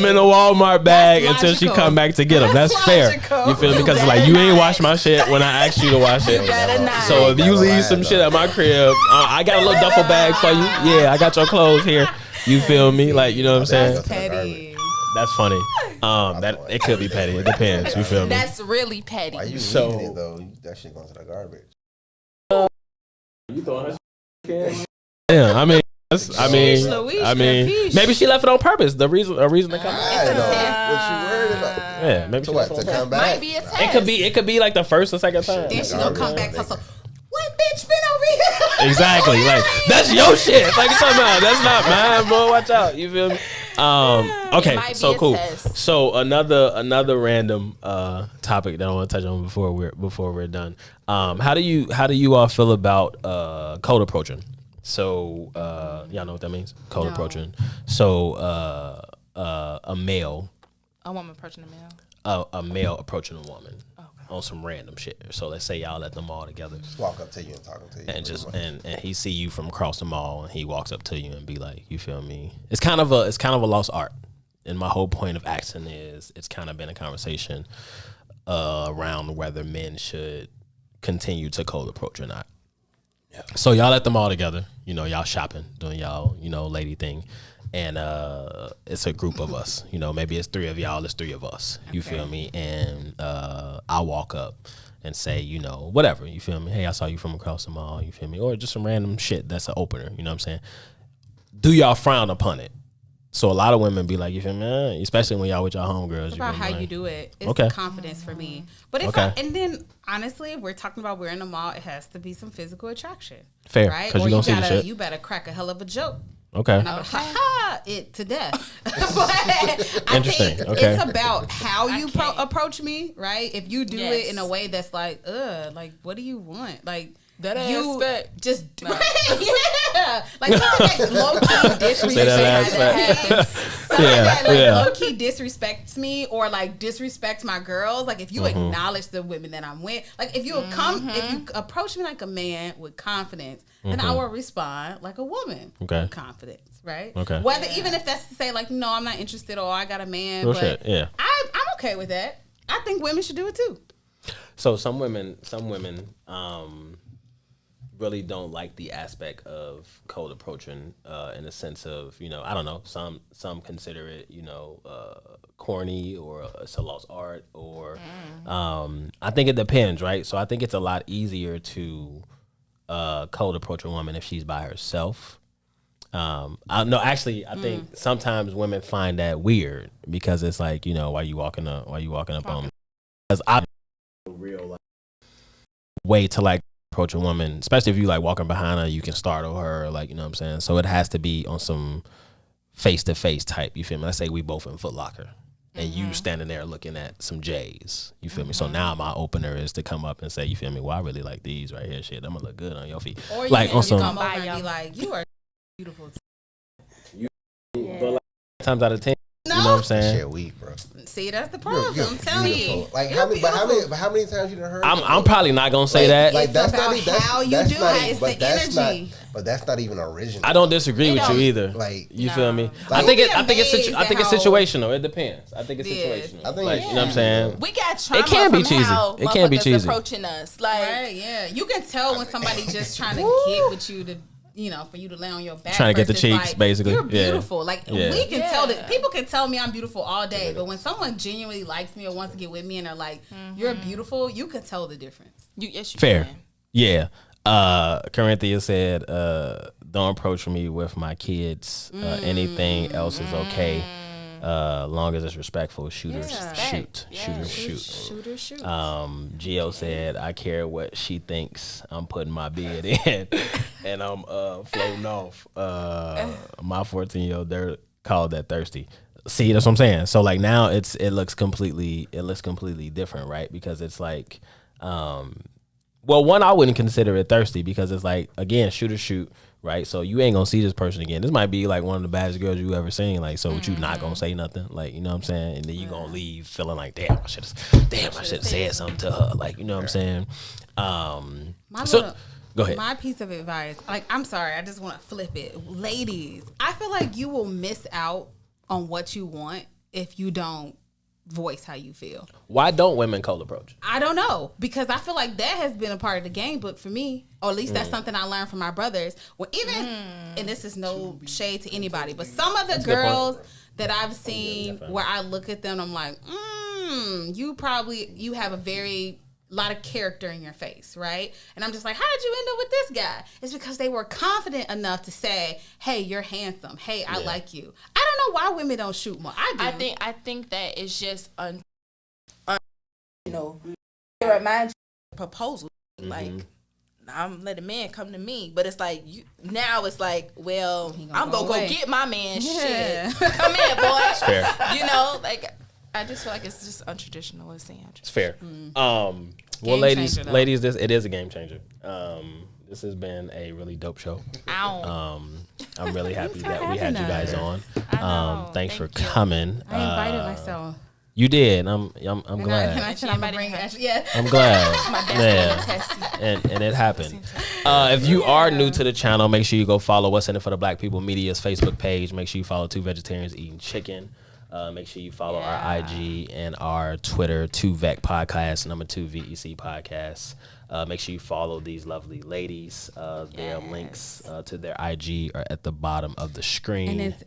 in a Walmart bag until she come back to get them. That's fair. You feel me? Because like you ain't wash my shit when I asked you to wash it. So if you leave some shit at my crib, I got a little duffel bag for you. Yeah, I got your clothes here. You feel me? Like, you know what I'm saying? That's petty. That's funny. That it could be petty. It depends. You feel me? That's really petty. Why you leaving it though? That shit goes to the garbage. You throwing her? Yeah, I mean, maybe she left it on purpose. A reason to come back. I know what she worried about. Yeah, maybe So she what? left To it on come Might back? be a test. It could be like the first or second time. Then she gonna come back to us. What bitch been over here? Exactly. Like that's your shit. Like you talking about. That's not mine, bro. Watch out. You feel me? Okay, so cool. Test. So another random topic that I want to touch on before we're done. How do you all feel about cold approaching? So y'all know what that means? Cold approaching. So a male. A woman approaching a male. A male approaching a woman on some random shit. So let's say y'all at the mall together. Just walk up to you and talk to you. And he see you from across the mall and he walks up to you and be like, you feel me? It's kind of a lost art. And my whole point of asking is it's kind of been a conversation around whether men should continue to cold approach or not. Yeah. So y'all at the mall together, y'all shopping, doing y'all, lady thing. And it's a group of us, maybe it's three of y'all, it's three of us. You feel me? And I walk up and say, whatever, you feel me? Hey, I saw you from across the mall, you feel me? Or just some random shit that's an opener, you know what I'm saying? Do y'all frown upon it? So a lot of women be like, you feel me? Especially when y'all with y'all homegirls. It's about how you do it. It's Okay. confidence for me. But and then honestly, if we're talking about we're in the mall, it has to be some physical attraction. Fair, right? 'cause Or you gonna see the shit. you better crack a hell of a joke. Okay. And I'm ha it to death. But I Interesting. think Okay. it's about how you approach me, right? If you do it in a way that's like, like what do you want? Like that you aspect. just yeah, like low key disrespect. Low key disrespects me or like disrespects my girls. Like if you acknowledge the women that I'm with, like if you if you approach me like a man with confidence, then I will respond like a woman with confidence, right? Okay. Whether even if that's to say like no, I'm not interested or I got a man, Real but shit, yeah. I'm okay with that. I think women should do it too. So some women, really don't like the aspect of cold approaching in the sense of, I don't know, some consider it, corny or it's a lost art or I think it depends, right? So I think it's a lot easier to cold approach a woman if she's by herself. I think sometimes women find that weird because it's like, why you walking up on me? Because I real way to like approach a woman, especially if you like walking behind her, you can startle her, like, you know what I'm saying? So it has to be on some face-to-face type, you feel me? Let's say we both in Foot Locker and you standing there looking at some J's, you feel me? So now my opener is to come up and say, you feel me? Well, I really like these right here, shit. I'm gonna look good on your feet. Or like on some, come over and be like, you are beautiful. But like, times out of 10, you know what I'm saying? Shit weak, bro. See, that's the problem. You're I'm telling you. Like how many times you done heard? I'm probably not gonna say that. Like that's about not that's, how you that's do not, it. It's but the that's energy. But that's not even original. I don't disagree with you either. Like you feel me? Like, I think you'll be it's amazed situational. It depends. I think it's Yes. situational. I think like, it's- you know what I'm saying? We got trauma can be from cheesy. how It can be motherfuckers cheesy. approaching us. Like, Right, yeah. You can tell when somebody just trying to get with you to, for you to lay on your back. Trying to get the versus, cheeks, like, basically. You're Yeah. beautiful. Like, Yeah. we can Yeah. tell that. People can tell me I'm beautiful all day, but when someone genuinely likes me or wants to get with me and they're like, you're beautiful, you can tell the difference. yes, you Fair. can. Yeah. Corinthia said, don't approach me with my kids. Anything else is okay. Long as it's respectful. Shooter shoot. Gio said, I care what she thinks. I'm putting my bid in and I'm floating off. My 14-year-old, they're called that thirsty. See, that's what I'm saying. So like now it looks completely different, right? Because it's like well, one, I wouldn't consider it thirsty because it's like, again, shoot, right? So you ain't gonna see this person again. This might be like one of the baddest girls you ever seen. Like, so you not gonna say nothing, like, you know what I'm saying? And then you gonna leave feeling like, damn, I should have said something to her, like, you know what I'm saying? Go ahead. My piece of advice, like, I'm sorry, I just want to flip it. Ladies, I feel like you will miss out on what you want if you don't voice how you feel. Why don't women cold approach? I don't know, because I feel like that has been a part of the game book for me, or at least that's something I learned from my brothers. Well, even, and this is no shade to anybody, but some of the girls that I've seen where I look at them, I'm like, you have a very lot of character in your face, right? And I'm just like, how did you end up with this guy? It's because they were confident enough to say, hey, you're handsome. Hey, I like you. I don't know why women don't shoot more. I do. I think that it's just it reminds you of proposal. Like, I'm letting man come to me, but it's like now it's like, well, I'm gonna go get my man. Yeah. Shit, come here, boy. It's fair. Like I just feel like it's just untraditional. It's fair. Well, Game ladies, changer, though. it is a game changer. This has been a really dope show. Ow. I'm really happy for that we had you having guys us. on. Thanks for Thank you. coming. I invited myself. You did. I'm And glad. I said I'm gonna bring it. Yeah. I'm glad. My best Yeah. friend, Tessie. And it happened. If you are new to the channel, make sure you go follow What's in It for the Black People Media's Facebook page. Make sure you follow Two Vegetarians Eating Chicken. Make sure you follow our IG and our Twitter, 2VEC Podcast, number 2 VEC Podcast. Make sure you follow these lovely ladies. Their links to their IG are at the bottom of the screen. And it's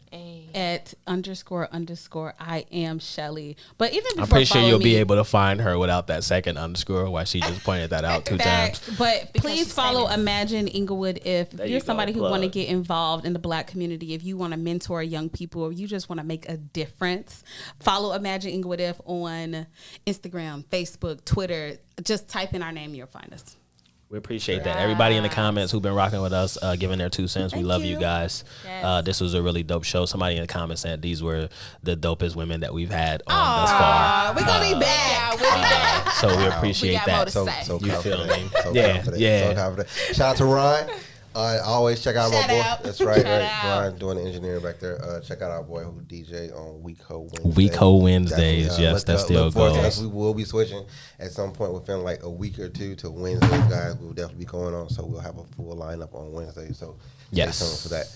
at _ I am Shelly. But even before I'm pretty sure following you'll me, be able to find her without that second underscore. Why she just pointed that out 2 times. Facts. But please she's follow famous. Imagine Inglewood if There you're you go, somebody who want to plug. get involved in the Black community, if you want to mentor young people, or you just want to make a difference. Follow Imagine Inglewood if on Instagram, Facebook, Twitter. Just type in our name, you'll find us. We appreciate that. Everybody in the comments who've been rocking with us, giving their 2 cents. We love you guys. Yes. This was a really dope show. Somebody in the comments said these were the dopest women that we've had on thus far. We're going to be back. We'll be back. So we appreciate got more that. to say. So You feel confident. me? So Yeah, confident. yeah. So confident. Shout out to Ryan. Always check out my Shout boy. out. That's right. Shout right. out. Ryan doing the engineering back there. Check out our boy who DJ on Weeko Wednesdays. Weeko Wednesdays, Definitely, yes, look that up- still look forward to goes. us. We will be switching at some point within like a week or two to Wednesdays, guys. We'll definitely be going on, so we'll have a full lineup on Wednesday. So Yes. stay tuned for that.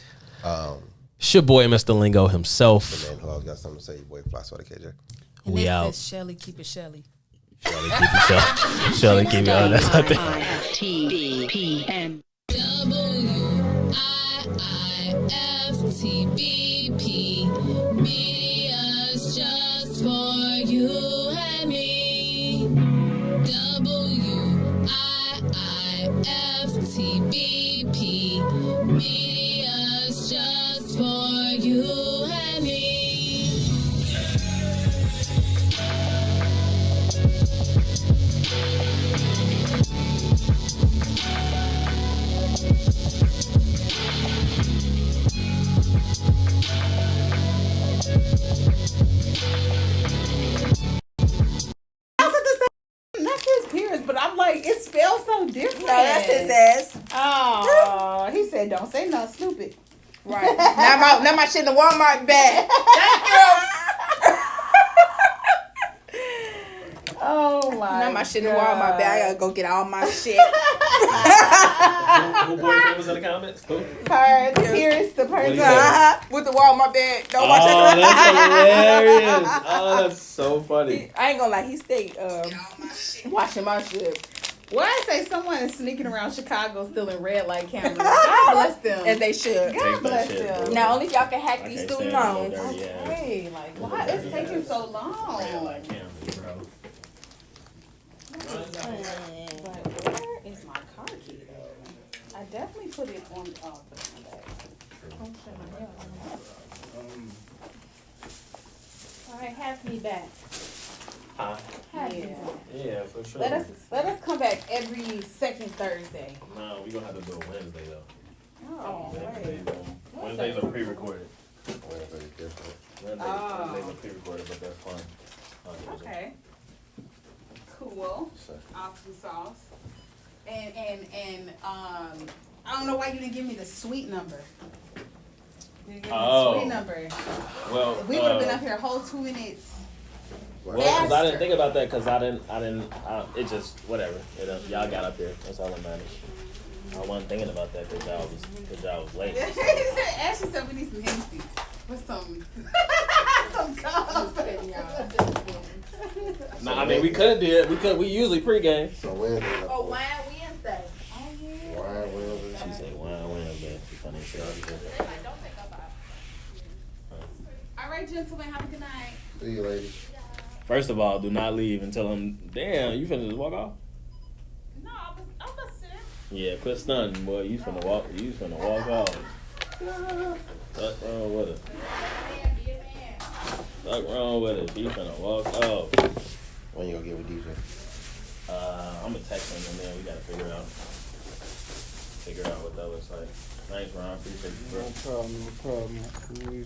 It's your boy, Mr. Lingo himself. Man, who else got something to say? Your boy Fly Sweater KJ. And We this out. is Shelly. Keep it Shelly. Shelly, keep it Shelly. Shelly, keep it. Oh, that's her thing. IFTVPN. like, it spells so different. No, that's his ass. Oh, he said, don't say nothing stupid. Right. now my shit in the Walmart bag. Oh my Now my shit in the Walmart bag. I gotta go get all my shit. Who boyfriend was in the comments? Who? Her, here's the person. With the Walmart bag. Don't watch Oh, that. that's hilarious. Oh, that's so funny. I ain't gonna lie, he stayed washing my shit. Well, I say someone is sneaking around Chicago stealing red light cameras. God bless them. As they should. God bless them. Now only if y'all can hack these can't student stand loans. no dirty ass. Hey, like, why it's taking so long? Red light cameras, bro. But where is my car key though? I definitely put it on. Oh, put it in my bag. All right, have me back. Huh? Have me back. Yeah, for sure. Let us come back every second Thursday. No, we gonna have to do it Wednesday though. Oh, wait. Wednesdays are pre-recorded. Wednesday different. Wednesdays are pre-recorded, but they're fun. Okay. Cool. Awesome sauce. And I don't know why you didn't give me the suite number. You didn't give me the suite number. Well, We would have been up here a whole 2 minutes. Well, because I didn't think about that, because it just, whatever. Y'all got up here. That's all that matters. I wasn't thinking about that because y'all was late. Ashley said we need some Hennessy. What's some coffee? Nah, I mean, we could have did. We usually pregame. So Wednesday. Oh, Wine Wednesday. Oh, yeah. Wine Wednesday. She said, "Wine Wednesday." She funny as hell. All right, gentlemen, have a good night. See you, ladies. First of all, do not leave until I'm. Damn, you finna just walk off? No, I'm gonna sit. Yeah, quit stunting, boy. You finna walk. You finna walk off. What's wrong with it? What's wrong with it? You finna walk off. When you gonna get with DJ? I'm gonna text him and then we gotta figure out what that looks like. Thanks, Ron. Appreciate you, bro. No problem.